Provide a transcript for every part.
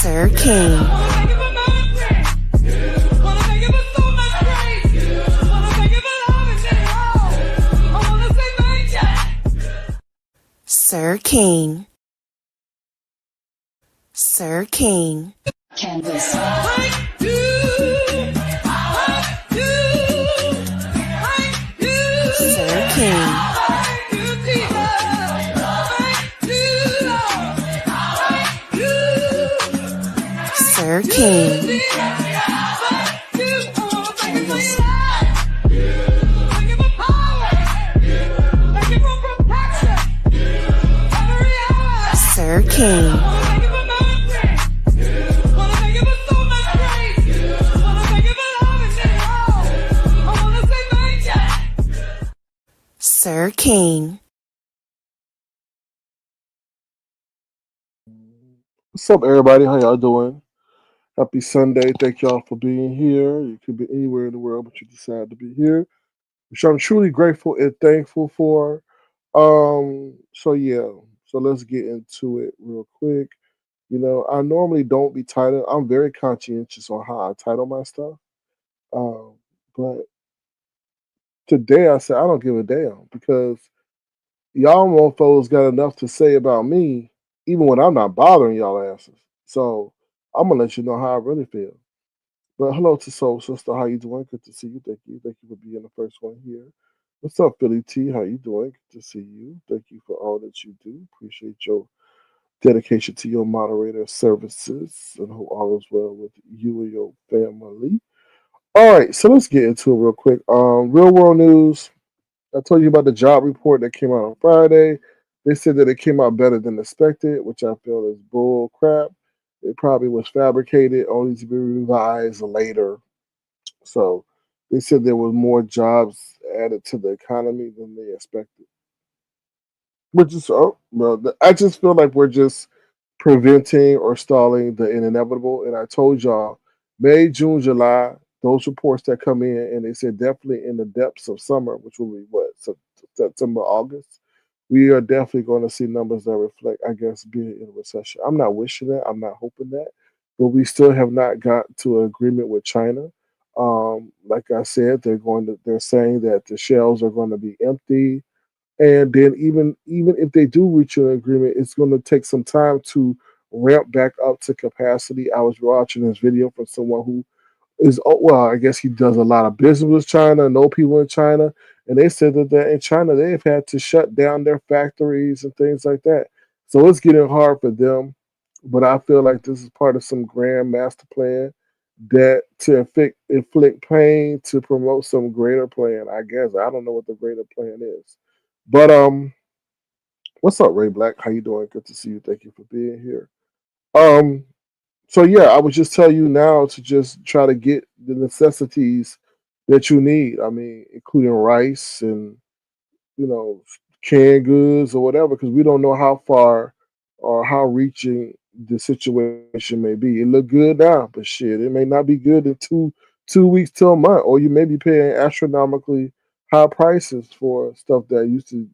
Sir King. Sir King. Sir King. Canvas. Sir King. Sir King. Sir King. Sir King. What's up, everybody? How y'all doing? Happy Sunday. Thank y'all for being here. You could be anywhere in the world, but you decided to be here, which I'm truly grateful and thankful for. So yeah, so let's get into it real quick. You know, I normally don't be titled. I'm very conscientious on how I title my stuff. Um, but today I said I don't give a damn because y'all mofos got enough to say about me, even when I'm not bothering y'all asses. So I'm gonna let you know how I really feel. But hello to Soul Sister, how you doing? Good to see you. Thank you for being the first one here. What's up, Philly T? How you doing? Good to see you. Thank you for all that you do. Appreciate your dedication to your moderator services, and hope all is well with you and your family. All right, so let's get into it real quick. Real world news. I told you about the job report that came out on Friday. They said that it came out better than expected, which I feel is bull crap. It probably was fabricated, only to be revised later. So they said there was more jobs added to the economy than they expected. Which is, oh, well, I just feel like we're just preventing or stalling the inevitable. And I told y'all, May, June, July, those reports that come in, and they said definitely in the depths of summer, which will be what, September, August, we are definitely going to see numbers that reflect, I guess, being in a recession. I'm not wishing that, I'm not hoping that, but we still have not got to an agreement with China. Like I said, they're saying that the shelves are going to be empty, and then even if they do reach an agreement, it's going to take some time to ramp back up to capacity. I was watching this video from someone who is, oh, well, I guess he does a lot of business with China, know people in China, and they said that in China they've had to shut down their factories and things like that. So it's getting hard for them. But I feel like this is part of some grand master plan that to inflict pain to promote some greater plan. I guess I don't know what the greater plan is, but what's up, Ray Black? How you doing? Good to see you. Thank you for being here. Um, so yeah, I would just tell you now to just try to get the necessities that you need. I mean, including rice and, you know, canned goods or whatever, because we don't know how far or how reaching the situation may be. It look good now, but shit, it may not be good in two weeks to a month, or you may be paying astronomically high prices for stuff that used to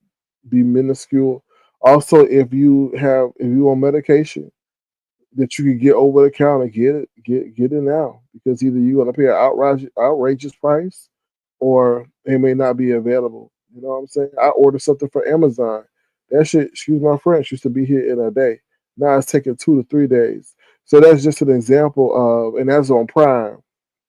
be minuscule. Also, if you on medication that you can get over the counter, get it now, because either you're gonna pay an outrageous price, or it may not be available. You know what I'm saying? I ordered something for Amazon. That shit, excuse my French, used to be here in a day. Now it's taking 2 to 3 days. So that's just an example of, and that's on Prime.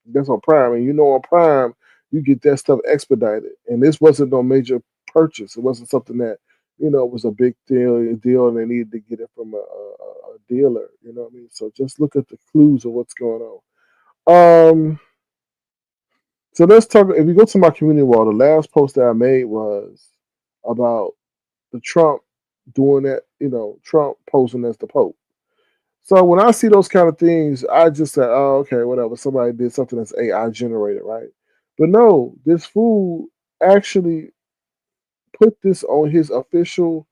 That's on Prime, and you know on Prime you get that stuff expedited. And this wasn't no major purchase. It wasn't something that was a big deal, and they needed to get it from a dealer. You know what I mean? So just look at the clues of what's going on. So let's talk. If you go to my community wall, the last post that I made was about the Trump doing that. Trump posing as the Pope. So when I see those kind of things, I just say, "Oh, okay, whatever. Somebody did something that's AI generated, right?" But no, this fool actually put this on his official,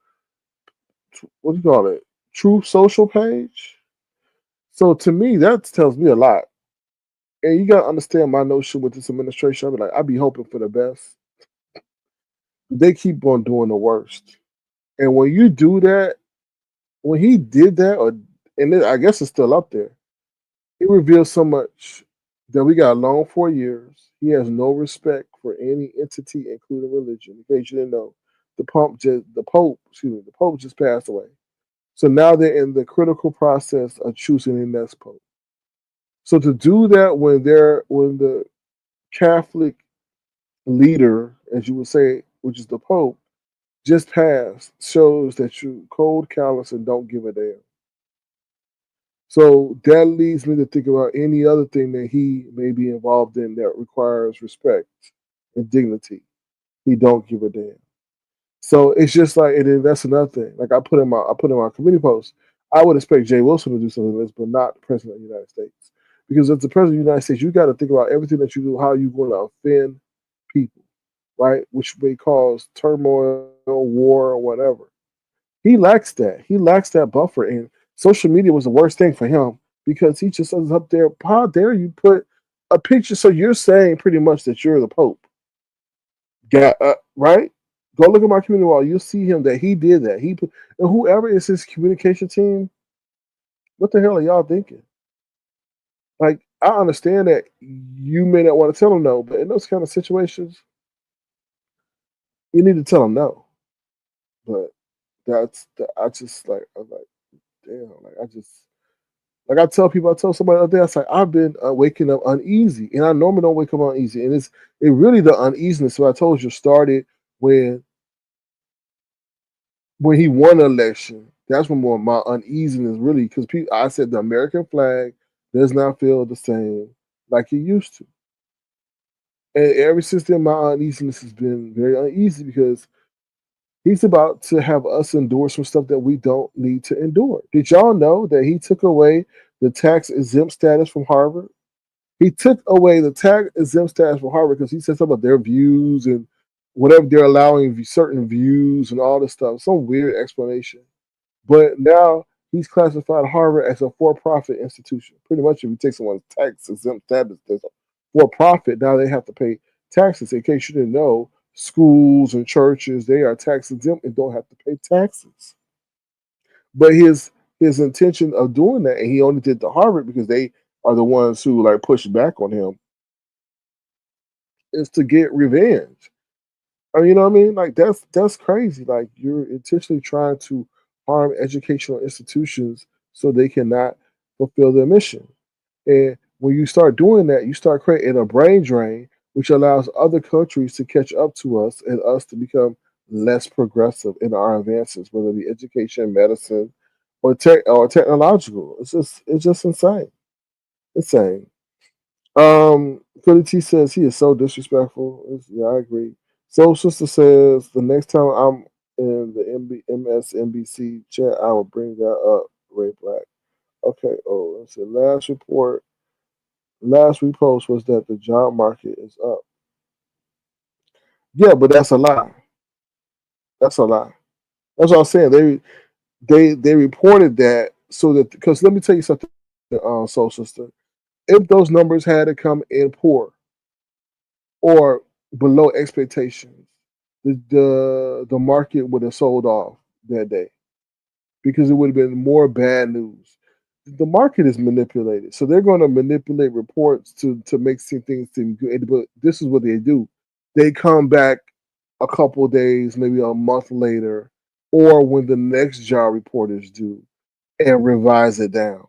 what do you call it, True Social page. So to me, that tells me a lot. And you gotta understand my notion with this administration. I be hoping for the best. they keep on doing the worst. And when you do that, when he did that, I guess it's still up there, it reveals so much that we got a long 4 years. He has no respect for any entity, including religion. In case you didn't know, the Pope just passed away. So now they're in the critical process of choosing the next Pope. So to do that when the Catholic leader, as you would say, which is the Pope, just passed, shows that you cold, callous, and don't give a damn. So that leads me to think about any other thing that he may be involved in that requires respect and dignity. He don't give a damn. So it's just like, and then that's another thing. Like I put in my committee post. I would expect Jay Wilson to do something like this, but not the president of the United States. Because as the president of the United States, you got to think about everything that you do, how you're going to offend people, right? Which may cause turmoil, war, or whatever. He lacks that. He lacks that buffer. And social media was the worst thing for him because he just was up there. How dare you put a picture? So you're saying pretty much that you're the Pope. Got right? Go look at my community wall. You'll see him that he did that. He put, and whoever is his communication team, what the hell are y'all thinking? Like, I understand that you may not want to tell them no, but in those kind of situations, you need to tell them no. But I just like, I'm like, damn, like I just like I told somebody the other day, I was like, I've been waking up uneasy, and I normally don't wake up uneasy, and it really the uneasiness. So I told you started when he won the election. That's when more my uneasiness really because I said the American flag does not feel the same like it used to, and ever since then my uneasiness has been very uneasy because he's about to have us endure some stuff that we don't need to endure. Did y'all know that he took away the tax exempt status from Harvard? He took away the tax exempt status from Harvard because he said something about their views and whatever they're allowing certain views and all this stuff. Some weird explanation. But now he's classified Harvard as a for-profit institution. Pretty much, if you take someone's tax exempt status as a for-profit, now they have to pay taxes. In case you didn't know, schools and churches they are tax exempt and don't have to pay taxes. But his intention of doing that, and he only did the Harvard because they are the ones who like pushed back on him, is to get revenge. You know what I mean? Like that's crazy. Like you're intentionally trying to harm educational institutions so they cannot fulfill their mission. And when you start doing that, you start creating a brain drain, which allows other countries to catch up to us and us to become less progressive in our advances, whether it be education, medicine, or technological. It's just insane. Insane. Philly T says he is so disrespectful. Yeah, I agree. Soul Sister says the next time I'm in the MSNBC chat, I will bring that up. Ray Black. Okay. Oh, let's see. Last repost was that the job market is up. Yeah, but that's a lie. That's a lie. That's what I'm saying. They reported that so that because let me tell you something, Soul Sister. If those numbers had to come in poor, or below expectations, the market would have sold off that day because it would have been more bad news. The market is manipulated, so they're going to manipulate reports to make things seem good. But this is what they do: they come back a couple of days, maybe a month later, or when the next job report is due, and revise it down.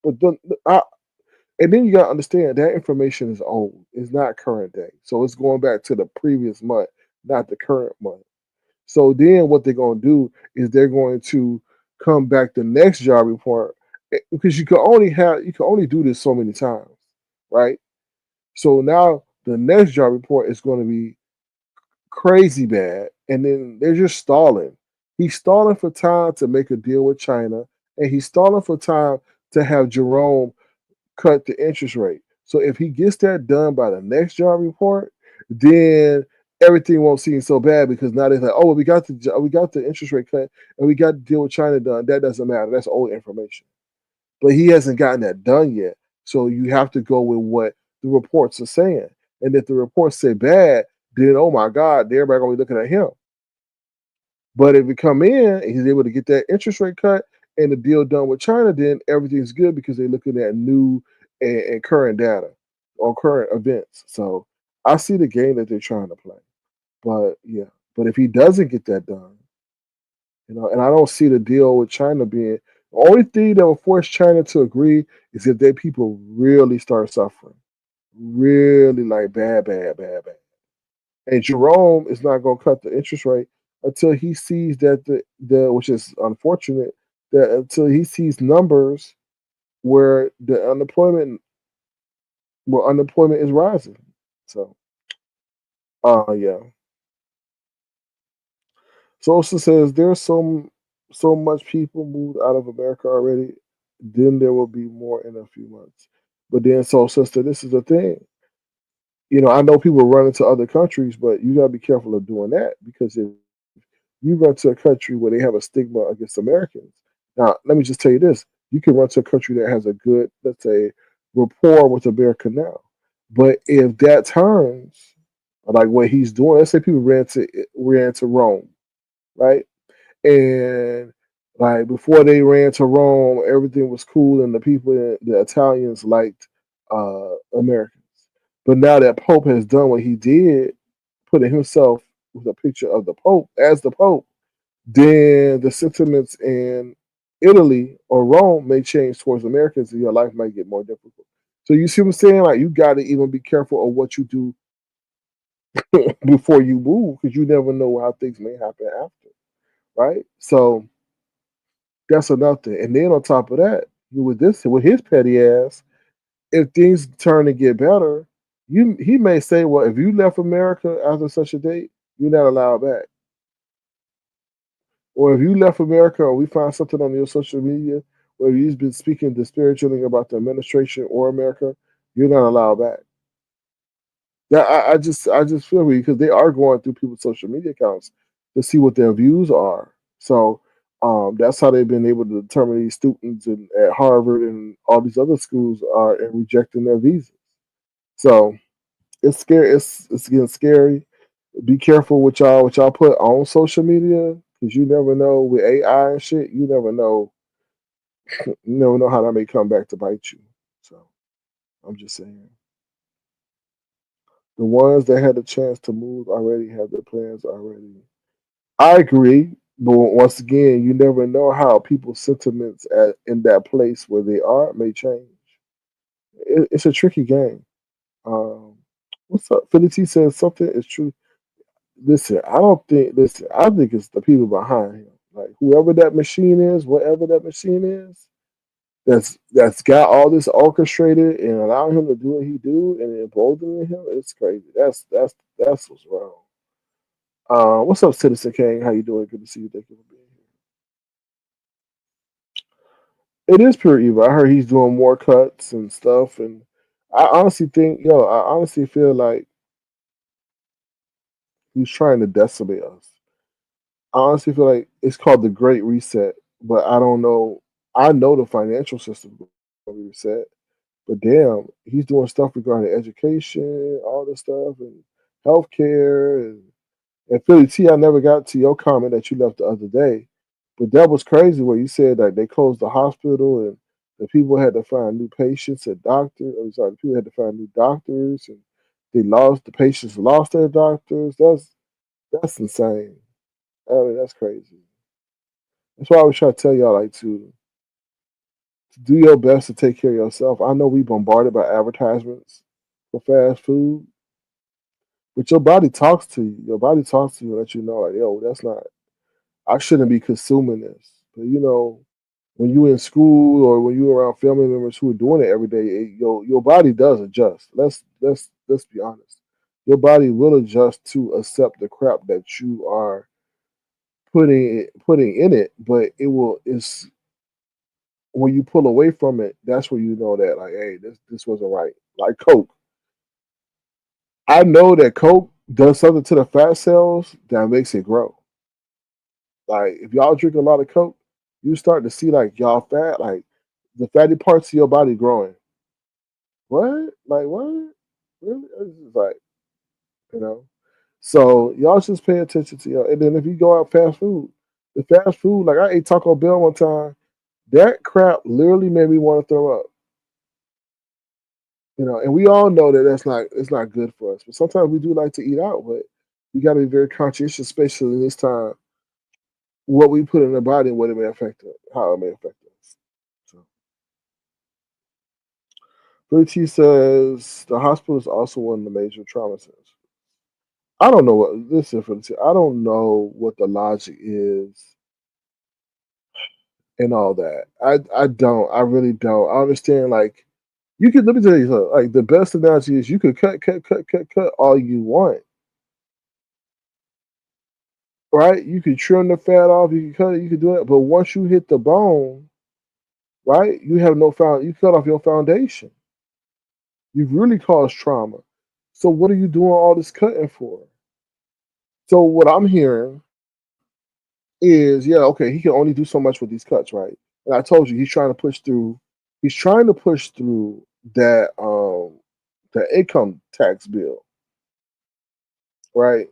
But and then you gotta understand that information is old. It's not current day. So it's going back to the previous month, not the current month. So then what they're gonna do is they're going to come back the next job report because you can only do this so many times, right? So now the next job report is going to be crazy bad, and then they're just stalling. He's stalling for time to make a deal with China, and he's stalling for time to have Jerome cut the interest rate. So if he gets that done by the next job report, then everything won't seem so bad because now they're like, oh, well, we got the interest rate cut and we got the deal with China done. That doesn't matter. That's old information. But he hasn't gotten that done yet. So you have to go with what the reports are saying. And if the reports say bad, then oh my God, everybody gonna be looking at him. But if he come in, he's able to get that interest rate cut and the deal done with China, then everything's good because they're looking at new and current data or current events. So I see the game that they're trying to play. But yeah, but if he doesn't get that done, and I don't see the deal with China being the only thing that will force China to agree is if their people really start suffering, really like bad, bad, bad, bad. And Jerome is not going to cut the interest rate until he sees that the which is unfortunate that until he sees numbers where the unemployment is rising. So yeah. Sosa says there's so much people moved out of America already. Then there will be more in a few months. But then Sosa said this is the thing. I know people run into other countries, but you gotta be careful of doing that because if you run to a country where they have a stigma against Americans. Now, let me just tell you this: you can run to a country that has a good, let's say, rapport with America now. But if that turns, like what he's doing, let's say people ran to Rome, right? And like before they ran to Rome, everything was cool, and the Italians liked Americans. But now that Pope has done what he did, putting himself with a picture of the Pope as the Pope, then the sentiments in Italy or Rome may change towards Americans, and your life might get more difficult. So you see what I'm saying? Like you got to even be careful of what you do before you move, because you never know how things may happen after, right? So that's another thing. And then on top of that, with his petty ass, if things turn to get better, he may say, well, if you left America after such a date, you're not allowed back. Or if you left America or we find something on your social media where you've been speaking disparagingly about the administration or America, you're not allowed back. That I just feel me because they are going through people's social media accounts to see what their views are. So that's how they've been able to determine these students at Harvard and all these other schools are and rejecting their visas. So it's scary. It's getting scary. Be careful what y'all put on social media because you never know with AI and shit. You never know how that may come back to bite you. So I'm just saying, the ones that had the chance to move already have their plans already. I agree, but once again, you never know how people's sentiments in that place where they are may change. It's a tricky game. Um, what's up? Philly T says something is true. Listen, I don't think. Listen, I think it's the people behind him. Like whoever that machine is, whatever that machine is, that's got all this orchestrated and allowing him to do what he do and emboldening him. It's crazy. That's what's wrong. What's up, Citizen King? How you doing? Good to see you. Thank you for being here. It is pure evil. I heard he's doing more cuts and stuff, and I honestly feel like he's trying to decimate us. I honestly feel like it's called the Great Reset, but I don't know. I know the financial system will be reset, but damn, he's doing stuff regarding education, all this stuff, and healthcare, and Philly T. I never got to your comment that you left the other day, but that was crazy. Where you said that they closed the hospital and the people had to find new patients and doctors. I'm sorry, the people had to find new doctors, and the patients lost their doctors. That's insane. I mean, that's crazy. That's why I was trying to tell y'all like to do your best to take care of yourself. I know we bombarded by advertisements for fast food, but your body talks to you. Your body talks to you and let you know like, yo, that's not. I shouldn't be consuming this. But when you in school or when you around family members who are doing it every day, your body does adjust. Let's be honest. Your body will adjust to accept the crap that you are putting in it, but it's when you pull away from it, that's where you know that like, hey, this wasn't right. Like Coke. I know that Coke does something to the fat cells that makes it grow. Like if y'all drink a lot of Coke, you start to see like y'all fat, like the fatty parts of your body growing. What? Like what? Really? It's just like, you know. So y'all just pay attention to y'all. And then if you go out fast food, the fast food, like I ate Taco Bell one time, that crap literally made me want to throw up. And we all know that it's not good for us. But sometimes we do like to eat out, but we got to be very conscientious, especially in this time, what we put in the body and what it may affect us, how it may affect us. So, Treecey says the hospital is also one of the major trauma centers. I don't know what this is. I don't know what the logic is and all that. I don't. I really don't. I understand. Like you could let me tell you something. Like the best analogy is you could cut all you want. Right? You could trim the fat off. You can cut it. You can do it. But once you hit the bone, right? You have no found. You cut off your foundation. You've really caused trauma. So what are you doing all this cutting for? So what I'm hearing is, yeah, okay, he can only do so much with these cuts, right? And I told you he's trying to push through. He's trying to push through that the income tax bill, right?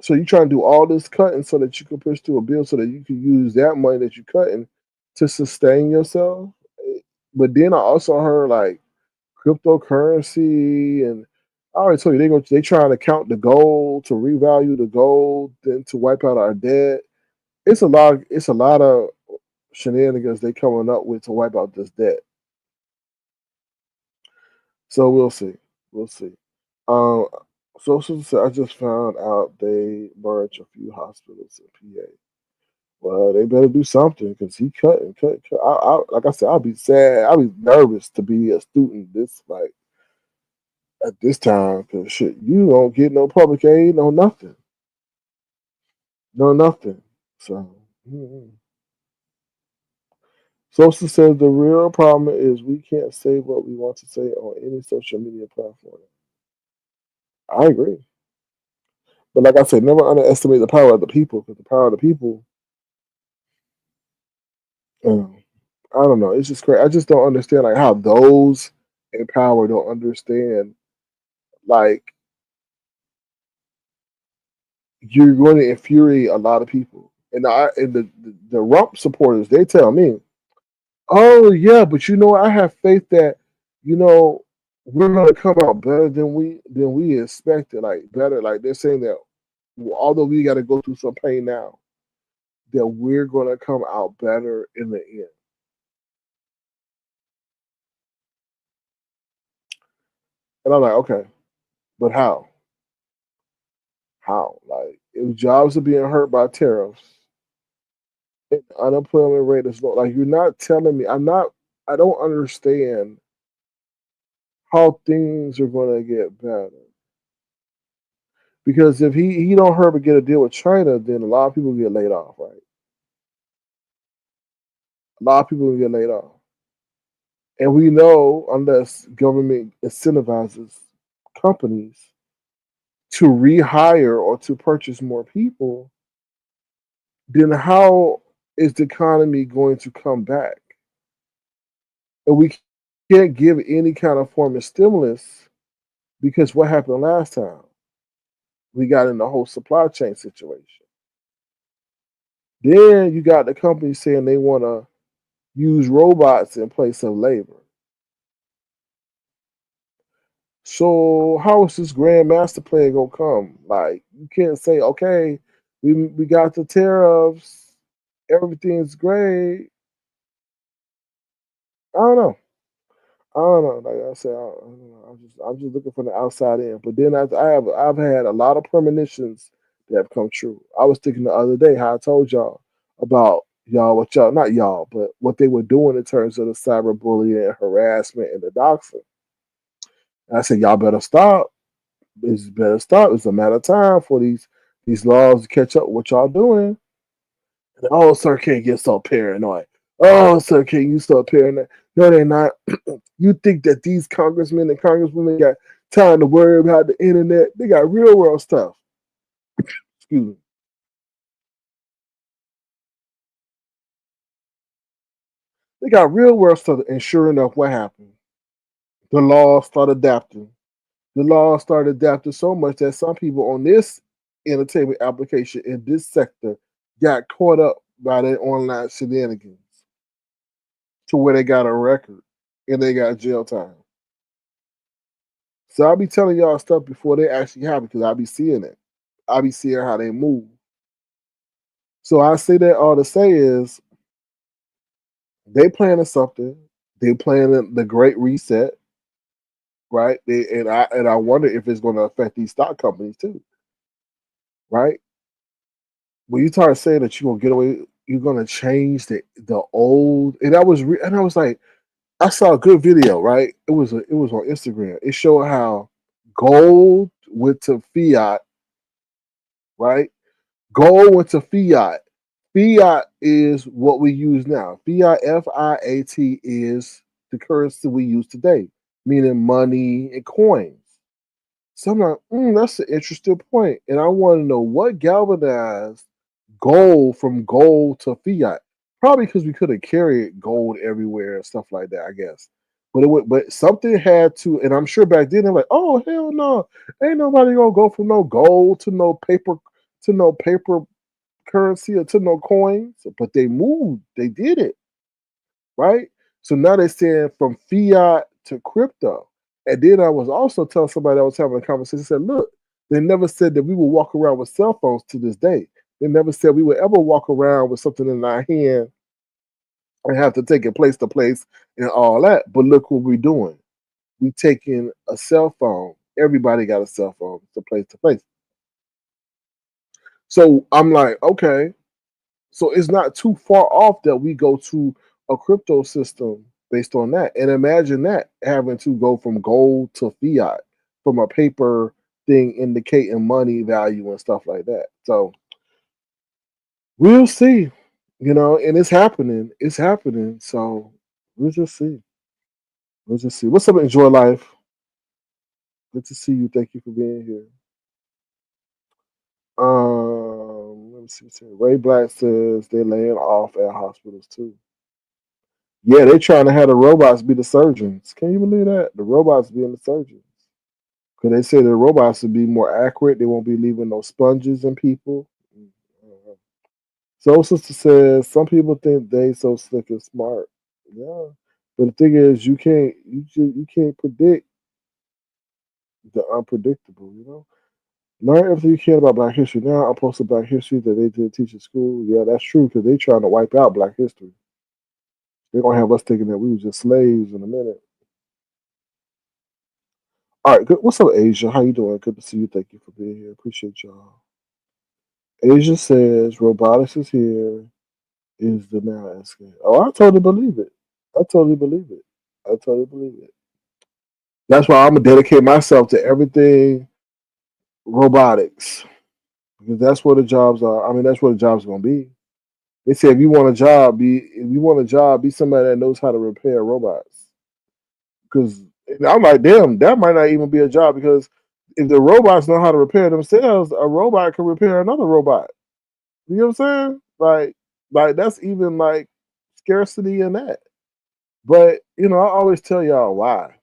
So you trying to do all this cutting so that you can push through a bill so that you can use that money that you're cutting to sustain yourself. But then I also heard like cryptocurrency, and I already told you they trying to count the gold to revalue the gold, then to wipe out our debt. It's a lot. It's a lot of shenanigans they coming up with to wipe out this debt. So we'll see. We'll see. Um, I just found out they merged a few hospitals in PA. Well, they better do something because he cut and cut. Cut. Like I said, I'll be sad. I'll be nervous to be a student this like at this time because shit, you don't get no public aid, no nothing, no nothing. So, Sosa says the real problem is we can't say what we want to say on any social media platform. I agree, but like I said, never underestimate the power of the people because the power of the people. Um, I don't know. It's just crazy. I just don't understand like how those in power don't understand like you're going to infuriate a lot of people. And the rump supporters, they tell me, "Oh yeah, but I have faith that you know we're going to come out better than we expected. Like better, like they're saying that although we got to go through some pain now, that we're going to come out better in the end." And I'm like, okay, but how? How? Like if jobs are being hurt by tariffs, and unemployment rate is low. Like you're not telling me. I'm not. I don't understand how things are going to get better. Because if he don't hurt but get a deal with China, then a lot of people get laid off, right? A lot of people get laid off, and we know unless government incentivizes companies to rehire or to purchase more people, then how is the economy going to come back? And we can't give any kind of form of stimulus because what happened last time? We got in the whole supply chain situation. Then you got the company saying they want to use robots in place of labor. So how is this grand master plan gonna come? Like you can't say, okay, we got the tariffs, everything's great. I don't know. I don't know. Like I said, I don't know. I'm just looking from the outside in. But then I've had a lot of premonitions that have come true. I was thinking the other day how I told y'all about y'all what y'all not y'all, but what they were doing in terms of the cyberbullying and harassment and the doxing. And I said, y'all better stop. It's better stop. It's a matter of time for these laws to catch up with what y'all doing. And, oh, sir, can't get so paranoid. Oh, sir, can you so paranoid? No, they're not. You think that these congressmen and congresswomen got time to worry about the internet? They got real world stuff. Excuse me. They got real world stuff. And sure enough, what happened? The law started adapting. The law started adapting so much that some people on this entertainment application in this sector got caught up by their online shenanigans to where they got a record and they got jail time. So I'll be telling y'all stuff before they actually happen because I'll be seeing it. I'll be seeing how they move. So I say that all to say is they planning something. They planning the Great Reset, right? And I wonder if it's going to affect these stock companies too, right? When you start saying that you're gonna get away, you're gonna change the old, and I was like, I saw a good video, right? It was on Instagram. It showed how gold went to fiat, right? Gold went to fiat. Fiat is what we use now. Fiat, FIAT, is the currency we use today, meaning money and coins. So I'm like, that's an interesting point. And I want to know what galvanized gold from gold to fiat. Probably because we couldn't carry gold everywhere and stuff like that, I guess. But something had to, and I'm sure back then they're like, oh hell no, ain't nobody gonna go from no gold to no paper currency or to no coins. But they moved, they did it, right? So now they're saying from fiat to crypto. And then I was also telling somebody I was having a conversation, said, look, they never said that we will walk around with cell phones to this day. They never said we would ever walk around with something in our hand and have to take it place to place and all that. But look what we're doing. We taking a cell phone. Everybody got a cell phone to place to place. So I'm like, okay, so it's not too far off that we go to a crypto system based on that. And imagine that having to go from gold to fiat, from a paper thing indicating money value and stuff like that. So we'll see, and it's happening. It's happening. So we'll just see. We'll just see. What's up, Enjoy Life? Good to see you. Thank you for being here. Let me see. Ray Black says they're laying off at hospitals too. Yeah, they're trying to have the robots be the surgeons. Can you believe that? The robots being the surgeons. Because they say the robots will be more accurate. They won't be leaving no sponges in people. Soul Sister says some people think they so slick and smart. Yeah. But the thing is you can't predict the unpredictable. Learn everything you can about Black history. Now I'm posting Black history that they did teach at school. Yeah, that's true because they're trying to wipe out Black history. They're gonna have us thinking that we was just slaves in a minute. All right, good. What's up, Asia? How you doing? Good to see you. Thank you for being here. Appreciate y'all. Asia says robotics is here. Is the now asking? Oh, I totally believe it. I totally believe it. I totally believe it. That's why I'm gonna dedicate myself to everything robotics because that's where the jobs are. I mean, that's where the jobs are gonna be. They say if you want a job, be somebody that knows how to repair robots. Because I'm like, damn, that might not even be a job because if the robots know how to repair themselves, a robot can repair another robot. You know what I'm saying? Like that's even like scarcity in that. But I always tell y'all why.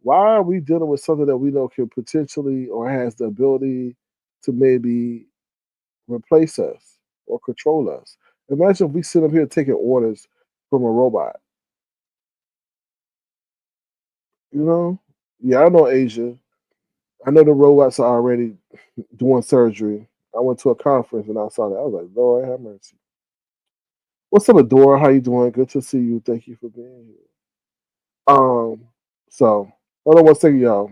Why are we dealing with something that we know can potentially or has the ability to maybe replace us or control us? Imagine if we sit up here taking orders from a robot. You know? Yeah, I know Asia. I know the robots are already doing surgery. I went to a conference and I saw that. I was like, Lord have mercy. What's up, Adora? How you doing? Good to see you. Thank you for being here. So hold on one second, y'all.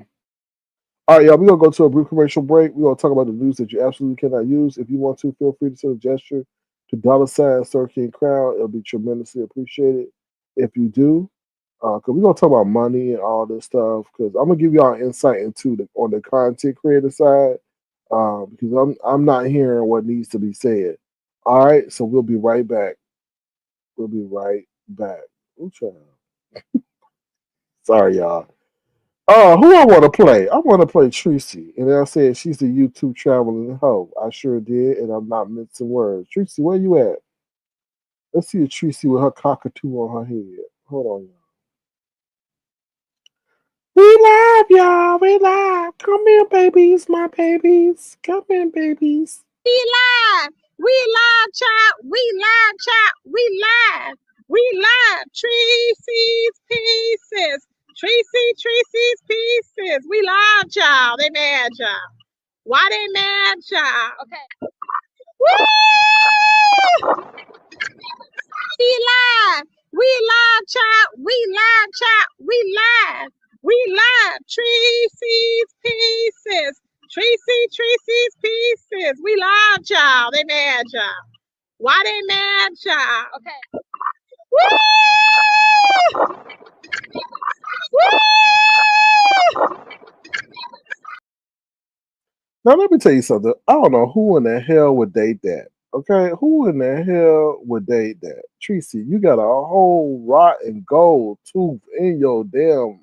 All right, y'all, we're gonna go to a brief commercial break. We're gonna talk about the news that you absolutely cannot use. If you want to, feel free to send a gesture to $ Sir King Crown. It'll be tremendously appreciated if you do. Because we're gonna talk about money and all this stuff. Because I'm gonna give y'all insight into on the content creator side. Because I'm not hearing what needs to be said. All right, so we'll be right back. We'll be right back. Ooh, child. Sorry, y'all. Who I want to play? I want to play Treecey. And I said she's the YouTube traveling hoe. I sure did, and I'm not mincing words. Treecey, where you at? Let's see a Treecey with her cockatoo on her head. Hold on, y'all. We live, y'all. We live. Come in, babies, my babies. Come in, babies. We live. We live, child. We live, child. We live. We live. Treecey's pieces. Treecey's pieces. We live, child. They mad, child. Why they mad, child? Okay. Woo! We live. We live, child. We live, child. We live. We live. Treecey's pieces. Treecey's pieces. We live, child. They mad, child. Why they mad, child? Okay. Woo! Woo! Now, let me tell you something. I don't know who in the hell would date that. Okay? Who in the hell would date that? Treecey, you got a whole rotten gold tooth in your damn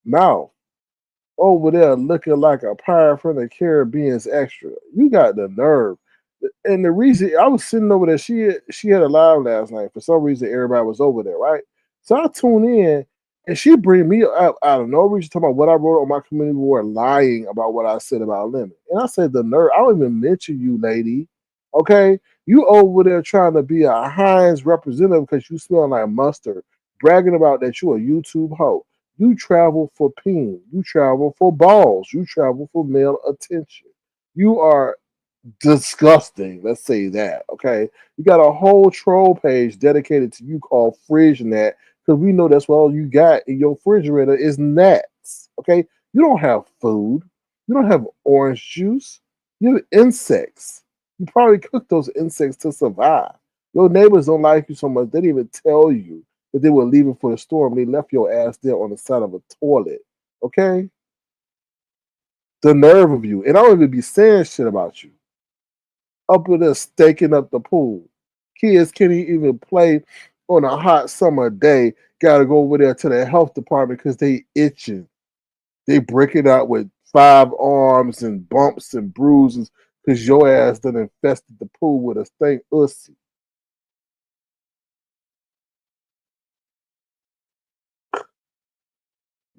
mouth over there looking like a pirate from the Caribbean's extra. You got the nerve. And the reason I was sitting over there, she had a live last night. For some reason, everybody was over there, right? So I tune in, and she bring me up out of no reason talking about what I wrote on my community board, lying about what I said about Lemon. And I said, the nerve. I don't even mention you, lady. Okay, you over there trying to be a Heinz representative because you smell like mustard, bragging about that you a YouTube hoe. You travel for peen. You travel for balls. You travel for male attention. You are disgusting. Let's say that. Okay. You got a whole troll page dedicated to you called FridgeNet because we know that's what all you got in your refrigerator is gnats. Okay. You don't have food. You don't have orange juice. You have insects. You probably cook those insects to survive. Your neighbors don't like you so much, they didn't even tell you that they were leaving for the storm. They left your ass there on the side of a toilet. Okay? The nerve of you. And I don't even be saying shit about you. Up there staking up the pool. Kids can't even play on a hot summer day. Gotta go over there to the health department because they itching. They break it out with 5 arms and bumps and bruises because your ass done infested the pool with a stink ussy.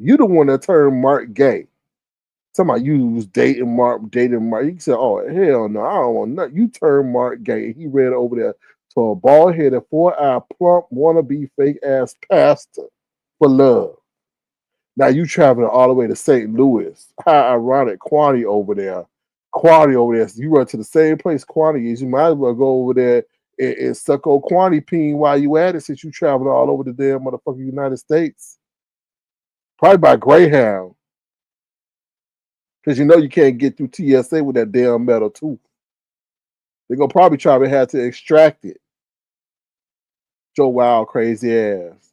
You the one that turned Mark gay. Somebody you was dating Mark. You said, "Oh hell no, I don't want nothing." You turned Mark gay. He ran over there to a bald headed, 4-eye, plump, wannabe fake ass pastor for love. Now you traveling all the way to St. Louis. How ironic, Quantity over there. Quantity over there. So you run to the same place Quantity is. You might as well go over there and suck on Quantity peen while you at it, since you traveling all over the damn motherfucking United States. Probably by Greyhound. Because you know you can't get through TSA with that damn metal tooth. They're gonna probably try to have to extract it. Joe Wild crazy ass.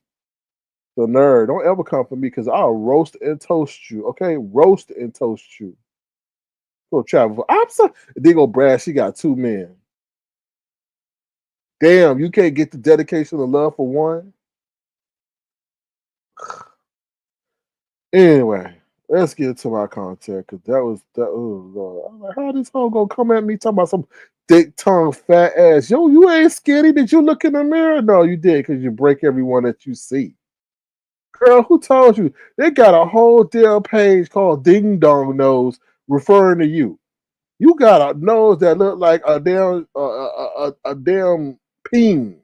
The nerd. Don't ever come for me because I'll roast and toast you. Okay? Roast and toast you. Go travel. I'm sorry. They go Brad, she got 2 men. Damn, you can't get the dedication of love for one. Anyway, let's get to my content because that was that. Oh Lord, I'm like, how this hoe gonna come at me talking about some dick tongue fat ass? Yo, you ain't skinny. Did you look in the mirror? No, you did because you break everyone that you see. Girl, who told you? They got a whole damn page called Ding Dong Nose referring to you. You got a nose that look like a damn a damn peen,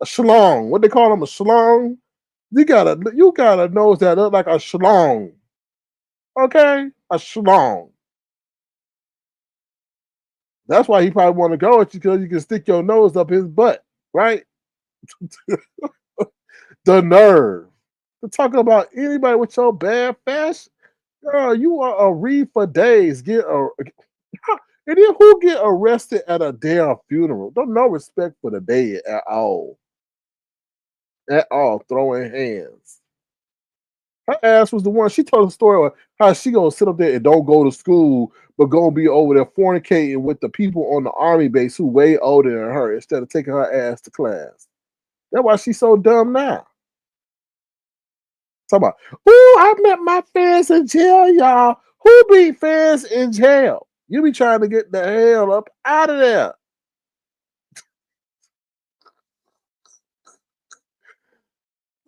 a schlong. What they call them, a schlong? You got a nose that look like a schlong. Okay, a schlong. That's why he probably want to go at you because you can stick your nose up his butt, right? The nerve to talk about anybody with your bad fashion. Girl, you are a read for days. And then who get arrested at a damn funeral? Don't no respect for the dead at all. At all, throwing hands. Her ass was the one. She told a story of how she gonna sit up there and don't go to school, but gonna be over there fornicating with the people on the army base who way older than her instead of taking her ass to class. That's why she's so dumb now. Talk about, ooh, I met my fans in jail, y'all. Who beat fans in jail? You be trying to get the hell up out of there.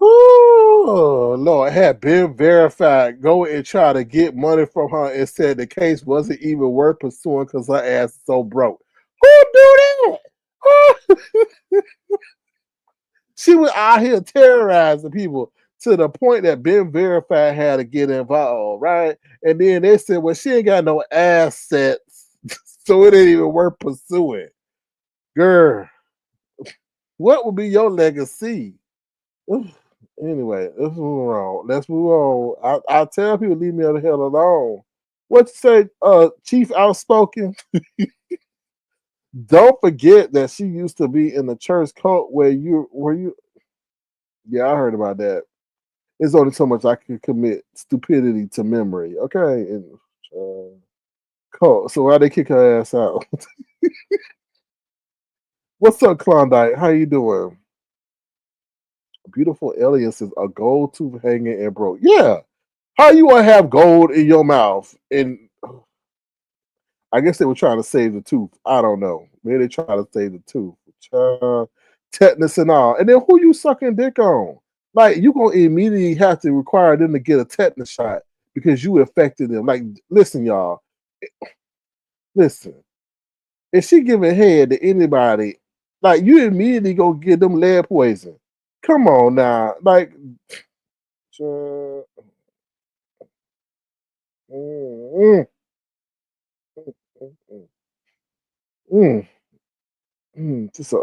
Oh Lord, had been verified. Go and try to get money from her and said the case wasn't even worth pursuing because her ass is so broke. Who do that? She was out here terrorizing people to the point that Ben Verified had to get involved, right? And then they said, well, she ain't got no assets, so it ain't even worth pursuing. Girl, what would be your legacy? Anyway, let's move on. Let's move on. I tell people leave me the hell alone. What you say, Chief Outspoken? Don't forget that she used to be in the church cult where you. Yeah, I heard about that. It's only so much I can commit stupidity to memory. Okay, and cult. So why they kick her ass out? What's up, Klondike? How you doing? Beautiful alias is a gold tooth hanging and broke. Yeah. How you want to have gold in your mouth? And I guess they were trying to save the tooth. I don't know. Maybe they trying to save the tooth. Tetanus and all. And then who you sucking dick on? Like, you going to immediately have to require them to get a tetanus shot because you affected them. Like, listen, y'all. Listen. If she giving head to anybody, like, you immediately go get them lead poison. Come on now. Like, mm, mm, mm, mm. This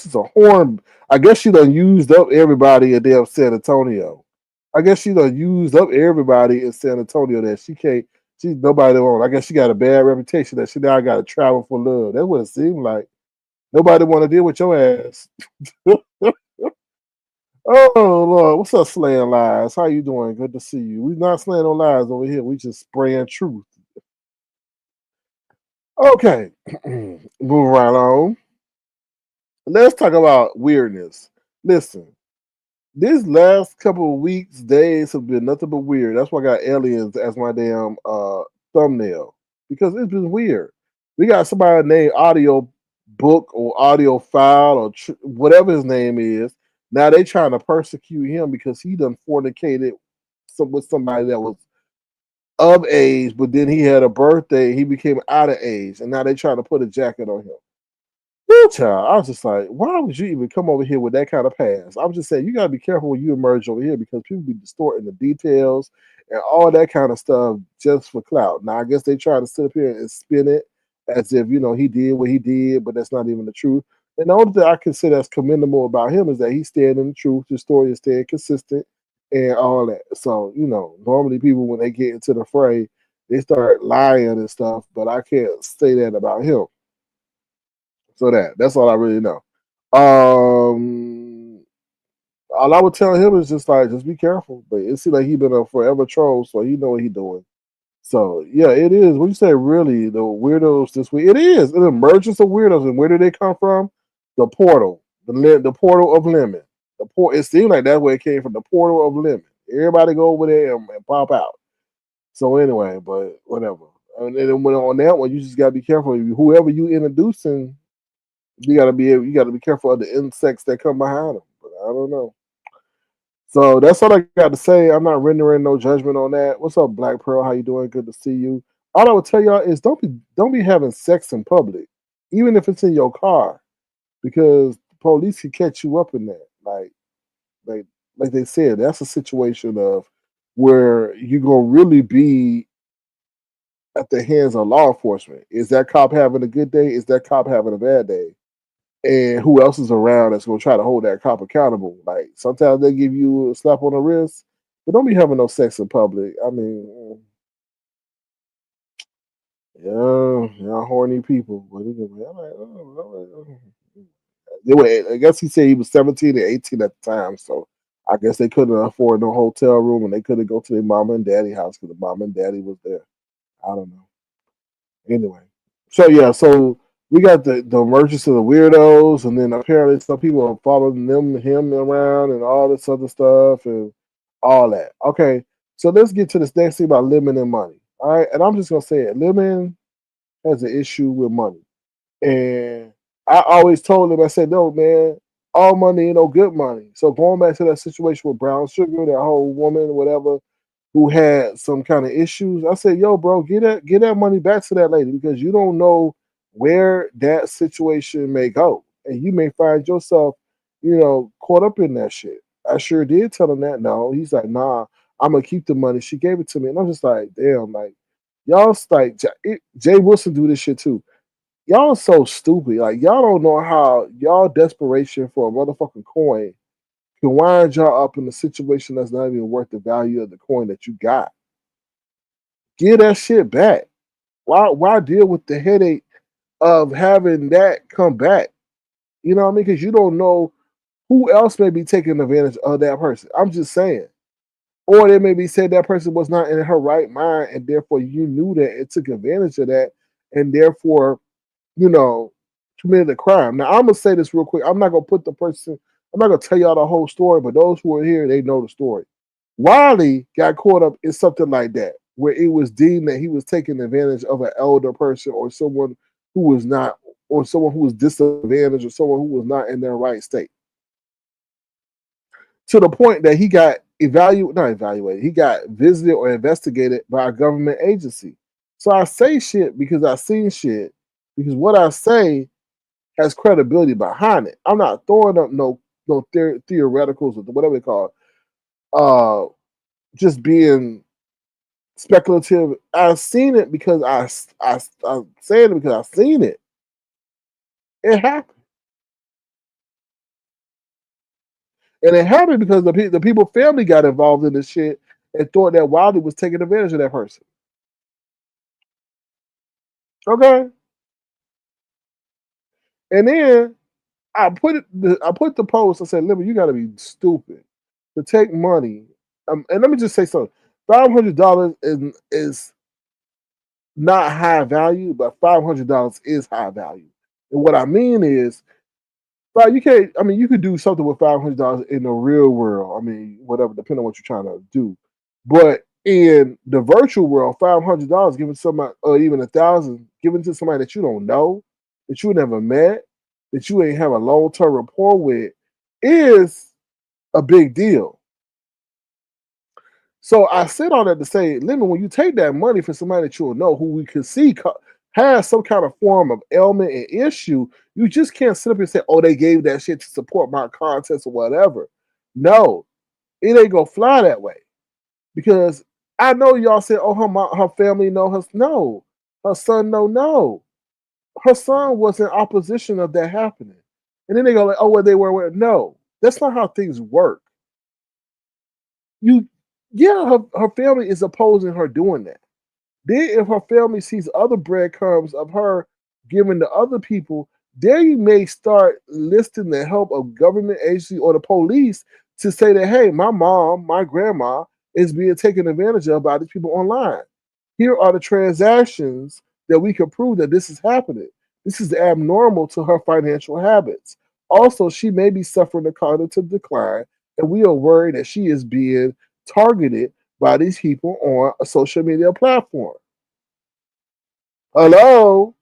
is a horn. I guess she done used up everybody in damn San Antonio. I guess she done used up everybody in San Antonio that she can't. She's nobody on. I guess she got a bad reputation that she now got to travel for love. That's what it seemed like. Nobody want to deal with your ass. Oh Lord, what's up, slaying lies? How you doing? Good to see you. We not slaying no lies over here. We just spraying truth. Okay, move right on. Let's talk about weirdness. Listen, this last couple of weeks, days have been nothing but weird. That's why I got aliens as my damn thumbnail because it's been weird. We got somebody named Audio Book or Audio File or whatever his name is. Now they trying to persecute him because he done fornicated with somebody that was of age, but then he had a birthday. He became out of age, and now they trying to put a jacket on him. Woo, child. I was just like, why would you even come over here with that kind of past? I'm just saying, you gotta be careful when you emerge over here because people be distorting the details and all that kind of stuff just for clout. Now, I guess they try to sit up here and spin it as if he did what he did, but that's not even the truth. And the only thing I consider as commendable about him is that he's staying in the truth. The story is staying consistent and all that. So, normally people when they get into the fray, they start lying and stuff, but I can't say that about him. So that's all I really know. Um, all I would tell him is just be careful. But it seems like he been a forever troll, so he know what he doing. So yeah, it is. When you say really the weirdos this week, it is an emergence of weirdos. And where did they come from? The portal, the portal of lemon. It seemed like that's where it came from. The portal of lemon. Everybody go over there and pop out. So anyway, but whatever. And then on that one, you just gotta be careful. Whoever you introducing, you gotta be careful of the insects that come behind them. But I don't know. So that's all I got to say. I'm not rendering no judgment on that. What's up, Black Pearl? How you doing? Good to see you. All I would tell y'all is don't be having sex in public, even if it's in your car, because the police can catch you up in that. Like like they said, that's a situation of where you're gonna really be at the hands of law enforcement. Is that cop having a good day? Is that cop having a bad day? And who else is around that's gonna try to hold that cop accountable? Like sometimes they give you a slap on the wrist, but don't be having no sex in public. I mean, yeah, horny people. But anyway, I'm like, I guess he said he was 17 and 18 at the time, so I guess they couldn't afford no hotel room and they couldn't go to their mama and daddy house because the mama and daddy was there. I don't know. Anyway, so yeah, so we got the emergence of the weirdos, and then apparently some people are following him around, and all this other stuff, and all that. Okay, so let's get to this next thing about Lemon and money. All right, and I'm just gonna say it. Lemon has an issue with money, and I always told him, I said, no, man, all money ain't no good money. So going back to that situation with Brown Sugar, that whole woman, whatever, who had some kind of issues, I said, "Yo, bro, get that money back to that lady because you don't know where that situation may go, and you may find yourself, caught up in that shit." I sure did tell him that. No, he's like, "Nah, I'm gonna keep the money." She gave it to me, and I'm just like, "Damn, like y'all like Jay Wilson do this shit too." Y'all so stupid. Like y'all don't know how y'all desperation for a motherfucking coin can wind y'all up in a situation that's not even worth the value of the coin that you got. Give that shit back. Why deal with the headache of having that come back? You know what I mean? Because you don't know who else may be taking advantage of that person. I'm just saying. Or they may be saying that person was not in her right mind, and therefore you knew that it took advantage of that, and therefore you know, committed a crime. Now I'm gonna say this real quick. I'm not gonna put the person. I'm not gonna tell y'all the whole story, but those who are here, they know the story. Wiley got caught up in something like that, where it was deemed that he was taking advantage of an elder person or someone who was not, or someone who was disadvantaged, or someone who was not in their right state. To the point that he got not evaluated, he got visited or investigated by a government agency. So I say shit because I seen shit, because what I say has credibility behind it. I'm not throwing up no theoreticals or whatever they call it. Just being speculative. I've seen it because I'm saying it because I've seen it. It happened, and it happened because the people family got involved in this shit and thought that Wiley was taking advantage of that person. Okay, and then I put the post. I said, "Libby, you got to be stupid to take money." And let me just say something. $500 is not high value, but $500 is high value. And what I mean is, like, you can't. I mean, you could do something with $500 in the real world. I mean, whatever, depending on what you're trying to do. But in the virtual world, $500 given to somebody, or even 1,000 given to somebody that you don't know, that you never met, that you ain't have a long term rapport with, is a big deal. So I said all that to say, Lemon, when you take that money from somebody that you'll know, who we can see has some kind of form of ailment and issue, you just can't sit up and say, "Oh, they gave that shit to support my contest or whatever." No, it ain't gonna fly that way, because I know y'all said, "Oh, her family know her." No, her son no. Her son was in opposition of that happening, and then they go like, "Oh, well, they were." No, that's not how things work. You, yeah, her family is opposing her doing that. Then, if her family sees other breadcrumbs of her giving to other people, then you may start listing the help of government agency or the police to say that, "Hey, my mom, my grandma is being taken advantage of by these people online. Here are the transactions that we can prove that this is happening. This is abnormal to her financial habits. Also, she may be suffering a cognitive decline, and we are worried that she is being targeted by these people on a social media platform." Hello?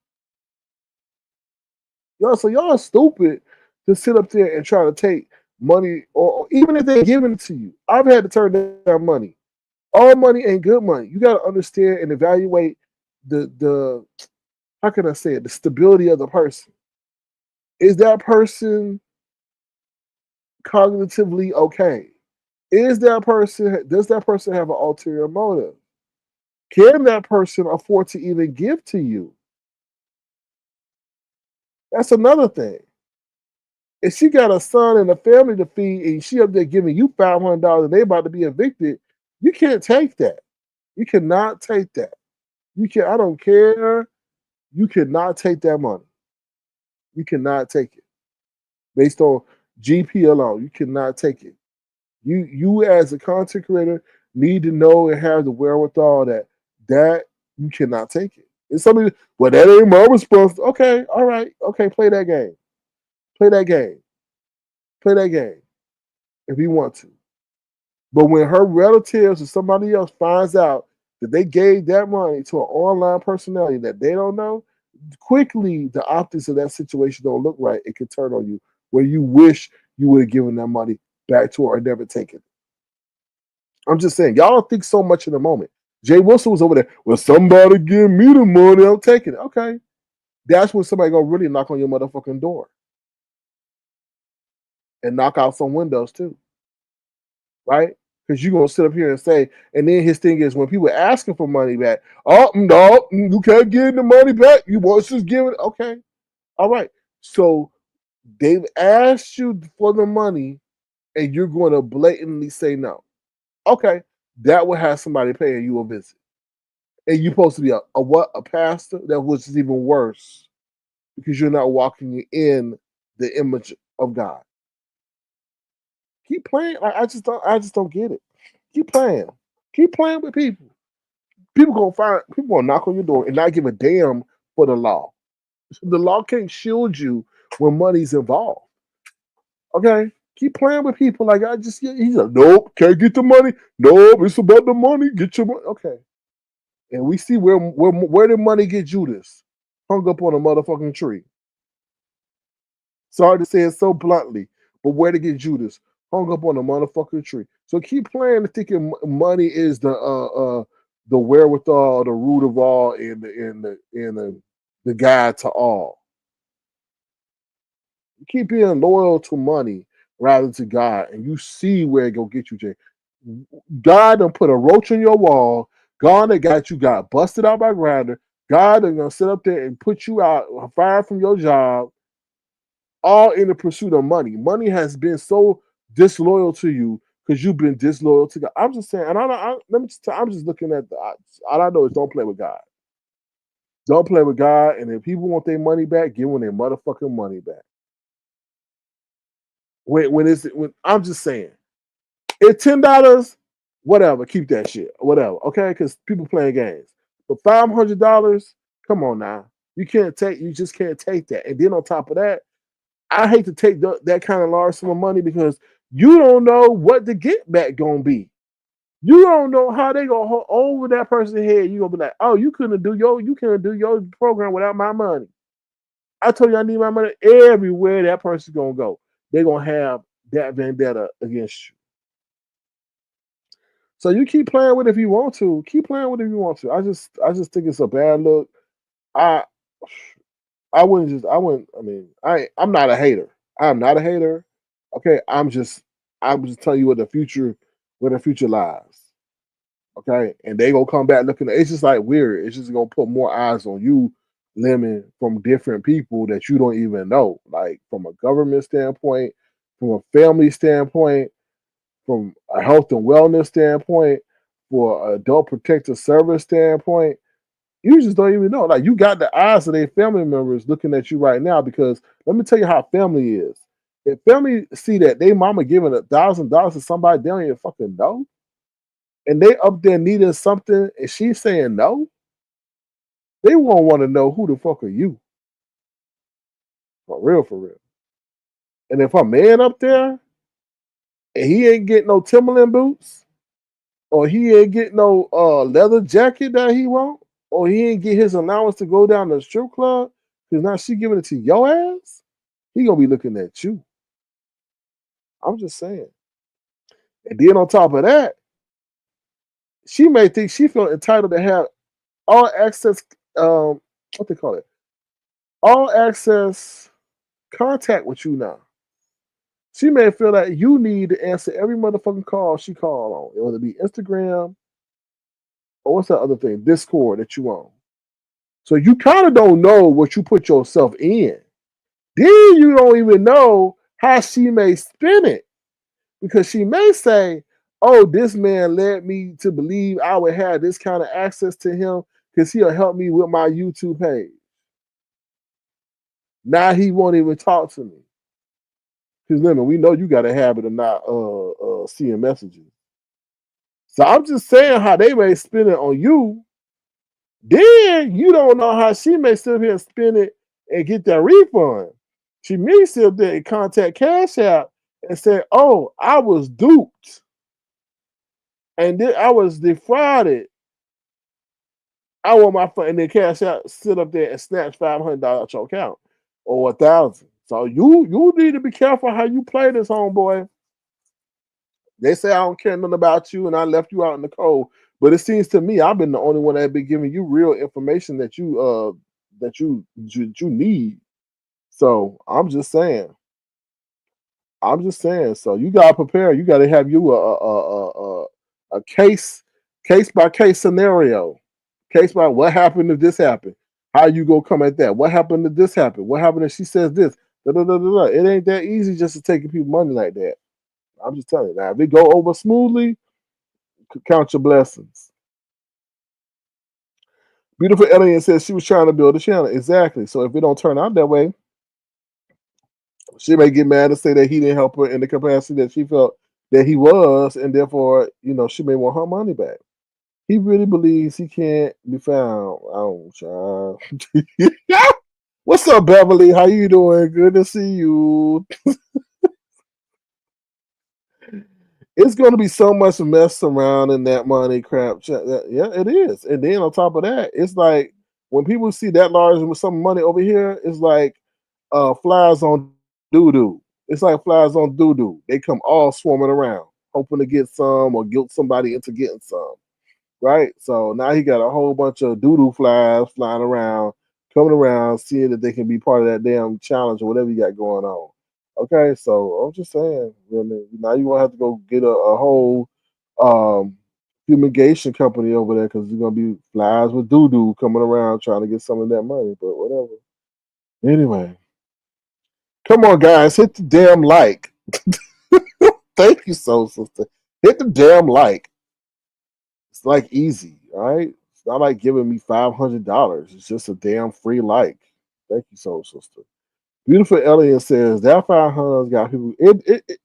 Y'all, so y'all are stupid to sit up there and try to take money, or even if they're giving it to you. I've had to turn down money. All money ain't good money. You got to understand and evaluate the how can I say it, the stability of the person. Is that person cognitively okay? Does that person have an ulterior motive? Can that person afford to even give to you? That's another thing. If she got a son and a family to feed, and she up there giving you $500 and they about to be evicted, you can't take that. You cannot take that. You can. I don't care. You cannot take that money. You cannot take it based on GP alone. You cannot take it. You as a content creator need to know and have the wherewithal that you cannot take it. It's something. Well, that ain't my responsibility. Okay, all right, okay. Play that game. Play that game. Play that game if you want to. But when her relatives or somebody else finds out that they gave that money to an online personality that they don't know, quickly the optics of that situation don't look right. It can turn on you where you wish you would have given that money back to her or never taken it. I'm just saying, y'all don't think so much in the moment. Jay Wilson was over there. Well, somebody give me the money, I'm taking it. Okay. That's when somebody gonna really knock on your motherfucking door. And knock out some windows too. Right? Because you're gonna sit up here and say, and then his thing is when people asking for money back, oh no, you can't give the money back. You want to just give it. Okay. All right. So they've asked you for the money and you're going to blatantly say no. Okay. That will have somebody paying you a visit. And you're supposed to be a what? A pastor? That was even worse because you're not walking in the image of God. Keep playing. I just don't get it. Keep playing. Keep playing with people. People gonna knock on your door and not give a damn for the law. The law can't shield you when money's involved. Okay? Keep playing with people like he's like, nope, can't get the money. Nope, it's about the money. Get your money. Okay. And we see where did money get Judas? Hung up on a motherfucking tree. Sorry to say it so bluntly, but where to get Judas? Hung up on a motherfucking tree. So keep playing thinking money is the wherewithal, the root of all, and the guide to all. You keep being loyal to money rather to God, and you see where it go get you, Jay. God done put a roach on your wall. God that got busted out by grinder. God done gonna sit up there and put you out, fired from your job, all in the pursuit of money. Money has been so disloyal to you because you've been disloyal to God. I'm just saying, and I'm just looking at all I know is don't play with God. Don't play with God, and if people want their money back, give them their motherfucking money back. When I'm just saying, it's $10, whatever, keep that shit, whatever, okay? Because people playing games. But $500, come on now, you just can't take that. And then on top of that, I hate to take that kind of large sum of money because you don't know what the get back gonna be. You don't know how they gonna hold over that person's head. You gonna be like, oh, you couldn't do your program without my money. I told you I need my money. Everywhere that person's gonna go, they're gonna have that vendetta against you. So you keep playing with it if you want to. Keep playing with it if you want to. I just think it's a bad look. I I'm not a hater. I'm not a hater. Okay. I'm just telling you where the future lies. Okay. And they gonna come back looking at it's just like weird. It's just gonna put more eyes on you, Lemon, from different people that you don't even know. Like from a government standpoint, from a family standpoint, from a health and wellness standpoint, for an adult protective service standpoint, you just don't even know. Like you got the eyes of their family members looking at you right now because let me tell you how family is. If family see that they mama giving $1,000 to somebody they don't even fucking know, and they up there needing something and she's saying no, they won't want to know who the fuck are you. For real, for real. And if a man up there and he ain't getting no Timberland boots, or he ain't getting no leather jacket that he want, or he ain't get his allowance to go down to the strip club, because now she giving it to your ass, he gonna be looking at you. I'm just saying. And then on top of that, she may think she feel entitled to have all access, what they call it, all access contact with you now. She may feel that you need to answer every motherfucking call she call on, whether it be Instagram or what's that other thing, Discord that you on. So you kind of don't know what you put yourself in. Then you don't even know how she may spin it because she may say, oh, this man led me to believe I would have this kind of access to him because he'll help me with my YouTube page. Now he won't even talk to me. Because Lemon, we know you got a habit of not seeing messages. So I'm just saying how they may spin it on you. Then you don't know how she may sit here and spin it and get that refund. She may sit up there and contact Cash App and say, oh, I was duped. And then I was defrauded. I want my fund. And then Cash App sit up there and snatch $500 out your account or 1,000. So you need to be careful how you play this, homeboy. They say I don't care nothing about you and I left you out in the cold. But it seems to me I've been the only one that been giving you real information that you need. So I'm just saying. I'm just saying. So you gotta prepare. You gotta have you a case by case scenario. Case by what happened if this happened. How you gonna come at that? What happened if this happened? What happened if she says this? Da, da, da, da, da. It ain't that easy just to take people money like that. I'm just telling you. Now, if it go over smoothly, count your blessings. Beautiful Alien says she was trying to build a channel. Exactly. So if it don't turn out that way, she may get mad and say that he didn't help her in the capacity that she felt that he was, and therefore, she may want her money back. He really believes he can't be found. Oh, child. What's up, Beverly? How you doing? Good to see you. It's going to be so much mess surrounding that money crap. Yeah, it is. And then on top of that, it's like when people see that large with some money over here, it's like flies on doo doo. It's like flies on doo doo. They come all swarming around, hoping to get some or guilt somebody into getting some. Right? So now he got a whole bunch of doo doo flies flying around, coming around, seeing that they can be part of that damn challenge or whatever you got going on. Okay, so I'm just saying, really, now you won't have to go get a whole fumigation company over there because there's gonna be flies with doo doo coming around trying to get some of that money. But whatever. Anyway, come on, guys, hit the damn like. Thank you, so sister. Hit the damn like. It's like easy, all right? It's not like giving me $500. It's just a damn free like. Thank you, so sister. Beautiful Elliot says that 500 got people.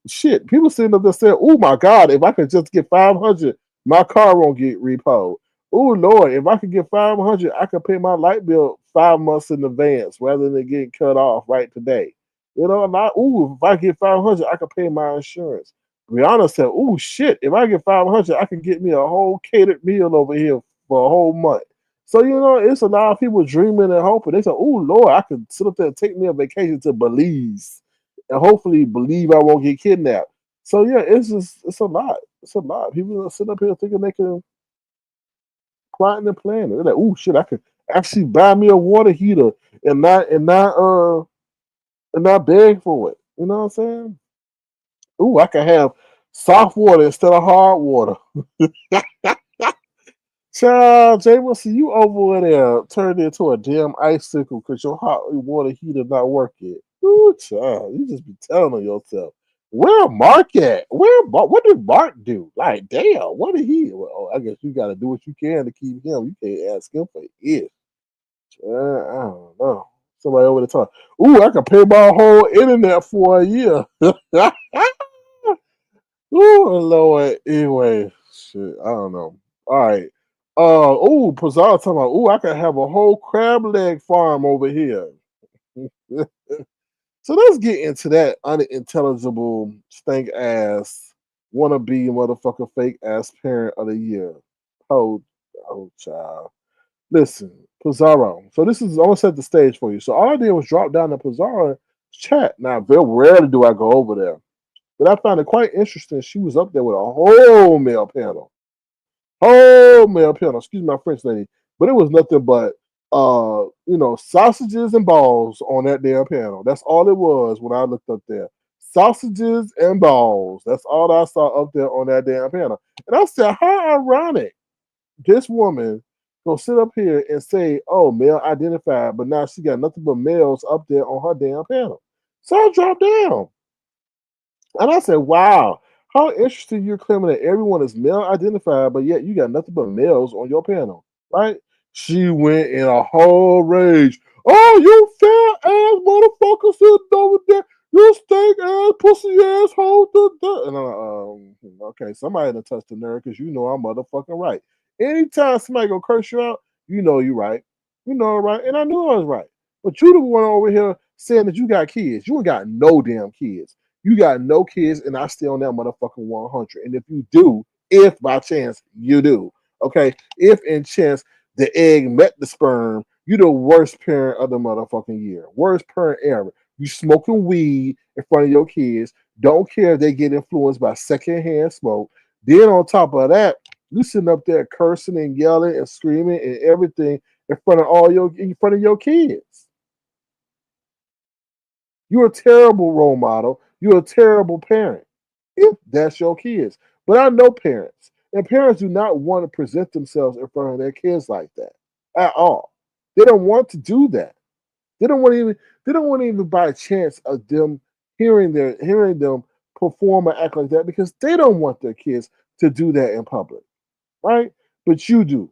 Shit. People sitting up there saying, "Oh my God, if I could just get 500, my car won't get repoed." Oh Lord, if I could get 500, I could pay my light bill 5 months in advance rather than getting cut off right today. If I get 500, I could pay my insurance. Brianna said, "Oh shit, if I get 500, I can get me a whole catered meal over here for a whole month." So it's a lot of people dreaming and hoping. They say, "Oh Lord, I could sit up there and take me a vacation to Belize, and hopefully believe I won't get kidnapped." So yeah, it's a lot. It's a lot. People sit up here thinking they can plotting and planning. They're like, "Oh shit, I could actually buy me a water heater and not beg for it." You know what I'm saying? "Oh, I can have soft water instead of hard water." Child, Jay see you over there turned into a damn icicle because your hot water heater not working. Ooh, child, you just be telling on yourself. Where Mark at? What did Mark do? Like, damn, what did he? Well, I guess you got to do what you can to keep him. You can't ask him for it. I don't know. Somebody over the top. Ooh, I can pay my whole internet for a year. Ooh, Lord. Anyway, shit, I don't know. All right. Pizarro talking about, I could have a whole crab leg farm over here. So let's get into that unintelligible stank ass wannabe motherfucker fake ass parent of the year. Oh, child. Listen, Pizarro. So this is, I'm gonna set the stage for you. So all I did was drop down to Pizarro's chat. Now, very rarely do I go over there. But I found it quite interesting. She was up there with a whole male panel. Whole male panel. Excuse my French lady. But it was nothing but sausages and balls on that damn panel. That's all it was when I looked up there. Sausages and balls. That's all I saw up there on that damn panel. And I said, how ironic. This woman gonna sit up here and say, "Oh, male identified," but now she got nothing but males up there on her damn panel. So I dropped down. And I said, wow, how interesting you're claiming that everyone is male identified, but yet you got nothing but males on your panel, right? She went in a whole rage. "Oh, you fat ass motherfucker sitting over there. You stink ass pussy asshole." And okay, somebody done touched the nerve because you know I'm motherfucking right. Anytime somebody gonna curse you out, you know you right. You know right. And I knew I was right. But you the one over here saying that you got kids. You ain't got no damn kids. You got no kids, and I still on that motherfucking 100. And if you do, if by chance you do, okay, if in chance the egg met the sperm, you the worst parent of the motherfucking year, worst parent ever. You smoking weed in front of your kids. Don't care if they get influenced by secondhand smoke. Then on top of that, you sitting up there cursing and yelling and screaming and everything in front of your kids. You're a terrible role model. You're a terrible parent if that's your kids. But I know parents, and parents do not want to present themselves in front of their kids like that at all. They don't want to do that. They don't want to even. They don't want to even by a chance of them hearing them perform or act like that because they don't want their kids to do that in public, right? But you do,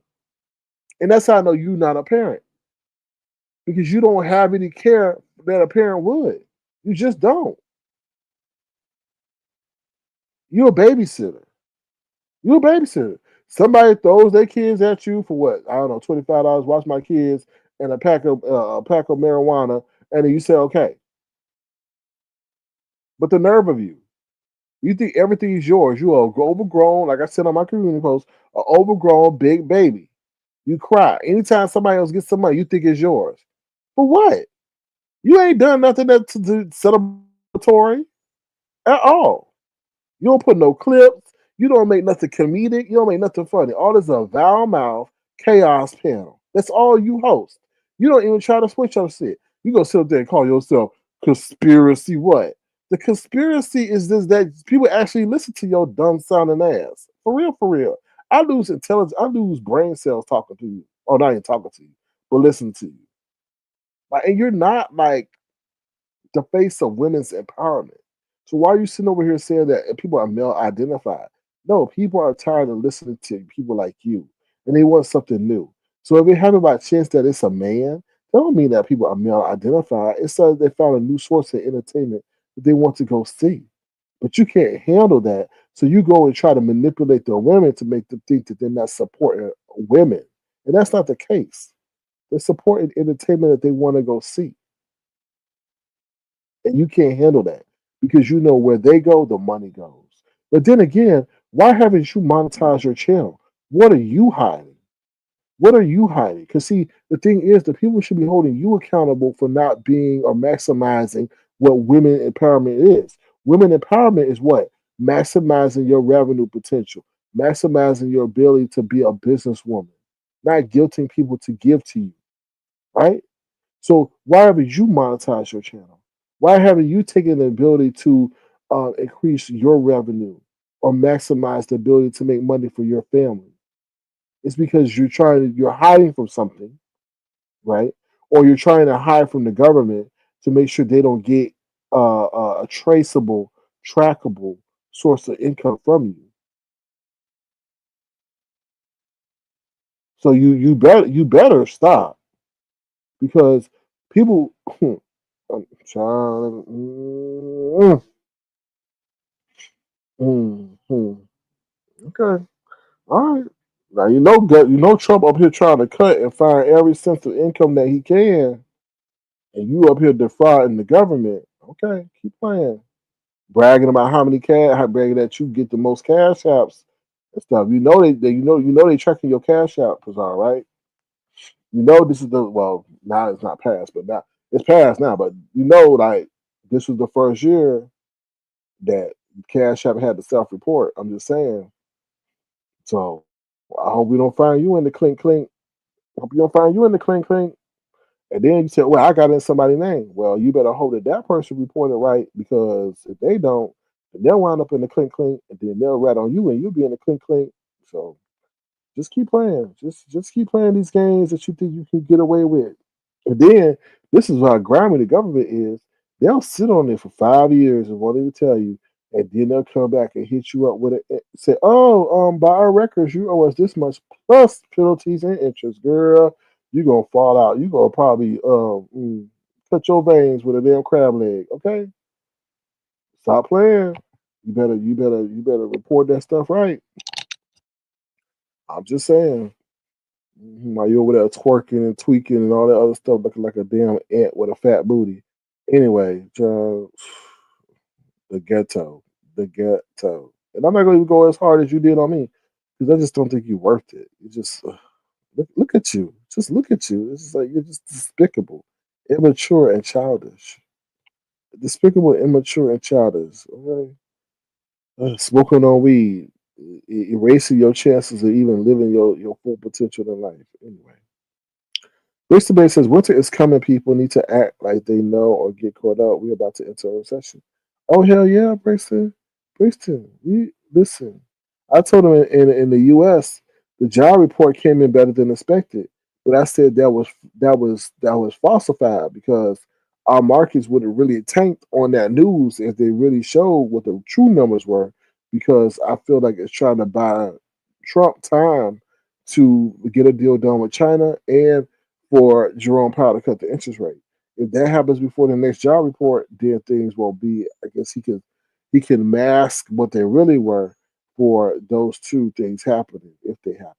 and that's how I know you're not a parent because you don't have any care that a parent would. You just don't. You're a babysitter. You're a babysitter. Somebody throws their kids at you for what? I don't know, $25. Watch my kids and a pack of marijuana, and then you say okay. But the nerve of you, you think everything is yours. You are overgrown, like I said on my community post, an overgrown big baby. You cry anytime somebody else gets some money. You think it's yours. For what? You ain't done nothing that's celebratory at all. You don't put no clips. You don't make nothing comedic. You don't make nothing funny. All this is a vowel mouth chaos panel. That's all you host. You don't even try to switch up shit. You go sit up there and call yourself conspiracy what? The conspiracy is this that people actually listen to your dumb sounding ass. For real, for real. I lose intelligence. I lose brain cells talking to you. Oh, not even talking to you, but listening to you. Like, and you're not like the face of women's empowerment. So why are you sitting over here saying that people are male identified? No, people are tired of listening to people like you, and they want something new. So if they have it by chance that it's a man, that don't mean that people are male identified. It's that they found a new source of entertainment that they want to go see. But you can't handle that, so you go and try to manipulate the women to make them think that they're not supporting women, and that's not the case. They're supporting entertainment that they want to go see. And you can't handle that because you know where they go, the money goes. But then again, why haven't you monetized your channel? What are you hiding? What are you hiding? Because see, the thing is, the people should be holding you accountable for not being or maximizing what women empowerment is. Women empowerment is what? Maximizing your revenue potential, maximizing your ability to be a businesswoman, not guilting people to give to you, right? So why haven't you monetized your channel? Why haven't you taken the ability to increase your revenue or maximize the ability to make money for your family? It's because you're hiding from something, right? Or you're trying to hide from the government to make sure they don't get a traceable, trackable source of income from you. So you better stop because people. I'm trying. Okay. All right. Now Trump up here trying to cut and find every cent of income that he can, and you up here defrauding the government. Okay, keep playing. Bragging about bragging that you get the most cash apps and stuff. You know they tracking your cash app, Pizarro, right? You know this is now it's not passed, but now it's passed now. But like this was the first year that Cash App had to self report. I'm just saying. So I hope we don't find you in the clink clink. Hope you don't find you in the clink clink. And then you say, well, I got in somebody's name. Well, you better hope that person reported right because if they don't, then they'll wind up in the clink clink and then they'll rat on you and you'll be in the clink clink. So just keep playing. Just keep playing these games that you think you can get away with. And then this is how grimy the government is. They'll sit on it for 5 years and won't even tell you. And then they'll come back and hit you up with it. Say, oh, by our records, you owe us this much plus penalties and interest, girl. You're gonna fall out. You're gonna probably cut your veins with a damn crab leg. Okay, stop playing. You better report that stuff right. I'm just saying. While you're over there twerking and tweaking and all that other stuff, looking like a damn ant with a fat booty. Anyway, the ghetto, the ghetto, and I'm not going to go as hard as you did on me because I just don't think you're worth it. You just look at you, just look at you. It's just like you're just despicable, immature, and childish. Despicable, immature, and childish. Okay? Smoking on weed, erasing your chances of even living your full potential in life. Anyway. Brixton Bay says, winter is coming. People need to act like they know or get caught up. We're about to enter a recession. Oh, hell yeah, Brixton. Brixton, listen. I told him in the U.S., the job report came in better than expected. But I said that was falsified because our markets would have really tanked on that news if they really showed what the true numbers were. Because I feel like it's trying to buy Trump time to get a deal done with China and for Jerome Powell to cut the interest rate. If that happens before the next job report, then things won't be. I guess he can mask what they really were for those two things happening if they happen.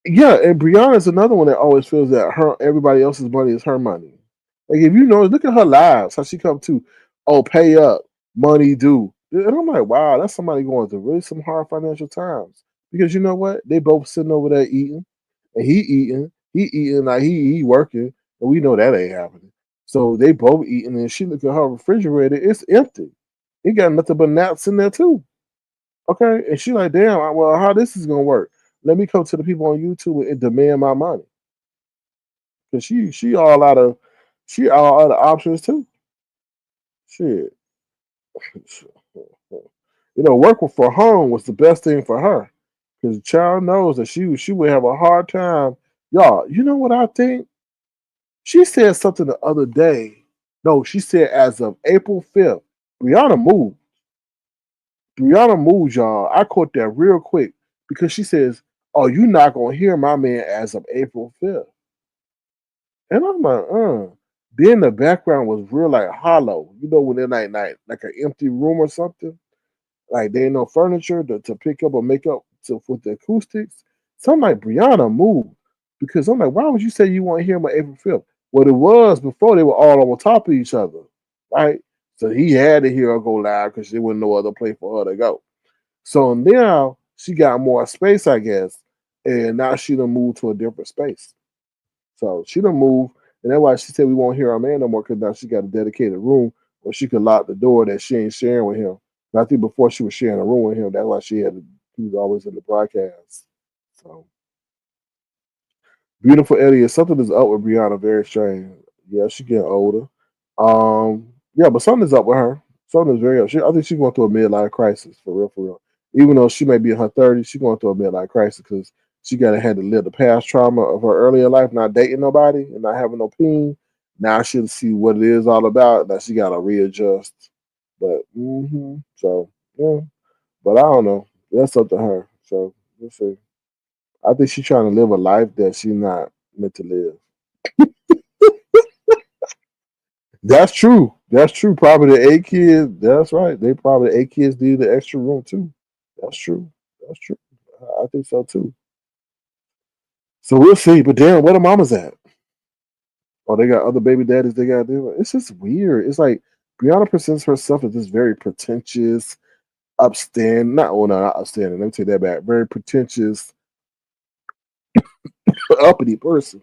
Yeah, and Brianna's another one that always feels that her everybody else's money is her money. Like if you know, look at her lives, how she come to, oh, pay up, money due. And I'm like, wow, that's somebody going through really some hard financial times. Because you know what? They both sitting over there eating, and he eating like he working, and we know that ain't happening. So they both eating, and she look at her refrigerator, it's empty. It got nothing but naps in there too. Okay, and she like, damn, well, how this is gonna work? Let me come to the people on YouTube and demand my money because she all out of options too. Shit, working for home was the best thing for her because the child knows that she would have a hard time. Y'all, you know what I think? She said something the other day. No, she said as of April 5th, Brianna moved. Brianna moves, y'all. I caught that real quick because she says, "Oh, you're not gonna hear my man as of April 5th." And I'm like, Then the background was real like hollow. You know when they're like an empty room or something, like there ain't no furniture to pick up or make up with the acoustics. So I'm like, Brianna moved because I'm like, why would you say you want to hear him on April 5th? What it was before they were all on top of each other, right? So he had to hear her go live because there was no other place for her to go. So now she got more space, I guess, and now she done moved to a different space. So she done moved, and that's why she said we won't hear our man no more because now she got a dedicated room where she could lock the door that she ain't sharing with him. And I think before she was sharing a room with him, that's why he was always in the broadcast. So beautiful Eddie, something is up with Brianna, very strange. Yeah, she getting older. Yeah, but something is up with her. Something is very up. I think she's going through a midlife crisis for real, for real. Even though she may be in her 30s, she's going through a midlife crisis because she gotta had to live the past trauma of her earlier life, not dating nobody and not having no peen. Now she'll see what it is all about. Now she gotta readjust. But so yeah. But I don't know. That's up to her. So we'll see. I think she's trying to live a life that she's not meant to live. That's true. That's true. Probably the eight kids. That's right. They probably eight kids need the extra room too. That's true. That's true. I think so too. So we'll see. But damn, where the mamas at? Oh, they got other baby daddies they gotta do. It's just weird. It's like Brianna presents herself as this very pretentious, upstand not well, no, not upstanding. Let me take that back. Very pretentious, uppity person.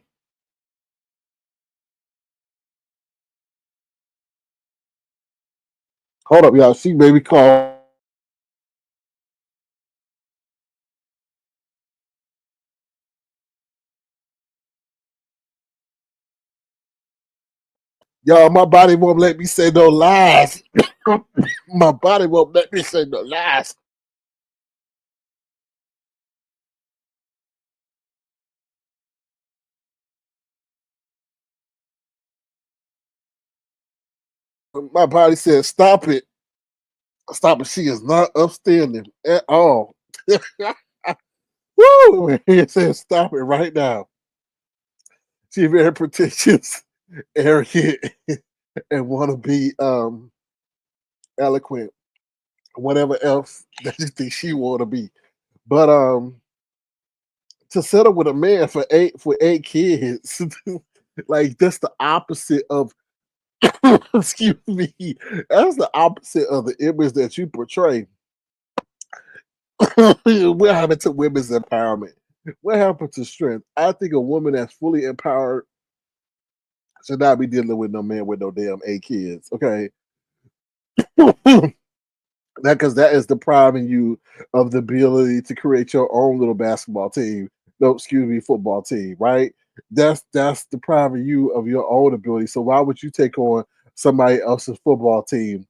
Hold up, y'all. She baby call. Y'all, my body won't let me say no lies. My body won't let me say no lies. My body says, "Stop it, stop it." She is not upstanding at all. Woo! It says, "Stop it right now." She's very pretentious, arrogant, and want to be eloquent, whatever else that you think she want to be. But to settle with a man for eight kids, like that's the opposite of excuse me. That's the opposite of the image that you portray. What happened to women's empowerment? What happened to strength? I think a woman that's fully empowered Should not be dealing with no man with no damn 8 kids. Okay. That because that is depriving you of the ability to create your own little basketball team. No, excuse me, football team, right? That's depriving you of your own ability. So why would you take on somebody else's football team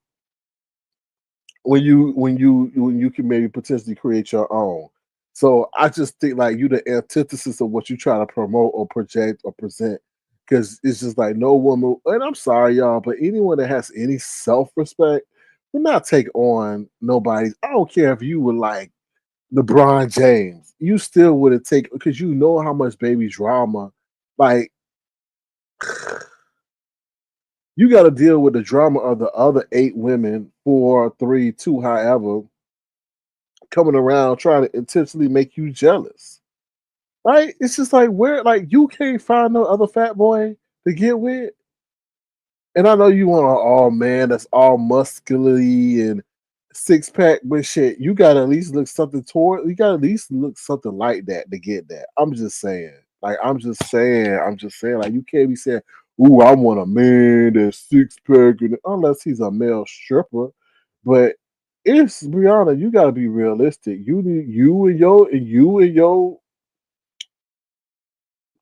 when you can maybe potentially create your own? So I just think like you the antithesis of what you try to promote or project or present. Because it's just like no woman, and I'm sorry, y'all, but anyone that has any self-respect will not take on nobody's. I don't care if you were like LeBron James, you still would have taken because you know how much baby drama, like you got to deal with the drama of the other 8 women, 4, 3, 2, however, coming around trying to intentionally make you jealous. Right? It's just like where like you can't find no other fat boy to get with. And I know you want an all man that's all muscularly and 6 pack, but shit, you gotta at least look something toward you gotta at least look something like that to get that. I'm just saying. Like I'm just saying, like you can't be saying, ooh, I want a man that's 6 pack and unless he's a male stripper. But it's Brianna, you gotta be realistic. You and your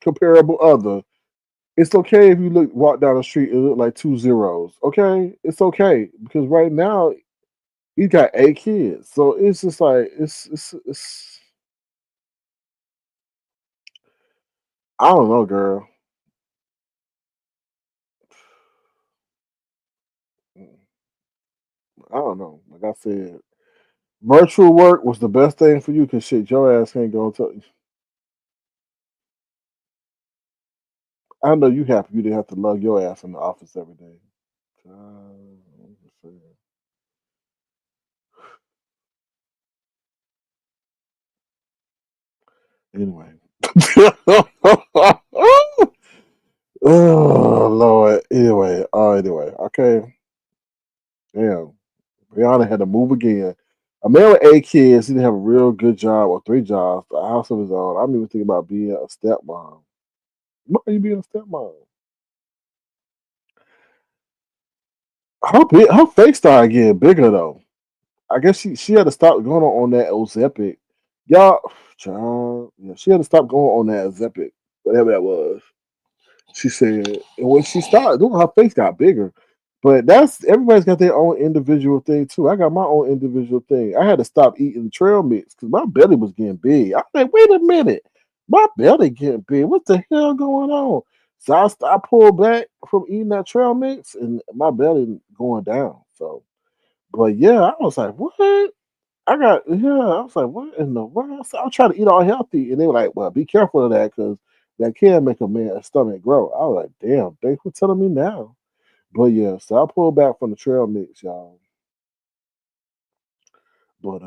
comparable other. It's okay if you walk down the street and look like 2 zeros. Okay, it's okay because right now he got 8 kids, so it's just like it's. I don't know, girl. I don't know. Like I said, virtual work was the best thing for you because shit, your ass can't go to. I know you happy you didn't have to lug your ass in the office every day. I'm just saying. Anyway. Oh Lord. Anyway. Anyway. Okay. Damn. Rihanna had to move again. A man with 8 kids, he didn't have a real good job or 3 jobs, a house of his own. I'm even thinking about being a stepmom. Why are you being a stepmom? Her face started getting bigger though. I guess she had to stop going on that Ozempic. Y'all, child, yeah, she had to stop going on that Ozempic, whatever that was. She said, and when she started doing, her face got bigger. But that's everybody's got their own individual thing too. I got my own individual thing. I had to stop eating the trail mix because my belly was getting big. I'm like, wait a minute, my belly getting big. What the hell going on? So I pulled back from eating that trail mix, and my belly going down. So, but yeah, I was like, what? I was like, what in the world? So I try to eat all healthy. And they were like, well, be careful of that because that can make a man's stomach grow. I was like, damn, thanks for telling me now. But yeah, so I pulled back from the trail mix, y'all. But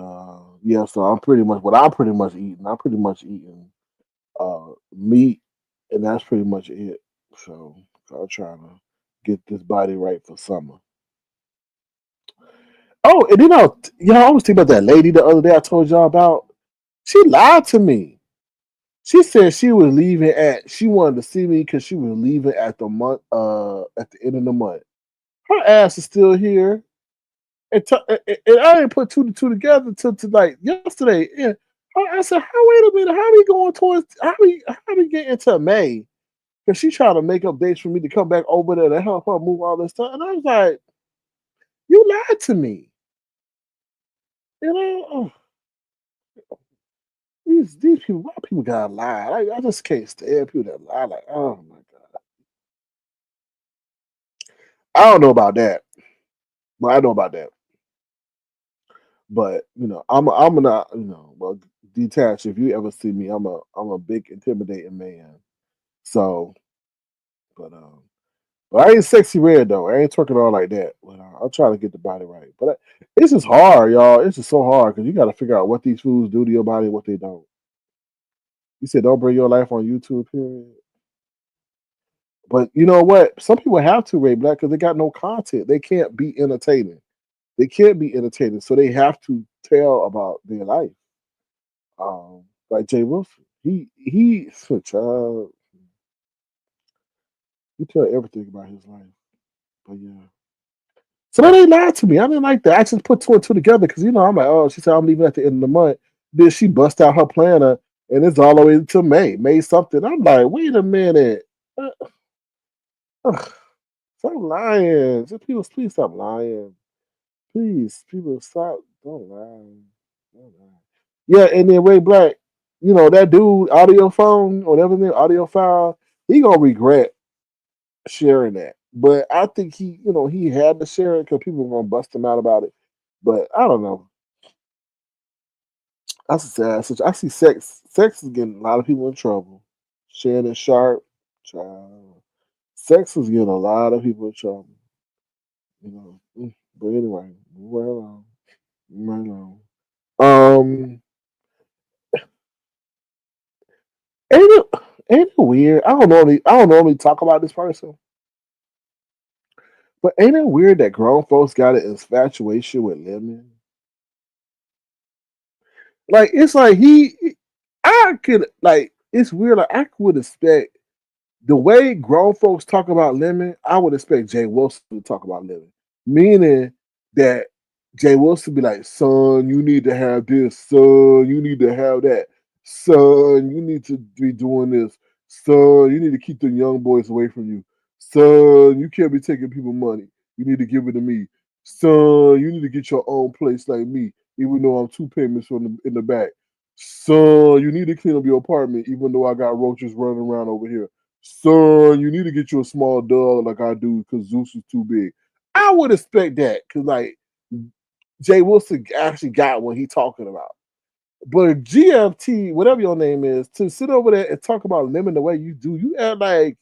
yeah, so I'm pretty much eating. I'm pretty much eating meat, and that's pretty much it. So I'm trying to get this body right for summer. Oh, and then I was thinking about that lady the other day I told y'all about. She lied to me. She said she was leaving she wanted to see me because she was leaving at at the end of the month. Her ass is still here. And I didn't put 2 to 2 together to like yesterday. Yeah. I said, how wait a minute, how we going towards how we get into May? Because she trying to make up dates for me to come back over there to help her move all this stuff. And I was like, you lied to me. You know, these people, why people gotta lie? I just can't stand people that lie. Like, oh my god, I don't know about that, but I know about that. But I'm not well detached. If you ever see me, I'm a big intimidating man. So, but but I ain't sexy red though. I ain't twerking all like that. But I'll try to get the body right. But it's just hard, y'all. It's just so hard because you got to figure out what these foods do to your body and what they don't. You said don't bring your life on YouTube, period. But you know what? Some people have to Ray Black because they got no content. They can't be entertaining. They can't be entertaining, so they have to tell about their life. Like Jay Wilson, he child, You tell everything about his life. But yeah. So they lied to me. I didn't like that. I just put two and two together because I'm like, oh, she said I'm leaving at the end of the month. Then she bust out her planner, and it's all the way to May something. I'm like, wait a minute. Uh, ugh, stop lying. Just people, please stop lying. Please, people, stop. Don't lie. Don't lie. Yeah, and then Ray Black, that dude, audio phone, whatever name, audio file, he gonna regret sharing that. But I think he had to share it because people were gonna bust him out about it. But I don't know. That's a sad situation. I see sex is getting a lot of people in trouble. Shannon Sharp, child. Sex is getting a lot of people in trouble. But anyway, move right along. Move right along. Um, ain't it ain't it weird? I don't normally talk about this person, but ain't it weird that grown folks got an infatuation with lemon? Like it's like I could like it's weird. Like I would expect the way grown folks talk about lemon, I would expect Jay Wilson to talk about lemon. Meaning that Jay Wilson be like, son, you need to have this, son, you need to have that, son, you need to be doing this, son, you need to keep the young boys away from you. Son, you can't be taking people money. You need to give it to me. Son, you need to get your own place like me, even though I'm two payments in the back. Son, you need to clean up your apartment, even though I got roaches running around over here. Son, you need to get you a small dog like I do because Zeus is too big. I would expect that because like Jay Wilson actually got what he talking about. But GFT, whatever your name is, to sit over there and talk about lemon the way you do, you act like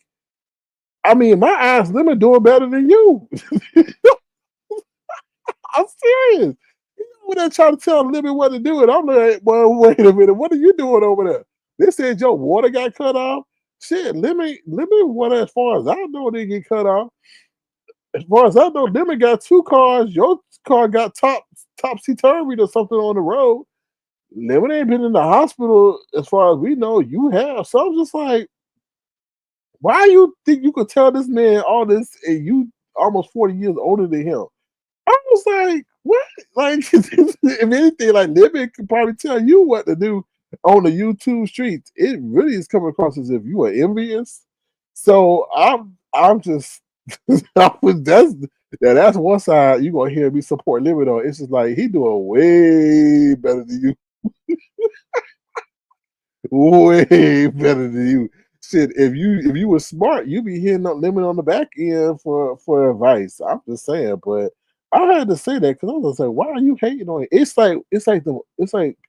I mean, my eyes, lemon doing better than you. I'm serious. You over there trying to tell lemon what to do, and I'm like, well, wait a minute, what are you doing over there? They said your water got cut off. Shit, lemon, what as far as I know, they get cut off. As far as I know, Lemon got two cars. Your car got topsy turvy or something on the road. Lemon ain't been in the hospital as far as we know. You have. So I'm just like, why you think you could tell this man all this and you almost 40 years older than him? I was like, what? Like, if anything, like Lemon could probably tell you what to do on the YouTube streets. It really is coming across as if you are envious. So I'm just that's one side you gonna hear me support Limit on. It's just like he doing way better than you, way better than you. Shit, if you were smart, you'd be hitting up Limit on the back end for advice. I'm just saying, but I had to say that because I was like, why are you hating on it? It's like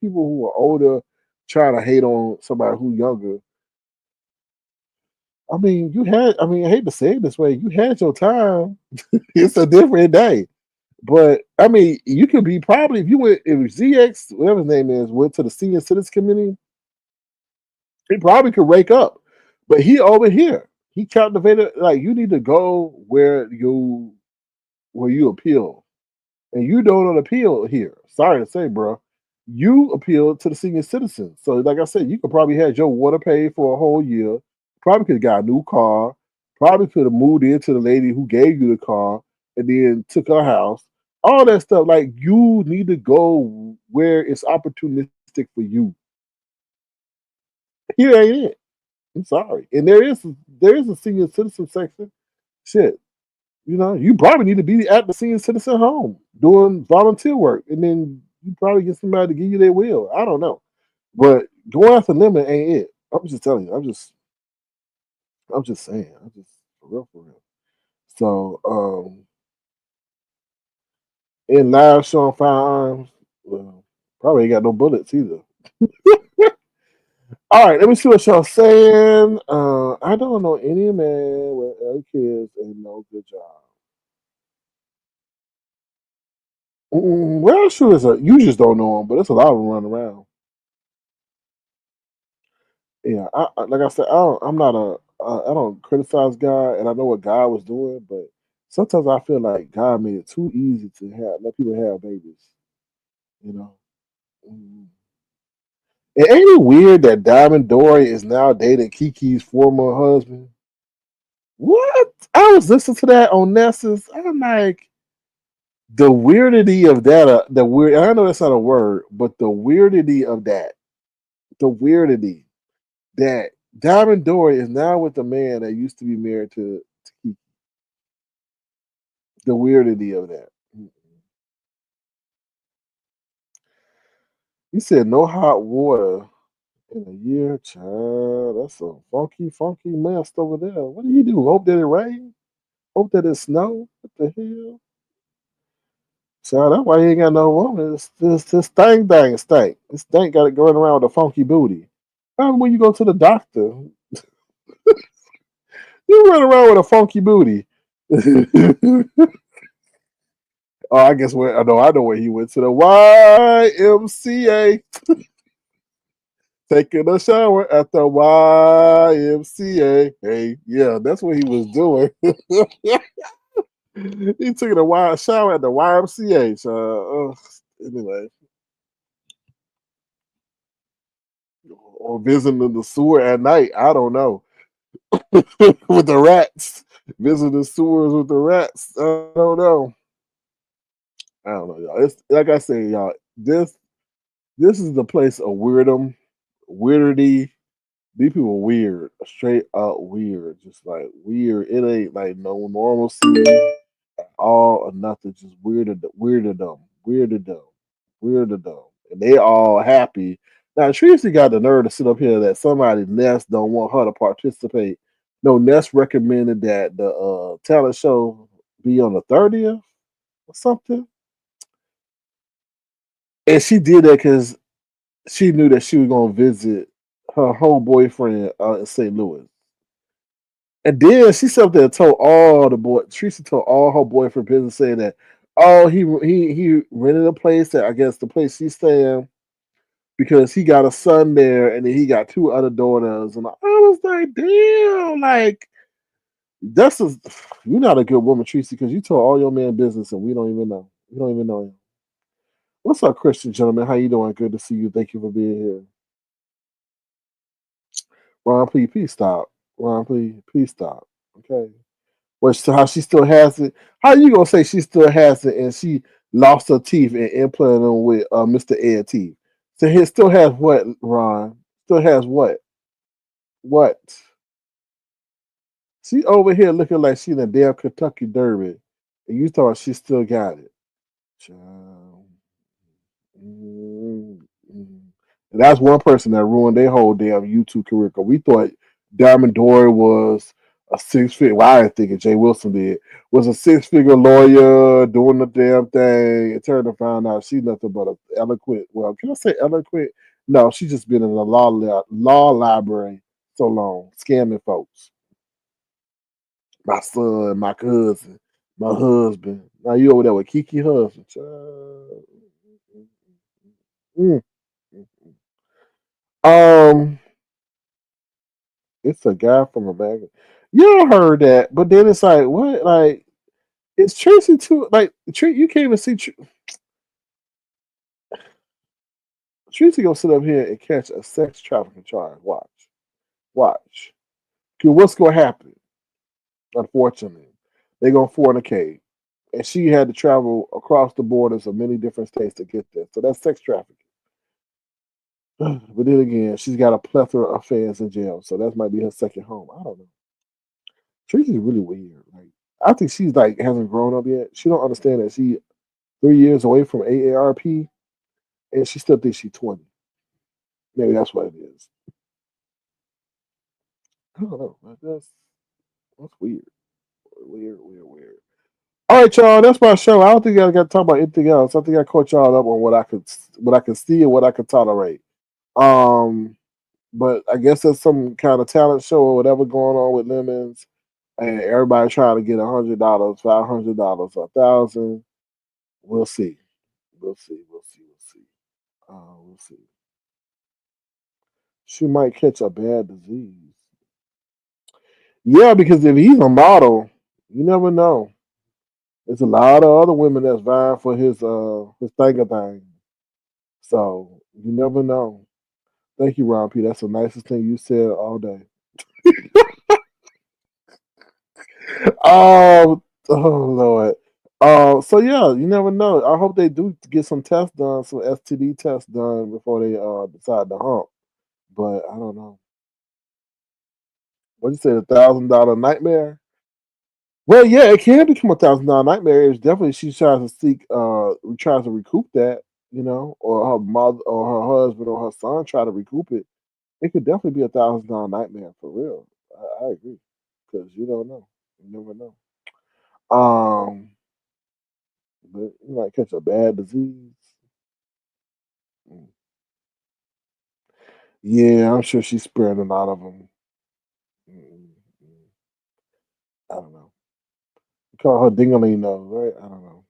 people who are older trying to hate on somebody who's younger. I hate to say it this way, you had your time. It's a different day. But I mean, you could be probably if ZX, whatever his name is, went to the senior citizens committee, he probably could rake up. But he over here, he captivated like you need to go where you appeal. And you don't appeal here. Sorry to say, bro. You appeal to the senior citizens. So, like I said, you could probably had your water paid for a whole year. Probably could have got a new car. Probably could have moved into the lady who gave you the car and then took her house. All that stuff. Like you need to go where it's opportunistic for you. Here ain't it. I'm sorry. And there is a senior citizen section. Shit. You probably need to be at the senior citizen home doing volunteer work, and then you probably get somebody to give you their will. I don't know, but going after lemon ain't it. I'm just telling you. I'm just saying. I'm just for real, for real. So, in live showing firearms, well, probably ain't got no bullets either. All right, let me see what y'all saying. I don't know any man with other kids and no good job. Well, sure, you just don't know them, but there's a lot of them running around. Yeah, like I said, I don't criticize God, and I know what God was doing, but sometimes I feel like God made it too easy to let people have babies. You know, mm. And ain't it weird that Diamond Dory is now dating Kiki's former husband? What? I was listening to that on Nessus. I'm like, the weirdity of that. The weird. I know that's not a word, but the weirdity of that. The weirdity that Diamond Dory is now with a man that used to be married to Kiki. The weirdity of that. You said no hot water in a year, child. That's a funky mess over there. What do you do? Hope that it rain? Hope that it snow? What the hell? Child, that's why he ain't got no woman. This thing stink. This thing got it going around with a funky booty. When you go to the doctor, you run around with a funky booty. Oh, I guess where I know where he went to the YMCA. Taking a shower at the YMCA. Hey, yeah, that's what he was doing. He took a wild shower at the YMCA. So, anyway, or visiting the sewer at night. I don't know. With the rats, visiting the sewers with the rats. I don't know. I don't know, y'all. It's like I say, y'all. This is the place of weirdum, weirdity. These people weird, straight up weird, just like weird. It ain't like no normalcy, all or nothing. Just weirderdom, weirderdom, weirderdom, and they all happy. Now Treecey got the nerve to sit up here that somebody Ness don't want her to participate. No, Ness recommended that the talent show be on the 30th or something, and she did that because she knew that she was gonna visit her whole boyfriend in St. Louis. And then she sat there and told all the boy Treecey told all her boyfriend business saying that oh he rented a place that I guess the place she's staying because he got a son there and then he got two other daughters and I was like damn like that's a you're not a good woman Treecey because you told all your man business and we don't even know him. What's up Christian gentlemen, how you doing? Good to see you, thank you for being here. Ron, please stop. Ron, please stop. Okay. Which how she still has it. How you gonna say she still has it and she lost her teeth and implanted them with Mr. Ed teeth? So he still has what, Ron? Still has what? What? She over here looking like she in a damn Kentucky Derby, and you thought she still got it. Child. Mm, mm. And that's one person that ruined their whole damn YouTube career. Cause we thought Diamond Dory was a 6 figure. Well, I didn't think it. Jay Wilson did was a 6 figure lawyer doing the damn thing. It turned to find out she's nothing but a eloquent. Well, can I say eloquent? No, she's just been in the law library so long, scamming folks. My son, my cousin, my husband. Now you over there with Kiki husband. Child. Mm. Um, it's a guy from a bag. You heard that, but then it's like, what? Like, it's Treecey too. Like, you can't even see Treecey gonna sit up here and catch a sex trafficking charge. Watch. 'Cause what's gonna happen? Unfortunately, they're gonna fornicate, and she had to travel across the borders of many different states to get there. So that's sex trafficking. But then again, she's got a plethora of fans in jail, so that might be her second home. I don't know. Tracy's really weird. Like I think she's like hasn't grown up yet. She don't understand that she 3 years away from AARP, and she still thinks she's 20. Maybe that's what it is. I don't know. That's weird. Weird. All right, y'all. That's my show. I don't think I got to talk about anything else. I think I caught y'all up on what I could see and what I could tolerate. Um, but I guess there's some kind of talent show or whatever going on with Lemons, and everybody trying to get $100, $500, 1,000. We'll see. We'll see. We'll see. She might catch a bad disease. Yeah, because if he's a model, you never know. There's a lot of other women that's vying for his thing. So you never know. Thank you, Ron P. That's the nicest thing you said all day. Oh Lord. So yeah, you never know. I hope they do get some tests done, some STD tests done before they decide to hump. But I don't know. What you say, $1,000 nightmare? Well, yeah, it can become $1,000 nightmare. It's definitely she tries to tries to recoup that, or her mother or her husband or her son try to recoup it. It could definitely be $1,000 nightmare for real. I agree because you don't know, you never know. Um, but you might catch a bad disease. Mm. Yeah, I'm sure she's spreading a lot of them. Mm, mm, I don't know. You call her Dingaling nose, right? I don't know.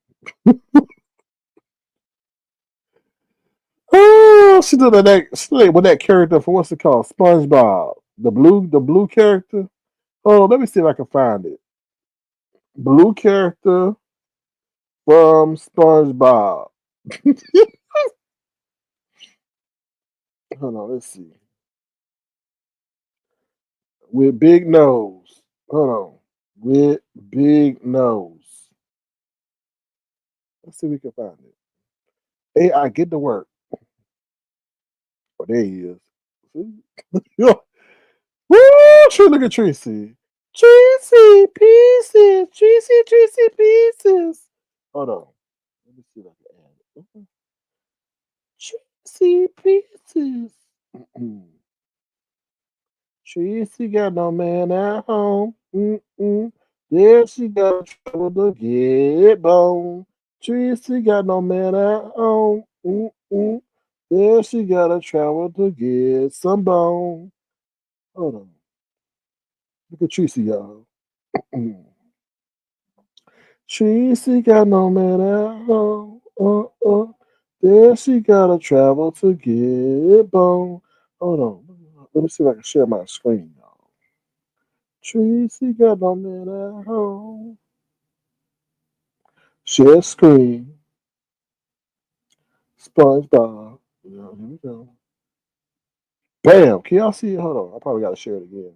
Oh, she did with that character for what's it called? SpongeBob. The blue character. Oh, let me see if I can find it. Blue character from SpongeBob. Hold on, let's see. With big nose. Hold on. With big nose. Let's see if we can find it. Hey, I get to work. Oh, there he is. See? Woo! Sure, look at Treecey. Treecey pieces. Treecey pieces. Hold on. Let me see if I can add it. Treecey pieces. Treecey got no man at home. Mm-mm. There she got trouble to get bone. Treecey got no man at home. Mm-mm. There she got to travel to get some bone. Hold on. Look at Treecey, y'all. Treecey got no man at home. There she got to travel to get bone. Hold on. Let me see if I can share my screen, y'all. Treecey got no man at home. Share screen. SpongeBob. Yeah, here we go. Bam! Can y'all see it? Hold on. I probably got to share it again.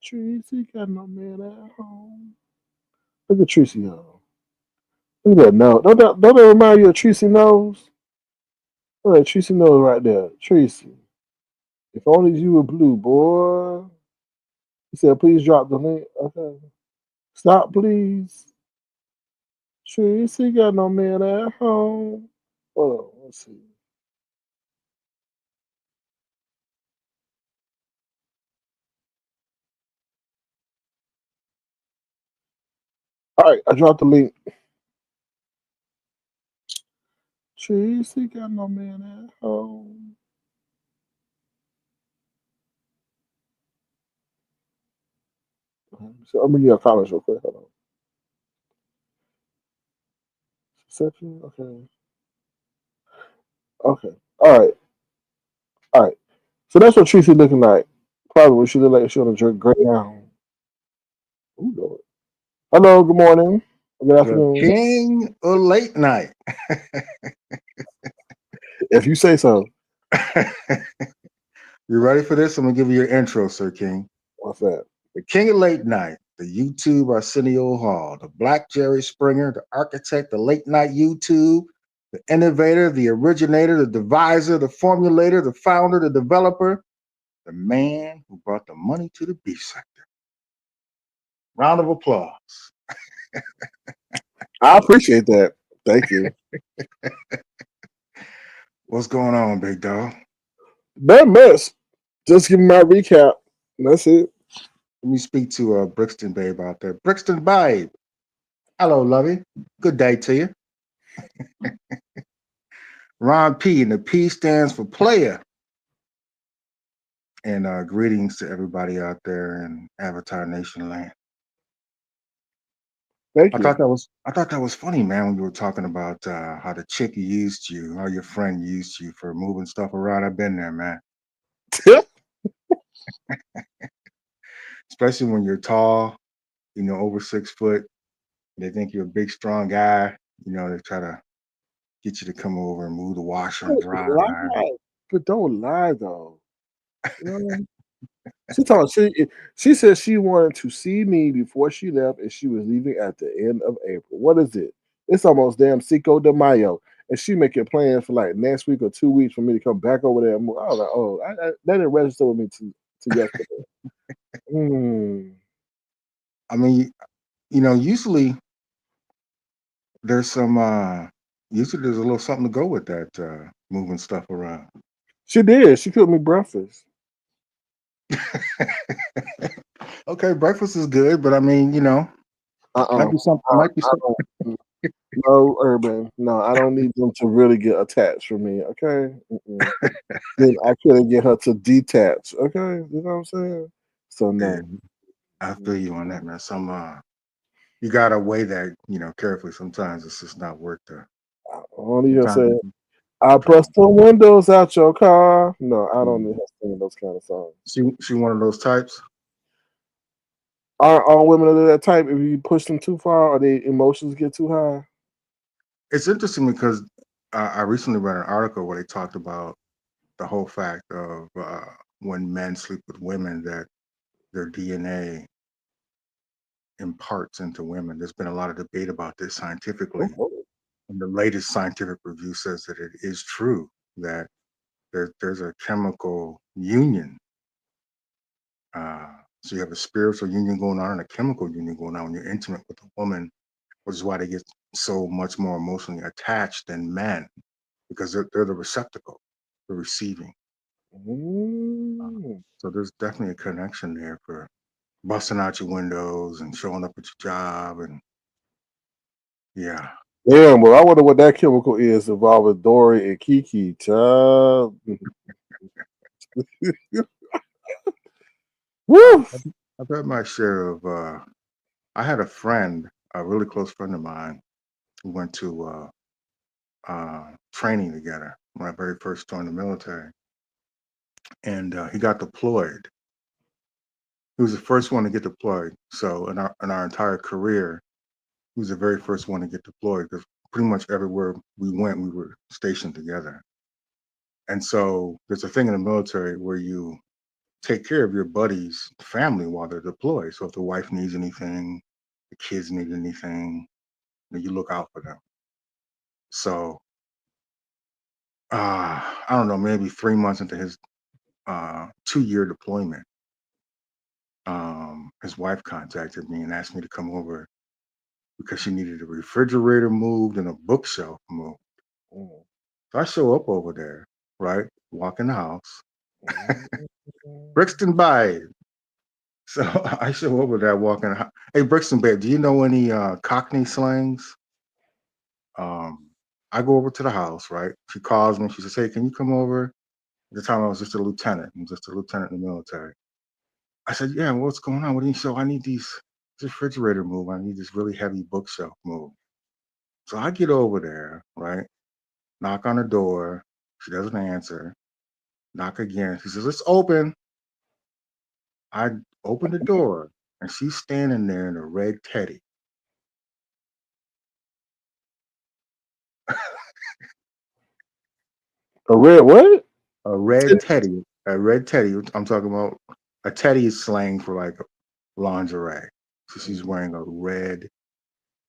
Treecey got no man at home. Look at Treecey, y'all. Look at that nose. Don't that remind you of Treecey nose? Look at Treecey nose right there. Treecey. If only you were blue, boy. He said, please drop the link. Okay. Stop, please. Treecey got no man at home. Hold on. Let's see. All right, I dropped the link. Treecey got no man at home. So I'm gonna get your comments real quick. Hold on. Section. Okay. Okay. All right. All right. So that's what Treecey looking like. Probably what she look like she on a great gown. Ooh, Lord. Hello. Good morning. Good The afternoon. king of late night. If you say so. You ready for this? I'm gonna give you your intro, Sir King. What's that? The king of late night, the YouTube Arsenio Hall, the Black Jerry Springer, the architect, the late night YouTube, the innovator, the originator, the deviser, the formulator, the founder, the developer, the man who brought the money to the beef sector. Round of applause. I appreciate that. Thank you. What's going on, big dog? That mess. Just give me my recap. That's it. Let me speak to Brixton Babe out there. Brixton Babe. Hello, lovey. Good day to you. Ron P, and the P stands for player. And greetings to everybody out there in Avatar Nation land. Thank I you. thought that was funny, man, when you were talking about how the chick used you, how your friend used you for moving stuff around. I've been there, man. Especially when you're tall, over 6 foot. They think you're a big, strong guy. They try to get you to come over and move the washer and Don't dryer. lie. But don't lie though. You know? She said she wanted to see me before she left, and she was leaving at the end of April. What is it? It's almost damn Cinco de Mayo, and she making plans for like next week or 2 weeks for me to come back over there. I was like, oh, that didn't register with me to yesterday. I mean, usually there's some. Usually there's a little something to go with that moving stuff around. She did. She cooked me breakfast. Okay, breakfast is good, but I mean, might be something. I, Might be I something. don't. No, Urban. No, I don't need them to really get attached from me. Okay. Then I couldn't get her to detach. Okay, you know what I'm saying? So Yeah, no. I feel you on that, man. You gotta weigh that, carefully. Sometimes it's just not worth the. Only her Sometimes say, it's I drama. bust the windows out your car. No, I don't need her singing those kind of songs. She one of those types. Aren't all women of that type? If you push them too far, or their emotions get too high? It's interesting because I recently read an article where they talked about the whole fact of when men sleep with women that their DNA imparts into women. There's been a lot of debate about this scientifically, Oh, and the latest scientific review says that it is true that there's a chemical union. So you have a spiritual union going on and a chemical union going on when you're intimate with a woman, which is why they get so much more emotionally attached than men because they're the receptacle, the receiving. Uh, mm. so there's definitely a connection there for busting out your windows and showing up at your job, and yeah. Damn, well, I wonder what that chemical is involving Dory and Kiki, child. I've, Woo! I've had my share of. I had a friend, a really close friend of mine, who went to training together when I very first joined the military, and he got deployed. He was the first one to get deployed. So in our entire career, he was the very first one to get deployed because pretty much everywhere we went, we were stationed together. And so there's a thing in the military where you take care of your buddy's family while they're deployed. So if the wife needs anything, the kids need anything, then you look out for them. So I don't know, maybe 3 months into his 2-year deployment, his wife contacted me and asked me to come over because she needed a refrigerator moved and a bookshelf moved. Mm, So I show up over there, right? Walk in the house. mm. Brixton by. So I show over there walking. Hey, Brixton, babe, do you know any Cockney slangs? Um, I go over to the house, right? She calls me. She says, "Hey, can you come over?" At the time, I was just a lieutenant. I'm just a lieutenant in the military. I said, "Yeah, what's going on? What do you show? I need this refrigerator move. I need this really heavy bookshelf move." So I get over there, right? Knock on her door. She doesn't answer. Knock again. She says, "It's open." I open the door, and she's standing there in a red teddy. A red what? A red teddy. A red teddy. I'm talking about a teddy is slang for like lingerie. So she's wearing a red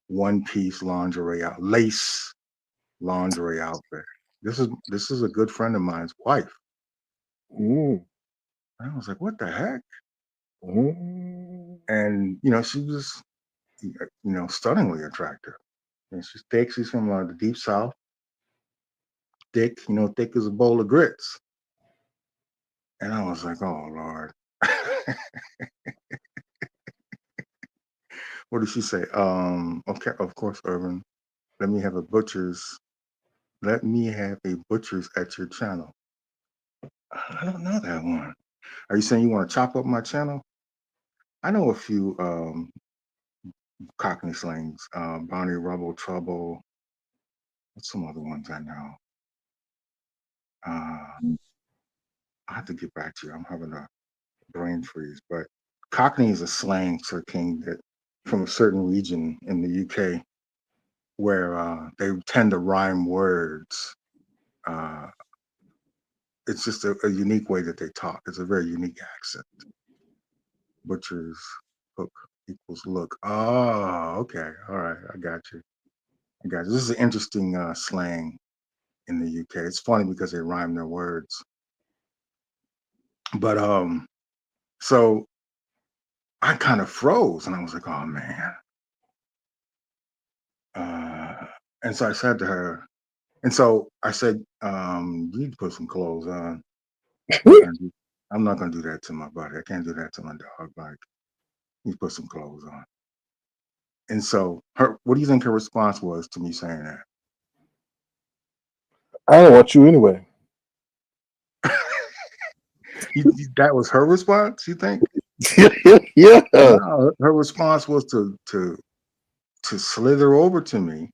one-piece lingerie lace lingerie outfit. This is a good friend of mine's wife. Mm, And I was like, what the heck? mm. And she was stunningly attractive. And she's thick. She's from the deep south. Thick, thick as a bowl of grits. And I was like, oh Lord. What did she say? Okay, of course, Urban. Let me have a butcher's. Let me have a butcher's at your channel. I don't know that one. Are you saying you want to chop up my channel? I know a few Cockney slangs. Bonnie Rubble Trouble. What's some other ones I know? I have to get back to you. I'm having a brain freeze. But Cockney is a slang, Sir King, that from a certain region in the UK where they tend to rhyme words. Uh, it's just a unique way that they talk. It's a very unique accent. Butcher's hook equals look. Oh, okay. All right. I got you. I got you. This is an interesting slang in the UK. It's funny because they rhyme their words. But so I kind of froze and I was like, oh man. And so I said to her, and so I said, you need to put some clothes on. I'm not gonna do that to my buddy. I can't do that to my dog. Like, you put some clothes on. And so what do you think her response was to me saying that? I don't want you anyway. That was her response, you think? Yeah. No, her response was to slither over to me,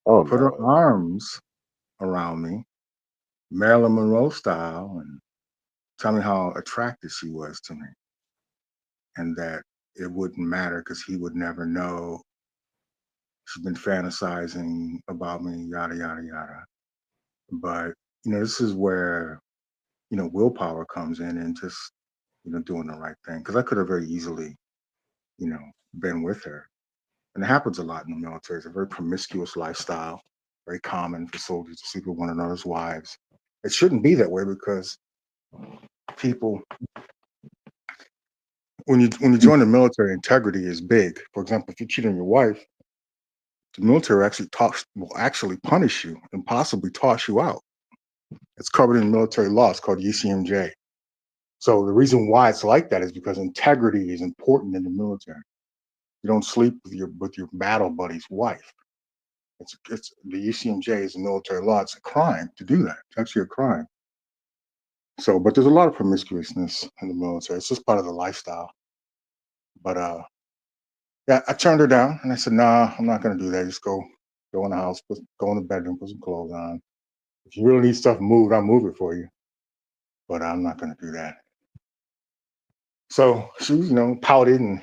Oh put her no. arms around me, Marilyn Monroe style, and tell me how attracted she was to me, and that it wouldn't matter because he would never know. She's been fantasizing about me, yada yada yada. But this is where willpower comes in, and just doing the right thing. Because I could have very easily, been with her. And it happens a lot in the military. It's a very promiscuous lifestyle, very common for soldiers to sleep with one another's wives. It shouldn't be that way because people, when you join the military, integrity is big. For example, if you cheat on your wife, the military will actually punish you and possibly toss you out. It's covered in military law. It's called UCMJ. So the reason why it's like that is because integrity is important in the military. You don't sleep with your battle buddy's wife. It's the UCMJ is a military law. It's a crime to do that. It's actually a crime. So, but there's a lot of promiscuousness in the military. It's just part of the lifestyle. But yeah, I turned her down and I said, "Nah, I'm not gonna do that. Just go in the house, go in the bedroom, put some clothes on. If you really need stuff moved, I'll move it for you. But I'm not gonna do that." So she, pouted and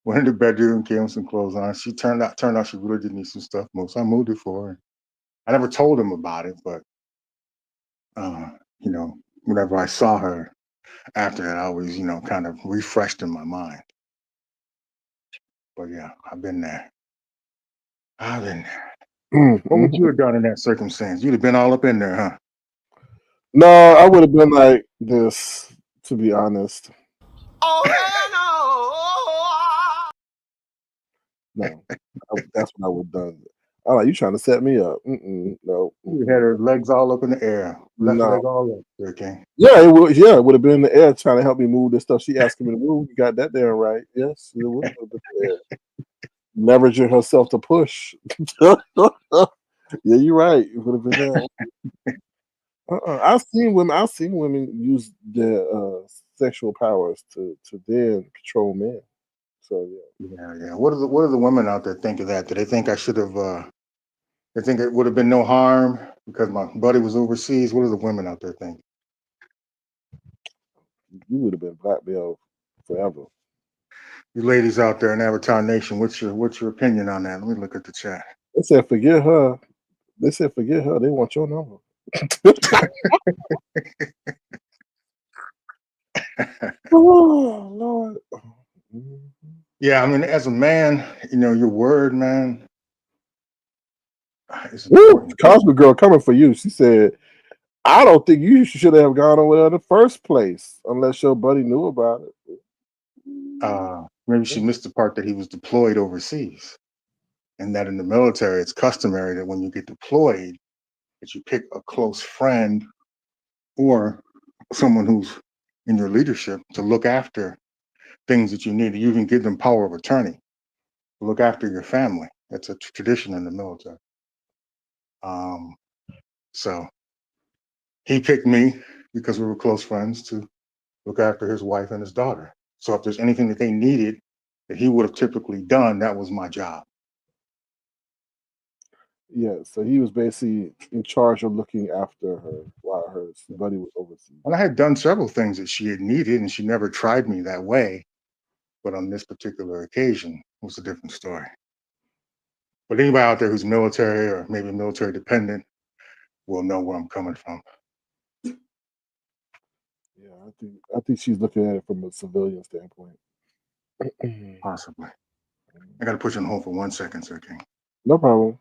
went in the bedroom, gave him some clothes on. She turned out she really did need some stuff moved. So I moved it for her. I never told him about it, but uh, whenever I saw her after that, I always, kind of refreshed in my mind. But yeah, I've been there. I've been there. What would you have done in that circumstance? You'd have been all up in there, huh? No, I would have been like this, to be honest. No, that's what I would have done. I'm like, you trying to set me up? No, You had her legs all up in the air, left no. leg all up. Okay. Yeah, it would. Yeah, it would have been in the air trying to help me move the stuff she asking me to move. You got that there right. Yes, it would have been there. Leveraging herself to push. Yeah, you're right. It would have been there. I've seen women use their sexual powers to then control men. So Yeah. What are the women out there think of that? Do they think I should have? They think it would have been no harm because my buddy was overseas. What do the women out there think? you would have been blackmailed forever. You ladies out there in Avatar Nation, what's your opinion on that? Let me look at the chat. They said forget her. They said forget her. They want your number. Oh Lord. Yeah, I mean, as a man, your word, man, is Woo! important. Cosmic Girl coming for you. She said, I don't think you should have gone over there in the first place unless your buddy knew about it. Maybe she missed the part that he was deployed overseas, and that in the military, it's customary that when you get deployed, that you pick a close friend or someone who's in your leadership to look after things that you need. You even give them power of attorney to look after your family. That's a tradition in the military. Um, so he picked me because we were close friends to look after his wife and his daughter. So if there's anything that they needed that he would have typically done, that was my job. Yeah, so he was basically in charge of looking after her while her buddy was overseas. And I had done several things that she had needed, and she never tried me that way. But on this particular occasion, it was a different story. But anybody out there who's military or maybe military dependent will know where I'm coming from. I think she's looking at it from a civilian standpoint. Possibly. I got to put you on hold for 1 second, Sir King. No problem.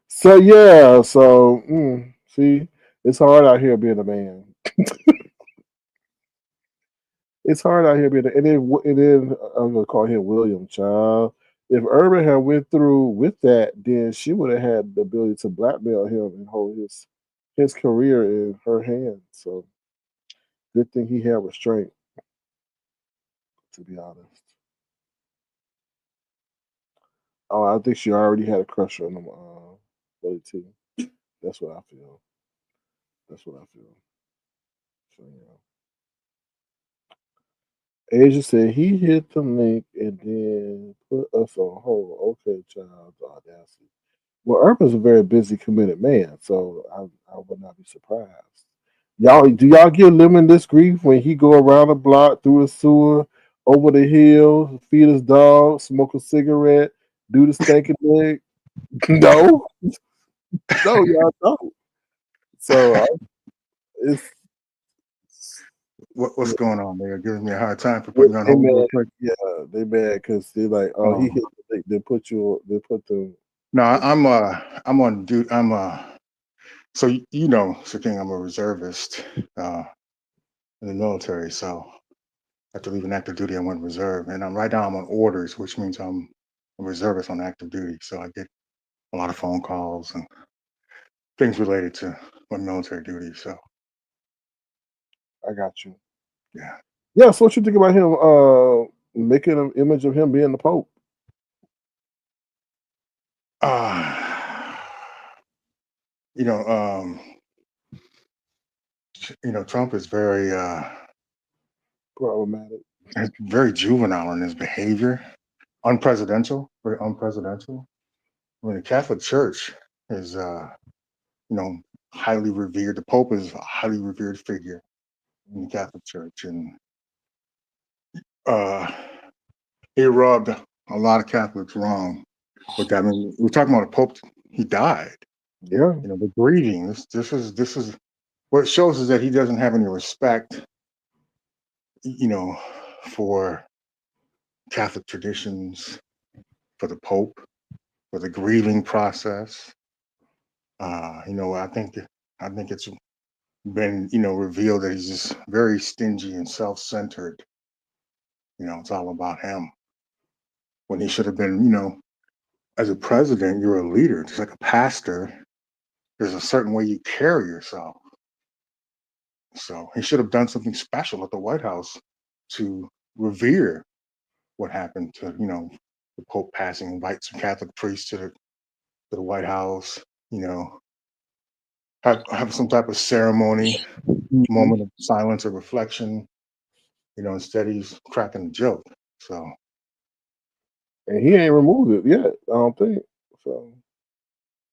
So yeah, see, it's hard out here being a man. It's hard out here being, and then I'm gonna call him William, child. If Urban had went through with that, then she would have had the ability to blackmail him and hold his career in her hands. So good thing he had restraint, to be honest. Oh, I think she already had a crush on him, Willie too. That's what I feel. That's what I feel. So yeah. Asia said he hit the link and then put us on hold. Okay, child, the audacity. Well, Urban's a very busy, committed man, so I would not be surprised. Do y'all give Lemon this grief when he go around the block, through the sewer, over the hill, feed his dog, smoke a cigarette, do the stinking leg? No, no, y'all don't. So it's What's going on? They're giving me a hard time for they putting you on hold real mad. quick. Yeah, they mad because they like, oh, he hit. They put the. No, I'm on dude. So you know, Sir King, I'm a reservist in the military. So after leaving active duty, I went reserve, and right now I'm on orders, which means I'm a reservist on active duty. So I get a lot of phone calls and things related to my military duty. So I got you. yeah. Yeah. So what you think about him making an image of him being the Pope? You know, Trump is very Problematic. juvenile in his behavior, unpresidential, very unpresidential. I mean, the Catholic Church is, highly revered. The Pope is a highly revered figure in the Catholic Church, and he rubbed a lot of Catholics wrong with that. I mean, we're talking about a Pope. He died. Yeah. The grieving. This is what it shows is that he doesn't have any respect, for Catholic traditions, for the Pope, for the grieving process. I think it's been, revealed that he's just very stingy and self-centered. It's all about him. When he should have been, as a president, you're a leader. Just like a pastor, there's a certain way you carry yourself. So he should have done something special at the White House to revere what happened to, the Pope passing, invite some Catholic priests to the White House, have some type of ceremony, moment of silence or reflection. Instead he's cracking a joke. So And he ain't removed it yet, I don't think. So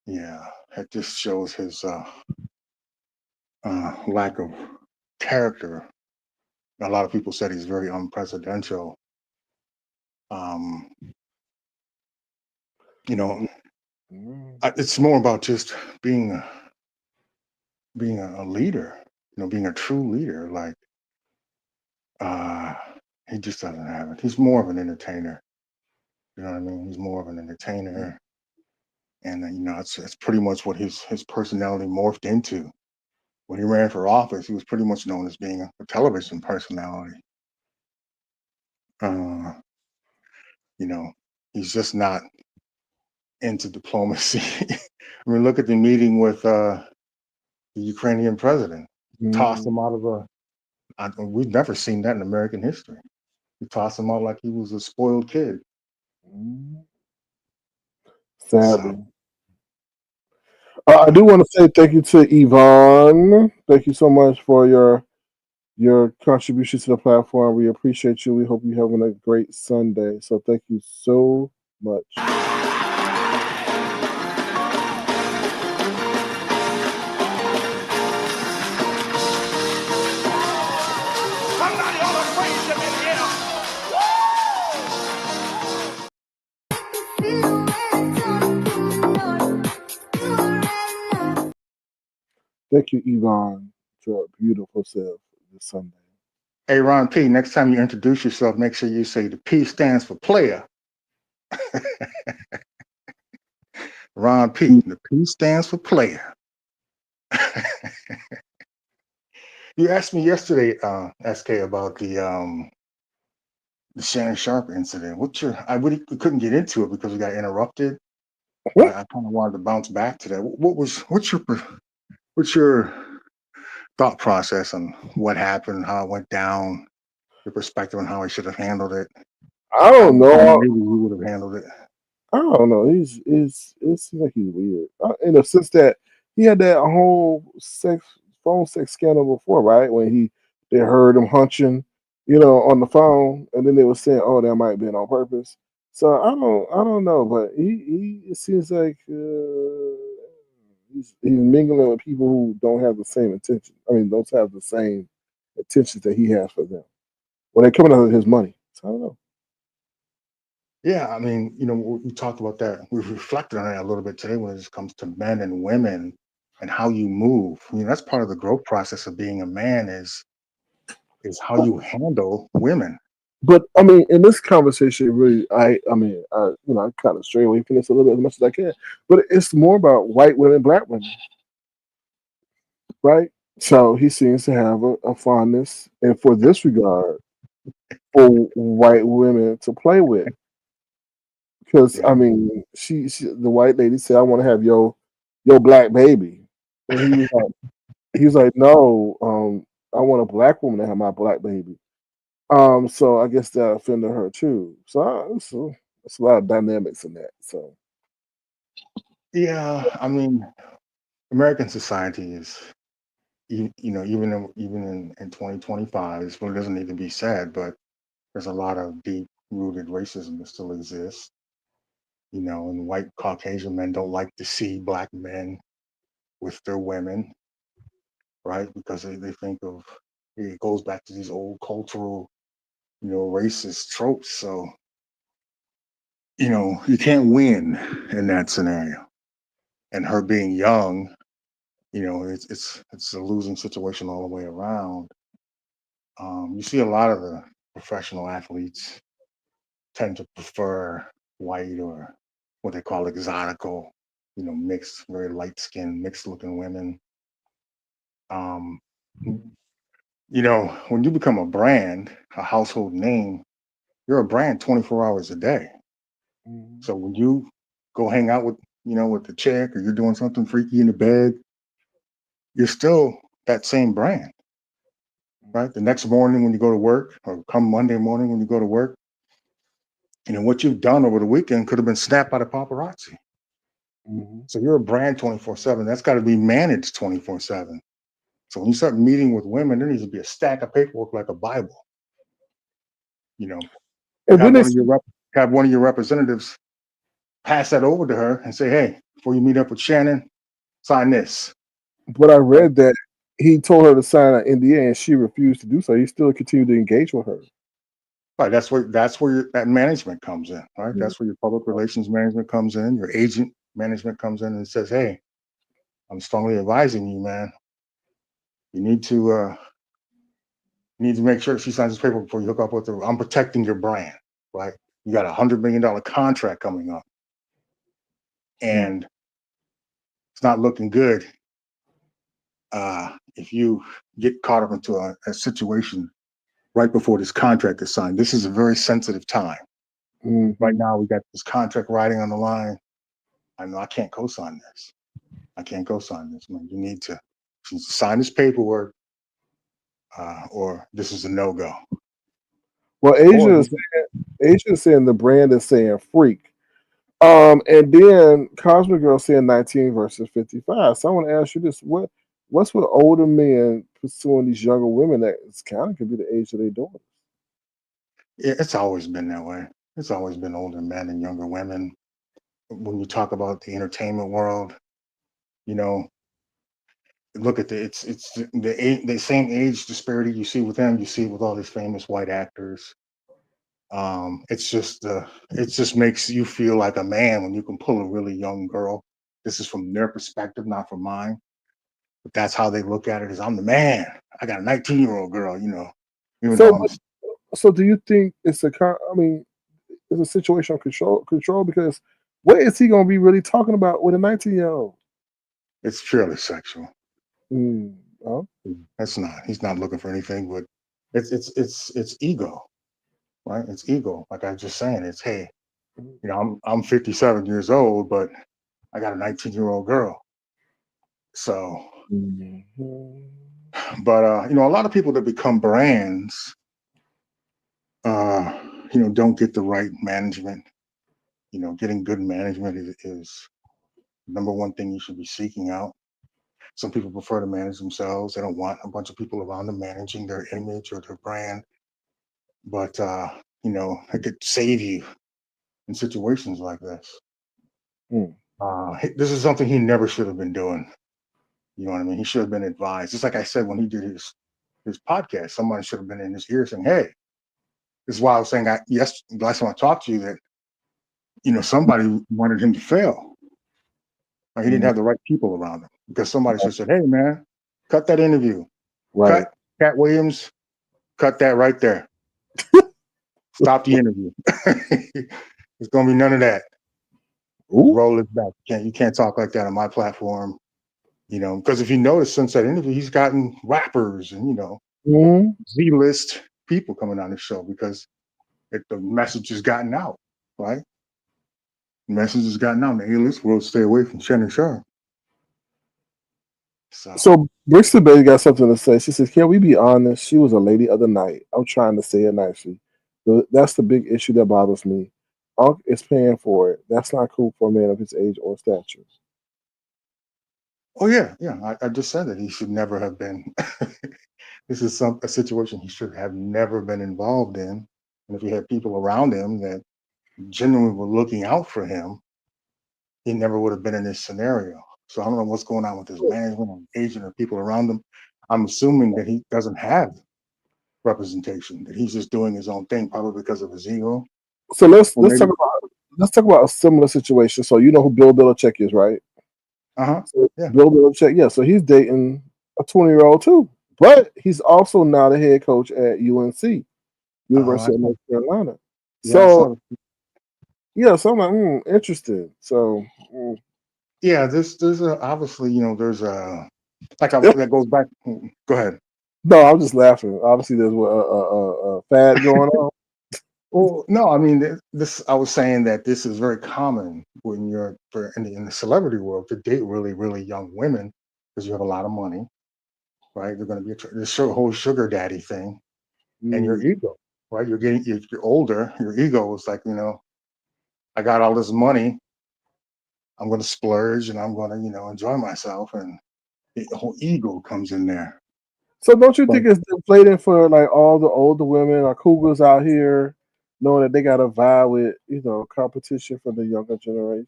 yeah, it just shows his lack of character. A lot of people said he's very unpresidential. It's more about just being a leader. Being a true leader. Like he just doesn't have it. He's more of an entertainer. You know what I mean? He's more of an entertainer, and it's pretty much what his personality morphed into. When he ran for office, he was pretty much known as being a television personality. He's just not into diplomacy. I mean, look at the meeting with the Ukrainian president. Tossed him out of we've never seen that in American history. He tossed him out like he was a spoiled kid. sadly. I do want to say thank you to Yvonne. Thank you so much for your contribution to the platform. We appreciate you. We hope you're having a great Sunday. So thank you so much. Thank you, Yvonne, to a beautiful self this Sunday. Hey, Ron P, next time you introduce yourself, make sure you say the P stands for player. Ron P, the P stands for player. You asked me yesterday, SK, about the Shannon Sharp incident. I really couldn't get into it because we got interrupted. But I kind of wanted to bounce back to that. What's your thought process on what happened, how it went down, your perspective on how I should have handled it, I how don't know. maybe you would have handled it? I don't know. It seems like he's weird in the sense that he had that whole phone sex scandal before, right? When they heard him hunching, on the phone, and then they were saying, "Oh, that might have been on purpose." So I don't know, but he it seems like he's mingling with people who don't have the same intention. I mean, don't have the same intentions that he has for them. When they're coming out of his money, so I don't know. Yeah, I mean, we talked about that. We've reflected on that a little bit today when it comes to men and women and how you move. That's part of the growth process of being a man is how you handle women. But I mean, in this conversation, really, I kind of stray away from this a little bit as much as I can. But it's more about white women, black women, right? So he seems to have a fondness, and for this regard, for white women to play with. Because I Yeah. mean, the white lady said, "I want to have your black baby," and he was like, "No, I want a black woman to have my black baby." So I guess that offended her too. So it's a lot of dynamics in that. So Yeah, I mean, American society is, even in 2025, this really doesn't need to be said, but there's a lot of deep rooted racism that still exists. And white Caucasian men don't like to see black men with their women, right? Because they think of it goes back to these old cultural, racist tropes. So, you can't win in that scenario. And her being young, it's a losing situation all the way around. You see a lot of the professional athletes tend to prefer white or what they call exotical, mixed, very light skinned, mixed looking women. Um, when you become a brand, a household name, you're a brand 24 hours a day. mhm, So when you go hang out with the chick or you're doing something freaky in the bed, you're still that same brand, right? The next morning when you go to work or come Monday morning when you go to work, what you've done over the weekend could have been snapped by the paparazzi. mhm. So you're a brand 24/7. That's got to be managed 24/7. So when you start meeting with women, there needs to be a stack of paperwork like a Bible. You know, And have then one of your have one of your representatives pass that over to her and say, "Hey, before you meet up with Shannon, sign this." but I Right. read that he told her to sign an NDA and she refused to do so. He still continued to engage with her. Right. That's where that management comes in. Right. Mhm. That's where your public relations management comes in. Your agent management comes in and says, "Hey, I'm strongly advising you, man. You need to make sure she signs this paper before you hook up with her. I'm protecting your brand, right? You got $100 million contract coming up, Mm. and it's not looking good if you get caught up into a situation right before this contract is signed. This is a very sensitive time. Right Mhm. now, we got this contract riding on the line. I know I can't co-sign this. I can't co-sign this, man. You need to sign this paperwork, or this is a no-go. Well, Or Asia's saying the brand is saying freak. And then Cosmic Girl saying 19 versus 55. So I want to ask you this: what's with older men pursuing these younger women that it's kind of could be the age of their daughters? it's always been that way. It's always been older men and younger women. When you talk about the entertainment world, you know, look at it's the same age disparity you see with them. You see with all these famous white actors. It just makes you feel like a man when you can pull a really young girl. This is from their perspective, not from mine. But that's how they look at it, is I'm the man. I got a 19-year-old girl, even though So, I'm so do you think it's I mean, it's a situation of control because what is he going to be really talking about with a 19-year-old? it's purely sexual. Oh, That's not. He's not looking for anything, but it's ego, right? It's ego. Like I was just saying, it's hey, I'm 57 years old, but I got a 19-year-old girl. So, mhm. but a lot of people that become brands, don't get the right management. Getting good management is number one thing you should be seeking out. Some people prefer to manage themselves. They don't want a bunch of people around them managing their image or their brand. But it could save you in situations like this. Mm. This is something he never should have been doing. You know what I mean? He should have been advised. Just like I said when he did his podcast, somebody should have been in his ear saying, "Hey, this is why I was saying the last time I talked to you that somebody wanted him to fail. He didn't Mm. have the right people around him because somebody should have said, "Hey, man, cut that interview. Right. Cut Cat Williams. Cut that right there. Stop the interview. There's gonna be none of that. Ooh. Roll it back. You can't talk like that on my platform." Because if you notice since that interview, he's gotten rappers and Mhm. Z-list people coming on the show because the message has gotten out, right? The message has gotten out. The A-list world stay away from Shannon Sharp. So Brixton Bay got something to say. She says, "Can we be honest? She was a lady of the night. I'm trying to say it nicely. That's the big issue that bothers me. Unc is paying for it. That's not cool for a man of his age or stature." Oh yeah. I just said that he should never have been. This is a situation he should have never been involved in. And if he had people around him that genuinely were looking out for him, he never would have been in this scenario. So I don't know what's going on with his management or agent or people around him. I'm assuming that he doesn't have representation, that he's just doing his own thing, probably because of his ego. So let's Or maybe, let's talk about a similar situation. So you know who Bill Belichick is, right? So yeah. Bill Belichick, yeah. So he's dating a 20-year-old too, but he's also now the head coach at UNC, I University of saw, North Carolina. yeah, I So saw. yeah, so I'm like, interesting. So Yeah, there's obviously, there's a that goes back. Go ahead. no, I'm just laughing. Obviously, there's a fad going on. Well, no, I mean this. I was saying that this is very common when you're in the celebrity world to date really, really young women because you have a lot of money, right? They're going to be this whole sugar daddy thing, and your Mm. ego, right? You're older. Your ego is like, I got all this money. I'm going to splurge and I'm going to, enjoy myself, and the whole ego comes in there. So don't you But think it's deflating for like all the older women or cougars out here, knowing that they got to vie with competition for the younger generation?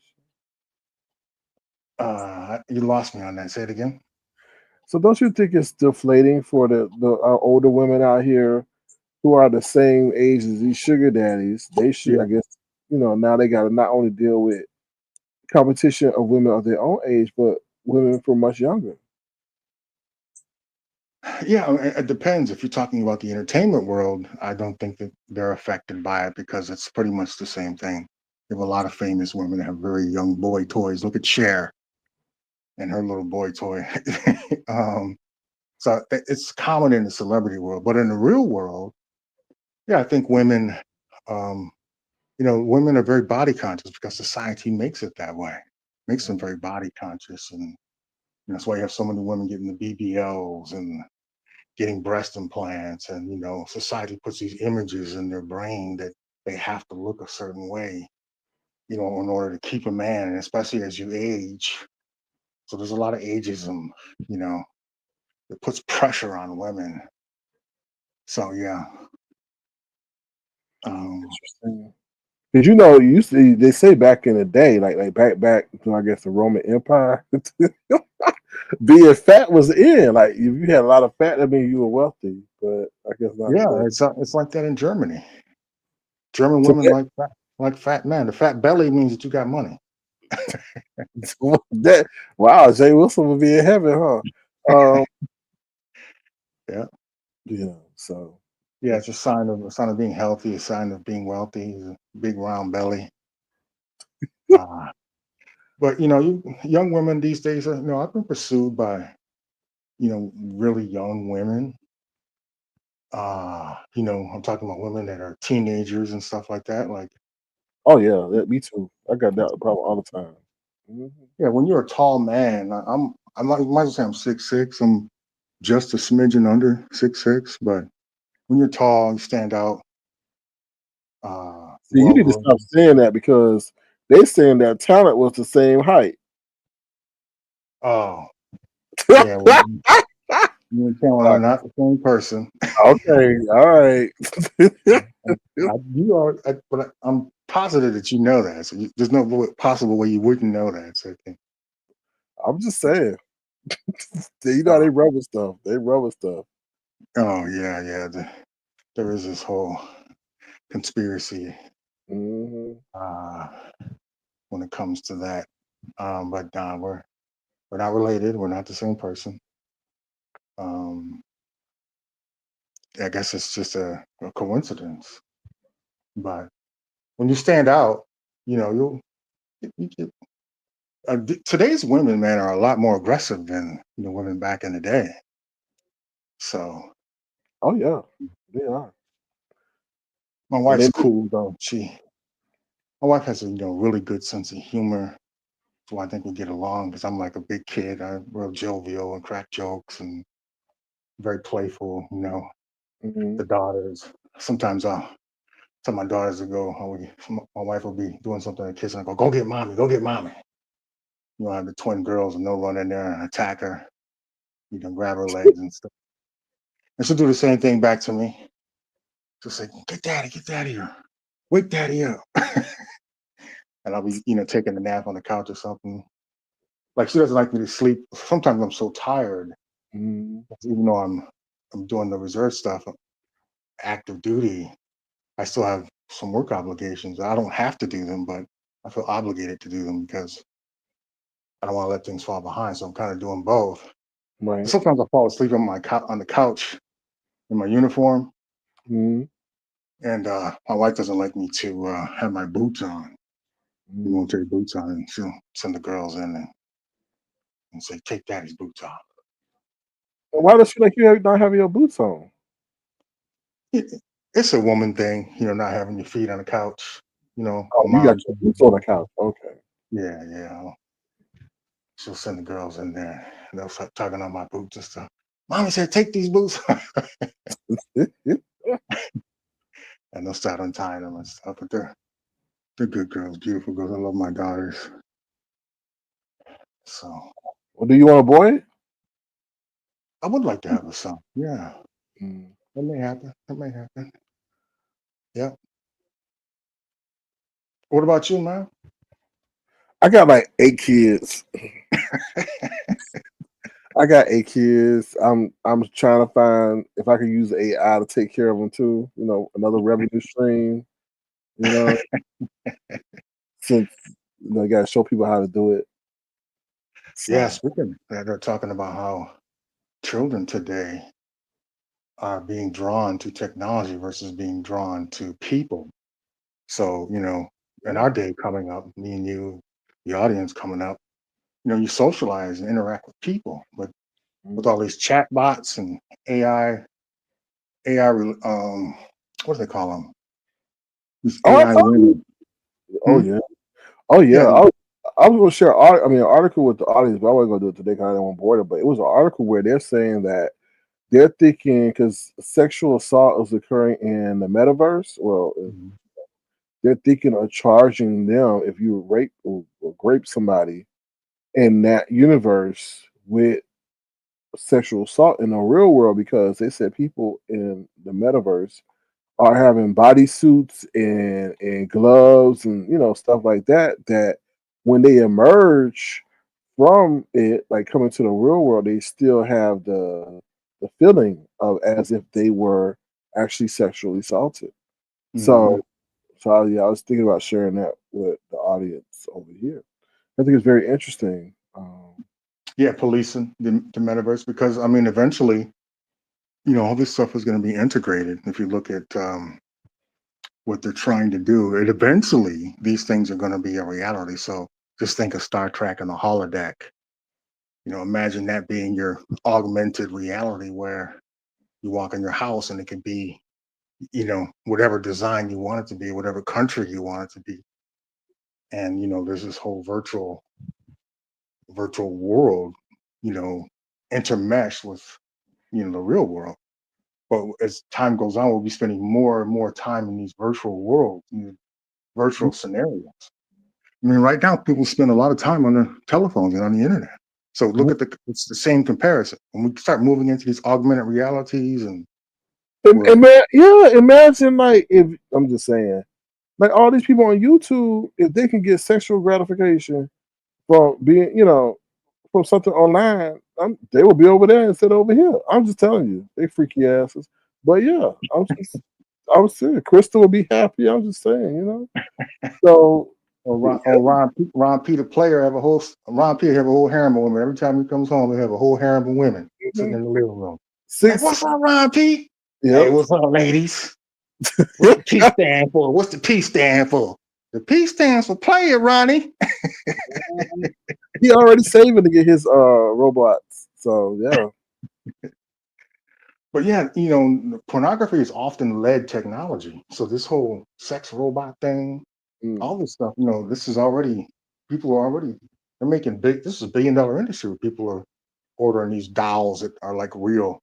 you lost me on that. Say it again. So don't you think it's deflating for the our older women out here who are the same age as these sugar daddies? They should, I Yeah. guess, now they got to not only deal with competition of women of their own age, but women from much younger. Yeah, it depends. If you're talking about the entertainment world, I don't think that they're affected by it because it's pretty much the same thing. You have a lot of famous women that have very young boy toys. Look at Cher and her little boy toy. um, it's common in the celebrity world, but in the real world, yeah, I think um, women are very body conscious because society makes it that way. Makes them very body conscious, and that's why you have so many women getting the BBLs and getting breast implants, and society puts these images in their brain that they have to look a certain way, in order to keep a man, and especially as you age. So there's a lot of ageism, you know that puts pressure on women. So yeah. um Interesting. Because they say back in the day, like back to I guess the Roman Empire, being fat was in. Like if you had a lot of fat, that means you were wealthy. But I guess not yeah, today. it's like that in Germany. German So women like fat men. The fat belly means that you got money. that wow, Jay Wilson would be in heaven, huh? Um, Yeah. so Yeah, it's a sign of being healthy, a sign of being wealthy, is a big round belly. Uh, but you young women these days, I've been pursued by really young women. I'm talking about women that are teenagers and stuff like that. Like, oh yeah, me too. I got that problem all the time. Mhm. yeah, when you're a tall man, I might as well say I'm 6'6". I'm just a smidgen under 6'6", but when you're tall, you stand out. See, you Well need to groomed. stop saying that because they saying that talent was the same height. Oh, yeah. Well, you and Cameron are not the same person. Okay, all right. But I'm positive that you know that. So there's no possible way you wouldn't know that. So I think, I'm just saying. You know how uh, they rubber stuff. They rubber stuff. oh yeah, yeah. There is this whole conspiracy Hmm. uh, when it comes to that. But we're not related. We're not the same person. Um, I guess it's just a coincidence. But when you stand out, you today's women, man, are a lot more aggressive than women back in the day. So Oh yeah, they are. my And wife's then cool though. My wife has a really good sense of humor, so I think we get along because I'm like a big kid. I'm real jovial and crack jokes and very playful. mhm. The daughters. Sometimes I'll tell my daughters to go. My wife will be doing something in the kitchen. I go get mommy, go get mommy. I have the twin girls and they'll run in there and attack her. Grab her legs and stuff. And she'll do the same thing back to me. She'll say, get daddy here. Wake daddy up. And I'll be, taking a nap on the couch or something. Like she doesn't like me to sleep. Sometimes I'm so tired, Mhm. even though I'm doing the reserve stuff, active duty. I still have some work obligations. I don't have to do them, but I feel obligated to do them because I don't want to let things fall behind. So I'm kind of doing both. Right. Sometimes I fall asleep on on the couch in my uniform, Mhm. and my wife doesn't like me to have my boots on, Mhm. military boots on, and she'll send the girls in and say, "Take daddy's boots off." And why does she like you not having your boots on? It, it's a woman thing, not having your feet on the couch. A Oh, you got mom your thing to boots on the do. couch. Okay. Yeah, yeah. She'll send the girls in there. And they'll start tugging on my boots and stuff. Mommy said, "Take these boots," and they'll start untying them and stuff. But they're good girls, beautiful girls. I love my daughters. So Well, do you want a boy? I would like to have a son. Yeah, Mm. that may happen. That may happen. Yeah. What about you, man? I got like 8 kids. I got 8 kids. I'm trying to find if I could use AI to take care of them too. Another revenue stream. You know, since you got to show people how to do it. Yeah, So speaking they're talking about how children today are being drawn to technology versus being drawn to people. So, in yeah. our day coming up, me and you, the audience coming up, you socialize and interact with people, but with all Mhm. these chat bots and AI, what do they call them? These Oh, I AI told you. women. Oh Hmm? yeah. Oh yeah. Yeah, I was going to share. An article with the audience, but I wasn't going to do it today because I didn't want to bore them. But it was an article where they're saying that they're thinking because sexual assault is occurring in the metaverse. Well, mhm, they're thinking of charging them if you rape or grape somebody in that universe with sexual assault in the real world because they said people in the metaverse are having bodysuits and gloves and stuff like that that when they emerge from it like coming to the real world they still have the feeling of as if they were actually sexually assaulted. mhm. So yeah, I was thinking about sharing that with the audience over here. I think it's very interesting. Yeah, policing the metaverse, because I mean, eventually, all this stuff is going to be integrated. If you look at what they're trying to do, and eventually these things are going to be a reality. So just think of Star Trek and the holodeck. Imagine that being your augmented reality, where you walk in your house and it can be, whatever design you want it to be, whatever country you want it to be. And there's this whole virtual world, you know, intermesh with the real world. But as time goes on, we'll be spending more and more time in these virtual worlds, in these virtual scenarios. I mean, right now people spend a lot of time on their telephones and on the internet. So look at it's the same comparison. When we start moving into these augmented realities and we're, Imagine like if I'm just saying, like all these people on YouTube, if they can get sexual gratification from being, from something online, they will be over there instead of over here. I'm just telling you, they freaky asses. But yeah, I was saying, Crystal will be happy. I'm just saying. So or yeah, Ron Peter player have a whole Ron Peter have a whole harem of women. Every time he comes home, they have a whole harem of women sitting in the living room. Hey, six, what's up, Ron P? yeah. Hey, what's up, ladies? What's the P stand for? What's the P stand for? The P stands for player, Ronnie. He already saving to get his robots. So yeah. But yeah, pornography is often led technology. So this whole sex robot thing, Mm. all this stuff, this is already people are already they're making big. This is $1 billion industry where people are ordering these dolls that are like real.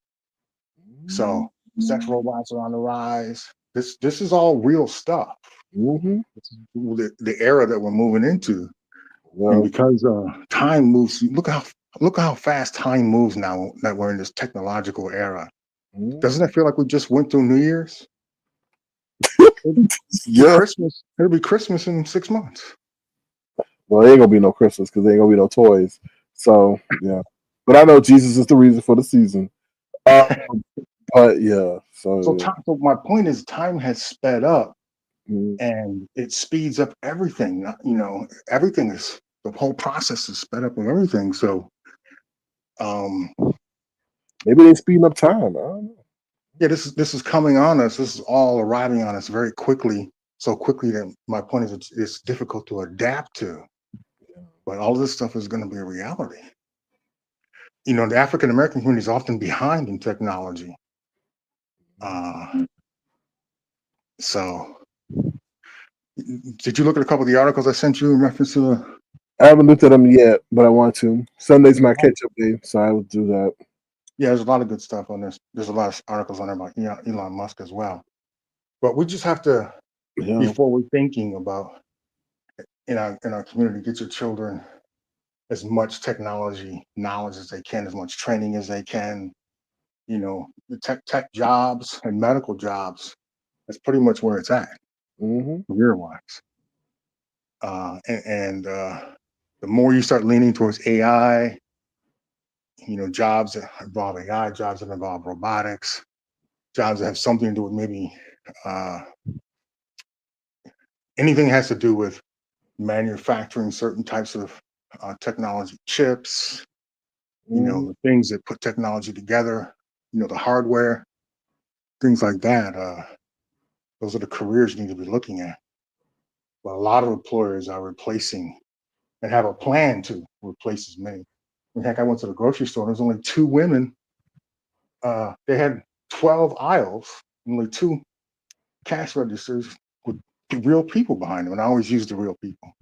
So sex robots are on the rise. This is all real stuff. Mm-hmm. This is the era that we're moving into, and Well, because time moves, look how fast time moves now that we're in this technological era. Doesn't it feel like we just went through New Year's? It'll be yeah. Christmas. It'll be Christmas in 6 months. Well, there ain't gonna be no Christmas because there ain't gonna be no toys. So yeah. But I know Jesus is the reason for the season. Uh, but yeah. So, So so my point is, time has sped up, mm, and it speeds up everything. Everything is the whole process is sped up with everything. So, um, maybe they speeding up time. I don't know. yeah, this is coming on us. This is all arriving on us very quickly, so quickly that my point is it's difficult to adapt to. But all of this stuff is going to be a reality. The African American community is often behind in technology. So, did you look at a couple of the articles I sent you in reference to the? I haven't looked at them yet, but I want to. Sunday's my catch up day, so I will do that. Yeah, there's a lot of good stuff on this. There's a lot of articles on there about Elon Musk as well. But we just have to, Yeah. before we're thinking about in our community, get your children as much technology knowledge as they can, as much training as they can. The tech jobs and medical jobs. That's pretty much where it's at, Mm-hmm. career wise. And the more you start leaning towards AI, jobs that involve AI, jobs that involve robotics, jobs that have something to do with maybe uh, anything that has to do with manufacturing certain types of technology chips, Mm-hmm. the things that put technology together, the hardware, things like that. Those are the careers you need to be looking at. But a lot of employers are replacing and have a plan to replace as many. In fact, I went to the grocery store. There's only two women. They had 12 aisles, only two cash registers with real people behind them. And I always use the real people.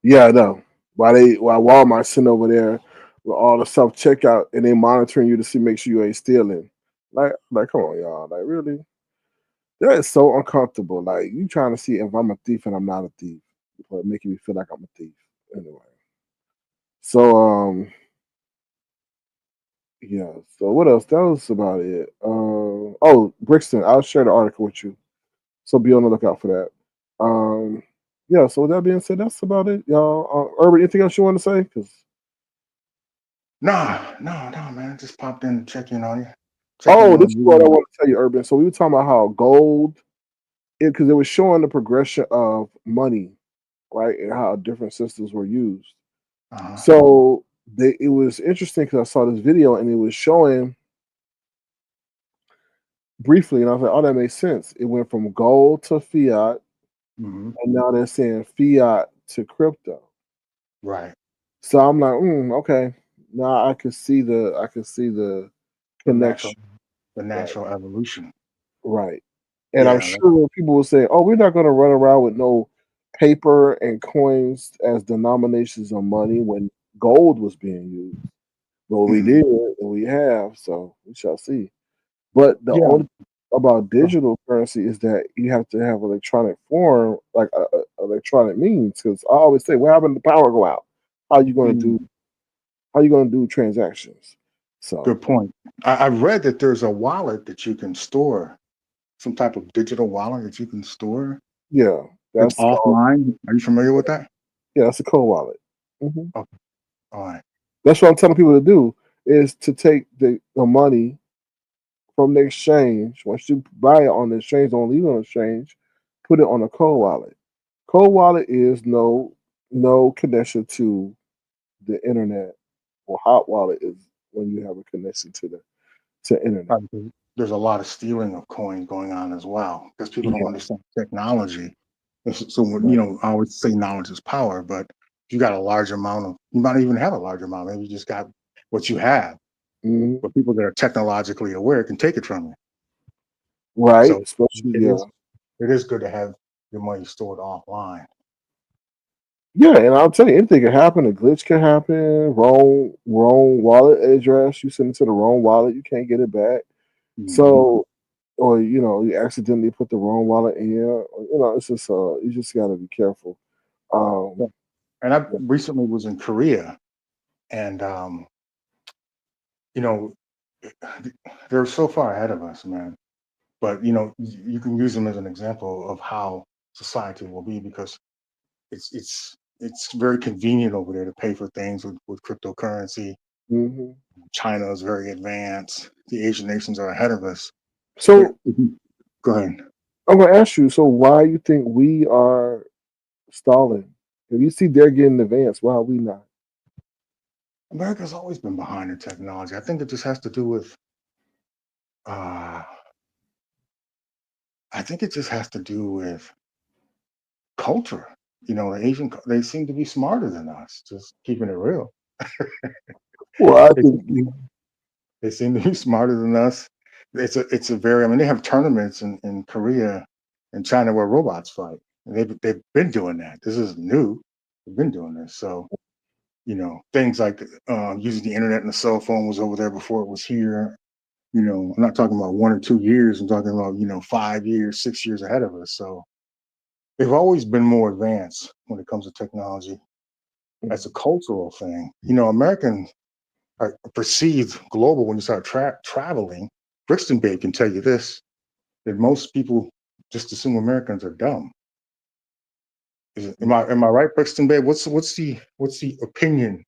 Yeah, I know. While Walmart's sitting over there with all the self checkout and they monitoring you to see make sure you ain't stealing. Like, come on, y'all. Like, really? That is so uncomfortable. Like, you trying to see if I'm a thief and I'm not a thief, but making me feel like I'm a thief. Anyway, so yeah. So what else? That was about it. Oh, Brixton. I'll share the article with you, so be on the lookout for that. Yeah. So with that being said, that's about it, y'all. Urban, anything else you want to say? Because No, man. Just popped in to check in on you. Check in oh, this on is what I you. want to tell you, Urban. So we were talking about how gold, because it was showing the progression of money, right, and how different systems were used. Uh-huh. So it was interesting because I saw this video and it was showing briefly, and I was like, "Oh, that makes sense." It went from gold to fiat, Hmm. and now they're saying fiat to crypto. Right. So I'm like, okay. Now I can see the The natural, connection. the Right, natural evolution. right. And I'm Yeah. sure people will say, "Oh, we're not going to run around with no paper and coins as denominations of money when gold was being used." Well, we Mhm. did, and we have, so we shall see. But the Yeah. only about digital currency is that you have to have electronic form, like electronic means. Because I always say, "What happened to power go out? How you going to do? Mm, How you going to do transactions?" So good point. I read that there's a wallet that you can store, some type of digital wallet that you can store. yeah, It's that's called offline. Are you familiar with that? yeah, that's a cold wallet. Hmm. Okay. All right. That's what I'm telling people to do is to take the money from the exchange. Once you buy it on the exchange, don't leave it on the exchange. Put it on a cold wallet. Cold wallet is no connection to the internet, or hot wallet is when you have a connection to internet. Right, because there's a lot of stealing of coins going on as well because people don't Yeah, understand technology. So right. I always say knowledge is power, but if you got a large amount of, you might not even have a large amount. Maybe you just got what you have, Mhm. but people that are technologically aware can take it from you. Right, So especially it yeah. is good to have your money stored offline. Yeah, and I'll tell you, anything can happen. A glitch can happen. Wrong wallet address. You send it to the wrong wallet. You can't get it back. Mhm. So, or you accidentally put the wrong wallet in. It's just you just got to be careful. Yeah. Um, And I recently was in Korea, and you know, they're so far ahead of us, man. But you can use them as an example of how society will be because it's very convenient over there to pay for things with cryptocurrency. mhm. China is very advanced. The Asian nations are ahead of us. But So go ahead. I'm gonna ask you. So why you think we are stalling? If you see they're getting advanced, why are we not? America's always been behind in technology. I think it just has to do with. Uh, I think it just has to do with culture. The they seem to be smarter than us. Just keeping it real. Well, I They think seem, they seem to be smarter than us. It's a very. I mean, they have tournaments in Korea and China where robots fight, and they've been doing that. This is new. They've been doing this. So things like using the internet and the cell phone was over there before it was here. I'm not talking about 1 or 2 years. I'm talking about 5 years, 6 years ahead of us. So they've always been more advanced when it comes to technology. That's a cultural thing. Americans are perceived global when you start traveling. Brixton Bay can tell you this, that most people just assume Americans are dumb. Am I right, Brixton Bay? What's the opinion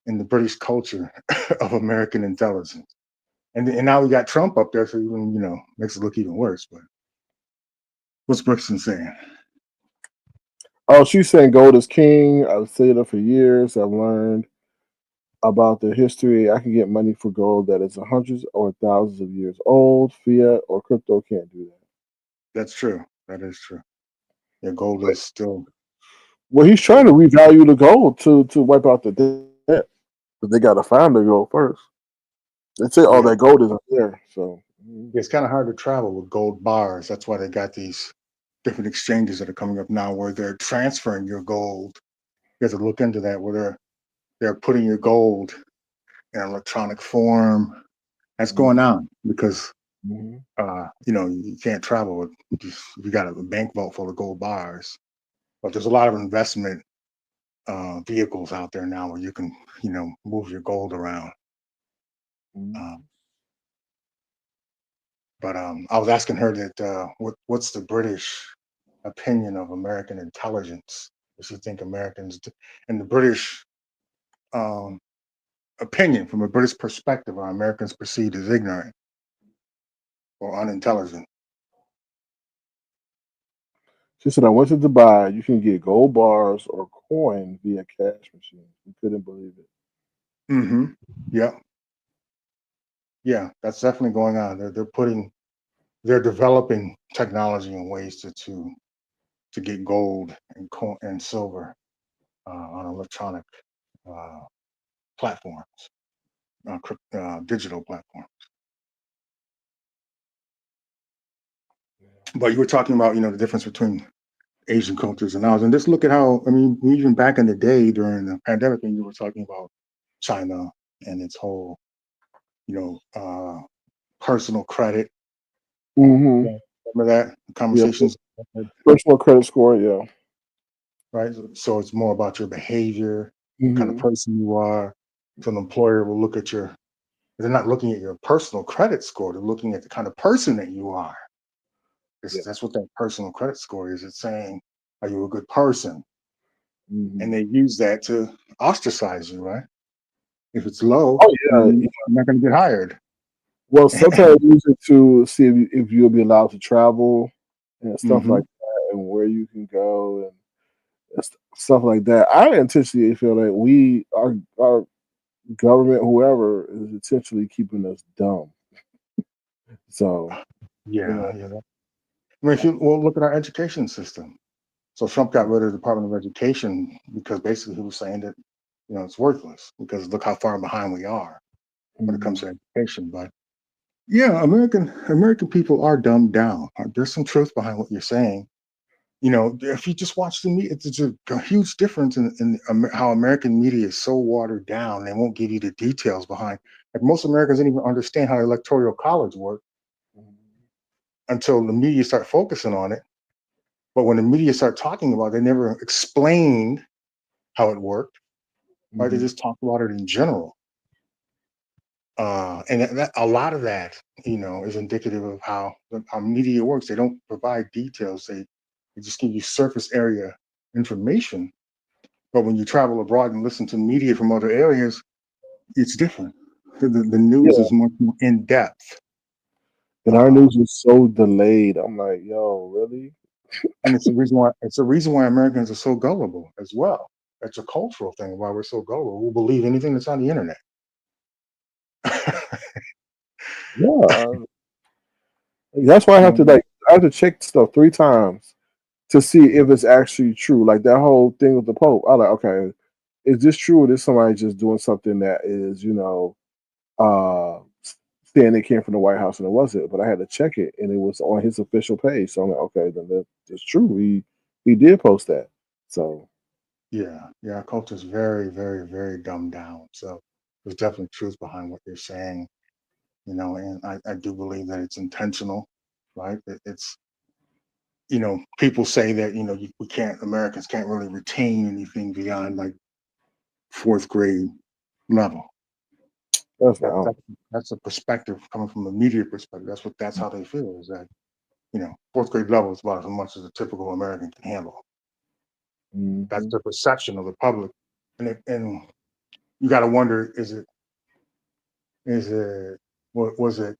in the British culture of American intelligence? And now we got Trump up there, so even makes it look even worse. But what's Brixton saying? oh, she's saying gold is king. I've said it for years. I've learned about the history. I can get money for gold that is hundreds or thousands of years old. Fiat or crypto can't do that. That's true. That is true. Yeah, gold is still. Well, he's trying to revalue the gold to wipe out the debt, but they got to find the gold first. They say, "Oh, Yeah, that gold isn't there." So, it's kind of hard to travel with gold bars. That's why they got these different exchanges that are coming up now where they're transferring your gold. You have to look into that where they're putting your gold in electronic form. That's going on because mhm. you can't travel with just you got a bank vault full of gold bars. But there's a lot of investment vehicles out there now where you can move your gold around. Uh, Mhm. but I was asking her that what's the British opinion of American intelligence? Does she think and the British um, opinion from a British perspective are Americans perceived as ignorant or unintelligent? She said, "I went to Dubai. You can get gold bars or coin via cash machines. We couldn't believe it. Mm-hmm. Yeah. Yeah. That's definitely going on. They're developing technology and ways to get gold and silver on electronic uh, platforms, digital platforms. But you were talking about, the difference between Asian cultures and ours, and just look at how, I mean, even back in the day during the pandemic, when you were talking about China and its whole, personal credit. Mm-hmm. Yeah, remember that Yeah. conversations, Personal credit score. Yeah. right? So it's more about your behavior, what kind of Mm-hmm. person you are. So an employer will look at they're not looking at your personal credit score. They're looking at the kind of person that you are. Yeah. That's what that personal credit score is. It's saying, are you a good person? And Mm-hmm. they use that to ostracize you, right? If it's low, Oh yeah. you're not going to get hired. Well, sometimes they use it to see if you'll be allowed to travel and stuff Hmm. like that, and where you can go and stuff like that. I intentionally feel that our government, whoever, is intentionally keeping us dumb. So you Yeah, know, yeah. I mean, if you look at our education system. So Trump got rid of the Department of Education because basically he was saying that it's worthless because look how far behind we are when it comes mm, to education. But yeah, American people are dumbed down. There's some truth behind what you're saying. If you just watch the media, it's a huge difference in how American media is so watered down. They won't give you the details behind. Like most Americans don't even understand how electoral college works until the media start focusing on it. But when the media start talking about it, they never explained how it worked. Right? They mm, just talk about it in general. And a lot of that, is indicative of how media works. They don't provide details. They just give you surface area information. But when you travel abroad and listen to media from other areas, it's different. The news yeah. is much more in depth. And our Uh, news is so delayed. I'm like, yo, really? and it's the reason why Americans are so gullible as well. That's a cultural thing why we're so gullible. We'll believe anything that's on the internet. Yeah. That's why You I have to check stuff 3 times to see if it's actually true. Like that whole thing with the Pope. I like, okay, is this true or is somebody just doing something that is, uh saying it came from the White House and it wasn't, but I had to check it and it was on his official page. So I'm like, okay, then that's true. He did post that. So Yeah, our culture is very, very, very dumbed down. So there's definitely truth behind what you're saying, and I do believe that it's intentional, right? It's, people say that, Americans can't really retain anything beyond like fourth grade level. that's That, not. that that's a perspective coming from the media perspective. That's how they feel is that, fourth grade level is about as much as a typical American can handle. That's Hmm. the perception of the public. And you got to wonder, was it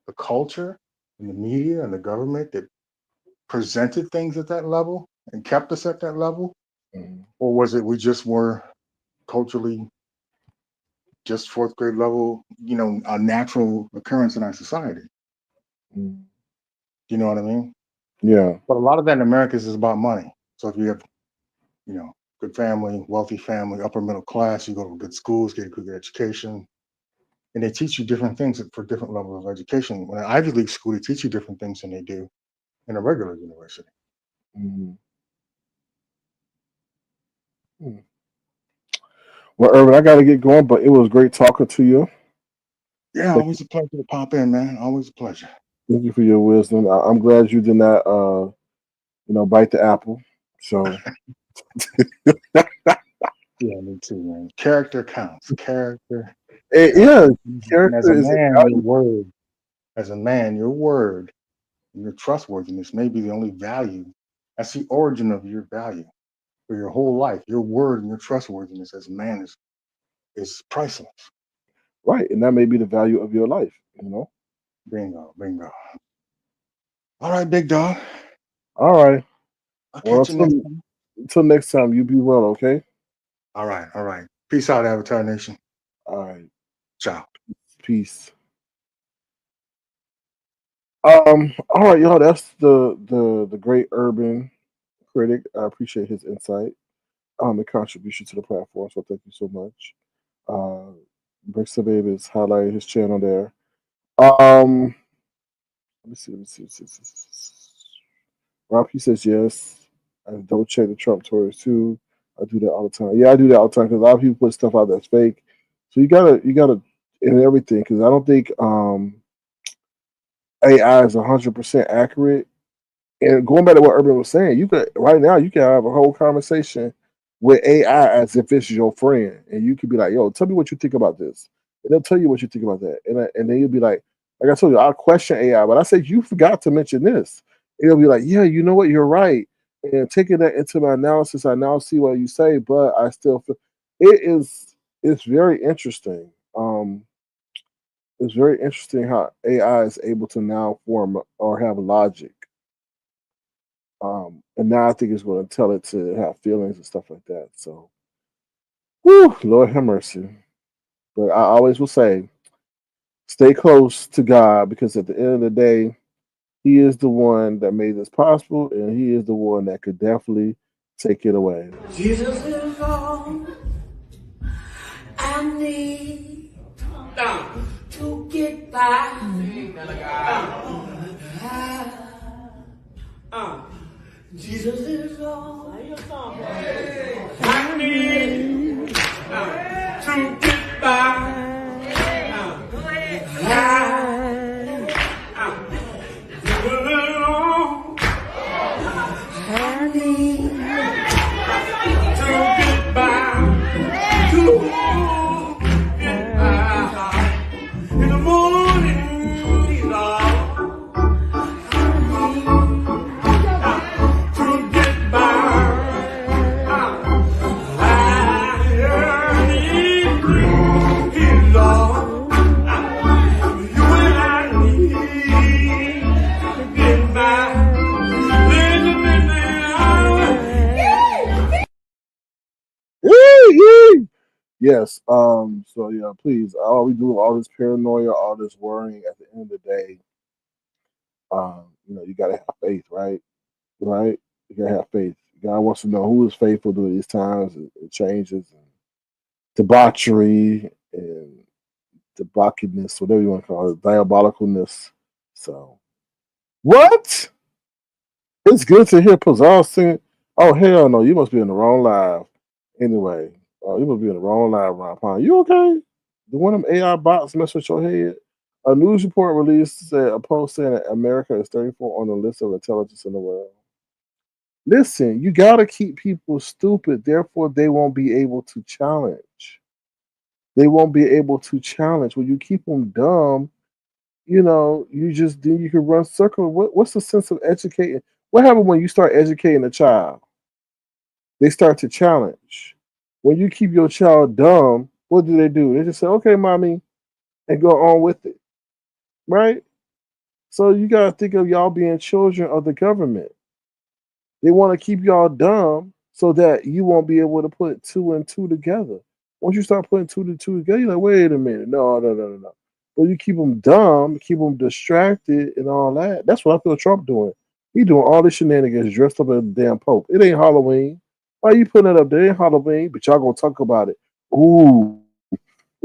the culture and the media and the government that presented things at that level and kept us at that level, Hmm. or was it we just were culturally just fourth grade level, a natural occurrence in our society? Hmm. Do you know what I mean? Yeah. But a lot of that in America is about money. So if you have, good family, wealthy family, upper middle class, you go to good schools, get a good education, and they teach you different things for different levels of education. When an Ivy League school, they teach you different things than they do in a regular university. Hmm. Well, Irvin, I got to get going, but it was great talking to you. Yeah, Thank, always a pleasure to pop in, man. Always a pleasure. thank you for your wisdom. I'm glad you did not, bite the apple. So, Yeah, me too, man. Character counts. Character counts. yeah, And as a character is a man, value. your word and your trustworthiness may be the only value. That's the origin of your value for your whole life. Your word and your trustworthiness as a man is priceless. Right, and that may be the value of your life. Bingo, bingo. All right, big dog. All right. I'll Well, catch you next time. Until next time, you be well, okay? All right, all right. Peace out, Avatar Nation. All right. Ciao. Peace. All right, y'all. That's the great urban critic. I appreciate his insight, and contribution to the platform. So thank you so much. Uh, Brixton Baby is highlighting his channel there. Let me see. Let me see. Rob, he says yes. And double check the Trump tours too. I do that all the time. Yeah, I do that all the time because a lot of people put stuff out that's fake. So you gotta in everything because I don't think AI is 100% accurate. And going back to what Urban was saying, you could right now you can have a whole conversation with AI as if it's your friend, and you could be like, "Yo, tell me what you think about this," and they'll tell you what you think about that, and then you'll be like I told you, I'll question AI, but I said you forgot to mention this. And it'll be like, "Yeah, you know what? You're right." And taking that into my analysis, I now see what you say, but I still feel it is it's very interesting. It's very interesting how AI is able to now form or have logic. And now I think it's going to tell it to have feelings and stuff like that. So, whew, Lord have mercy. But I always will say, stay close to God because at the end of the day, He is the one that made this possible, and He is the one that could definitely take it away. Jesus is all I need to get by. Jesus is all I need to get by. I need to get by. To get by. In the morning, he's all to get by. I need he's all you and I need to get by. Yee! Yes. So yeah, please. All we do, all this paranoia, all this worrying. At the end of the day, you gotta have faith, right? Right? You gotta have faith. God wants to know who is faithful during these times and changes and debauchery and debauchedness, whatever you want to call it, diabolicalness. So what? It's good to hear Pizarro singing. Oh hell no, you must be in the wrong live. Anyway, you must be in the wrong live, Ron Pine. You okay? The one of them AI bots mess with your head? A news report released said a post saying that America is 34 on the list of intelligence in the world. Listen, you gotta keep people stupid, therefore they won't be able to challenge. They won't be able to challenge. When you keep them dumb, you just then you can run circles. What's the sense of educating? What happens when you start educating a child? They start to challenge. When you keep your child dumb, what do? They just say, "Okay, mommy," and go on with it, right? So you gotta think of y'all being children of the government. They want to keep y'all dumb so that you won't be able to put two and two together. Once you start putting two to two together, you're like, wait a minute, no, no, no, no, no. But you keep them dumb, keep them distracted, and all that. That's what I feel Trump doing. He doing all this shenanigans dressed up as a damn pope. It ain't Halloween. Why you putting it up there? It ain't Halloween, but y'all gonna talk about it. Ooh,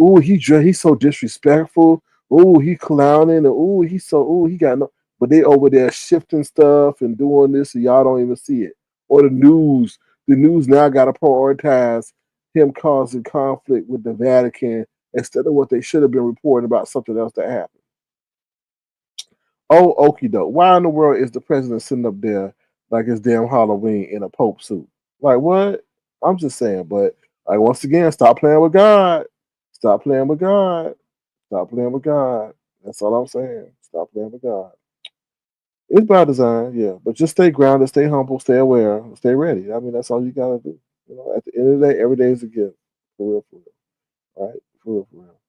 ooh, he's so disrespectful. Ooh, he clowning. And ooh, he got no. But they over there shifting stuff and doing this, and y'all don't even see it. Or the news now got to prioritize him causing conflict with the Vatican instead of what they should have been reporting about something else that happened. Oh, okie doke. Why in the world is the president sitting up there like it's damn Halloween in a Pope suit? Like what? I'm just saying, but like once again, stop playing with God. Stop playing with God. Stop playing with God. That's all I'm saying. Stop playing with God. It's by design, yeah. But just stay grounded, stay humble, stay aware, stay ready. I mean, that's all you gotta do. At the end of the day, every day is a gift. For real, for real. All right? For real, for real.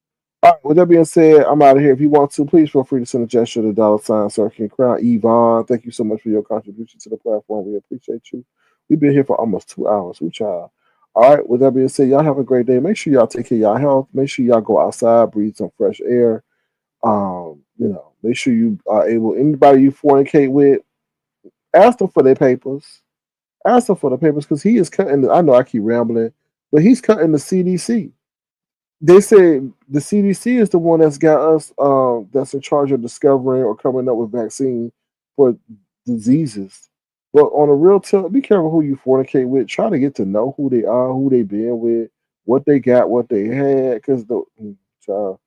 All right, with that being said, I'm out of here. If you want to, please feel free to send a gesture to $, Sir King Crown. Yvonne, thank you so much for your contribution to the platform. We appreciate you. We've been here for almost 2 hours. Ooh, child. All right. With that being said, y'all have a great day. Make sure y'all take care of y'all health. Make sure y'all go outside, breathe some fresh air. Make sure you are able. Anybody you fornicate with, ask them for their papers. Ask them for the papers because he is cutting. I know I keep rambling, but he's cutting the CDC. They say the CDC is the one that's got us. That's in charge of discovering or coming up with vaccine for diseases. But on a real tip, be careful who you fornicate with. Try to get to know who they are, who they been with, what they got, what they had. Because child,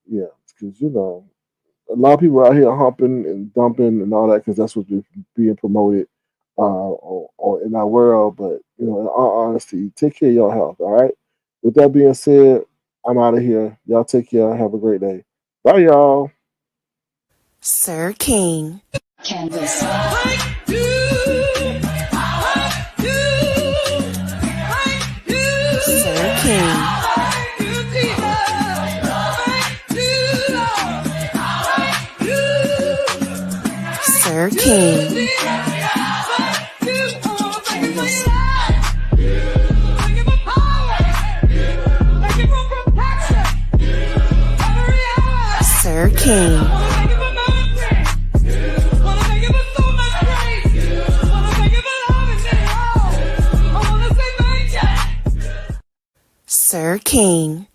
yeah, because a lot of people out here humping and dumping and all that because that's what's being promoted or in our world. But in all honesty, take care of your health. All right. With that being said, I'm out of here. Y'all take care. Have a great day. Bye, y'all. Sir King. Canvas. Sir King. Sir King. Sir King. Sir King.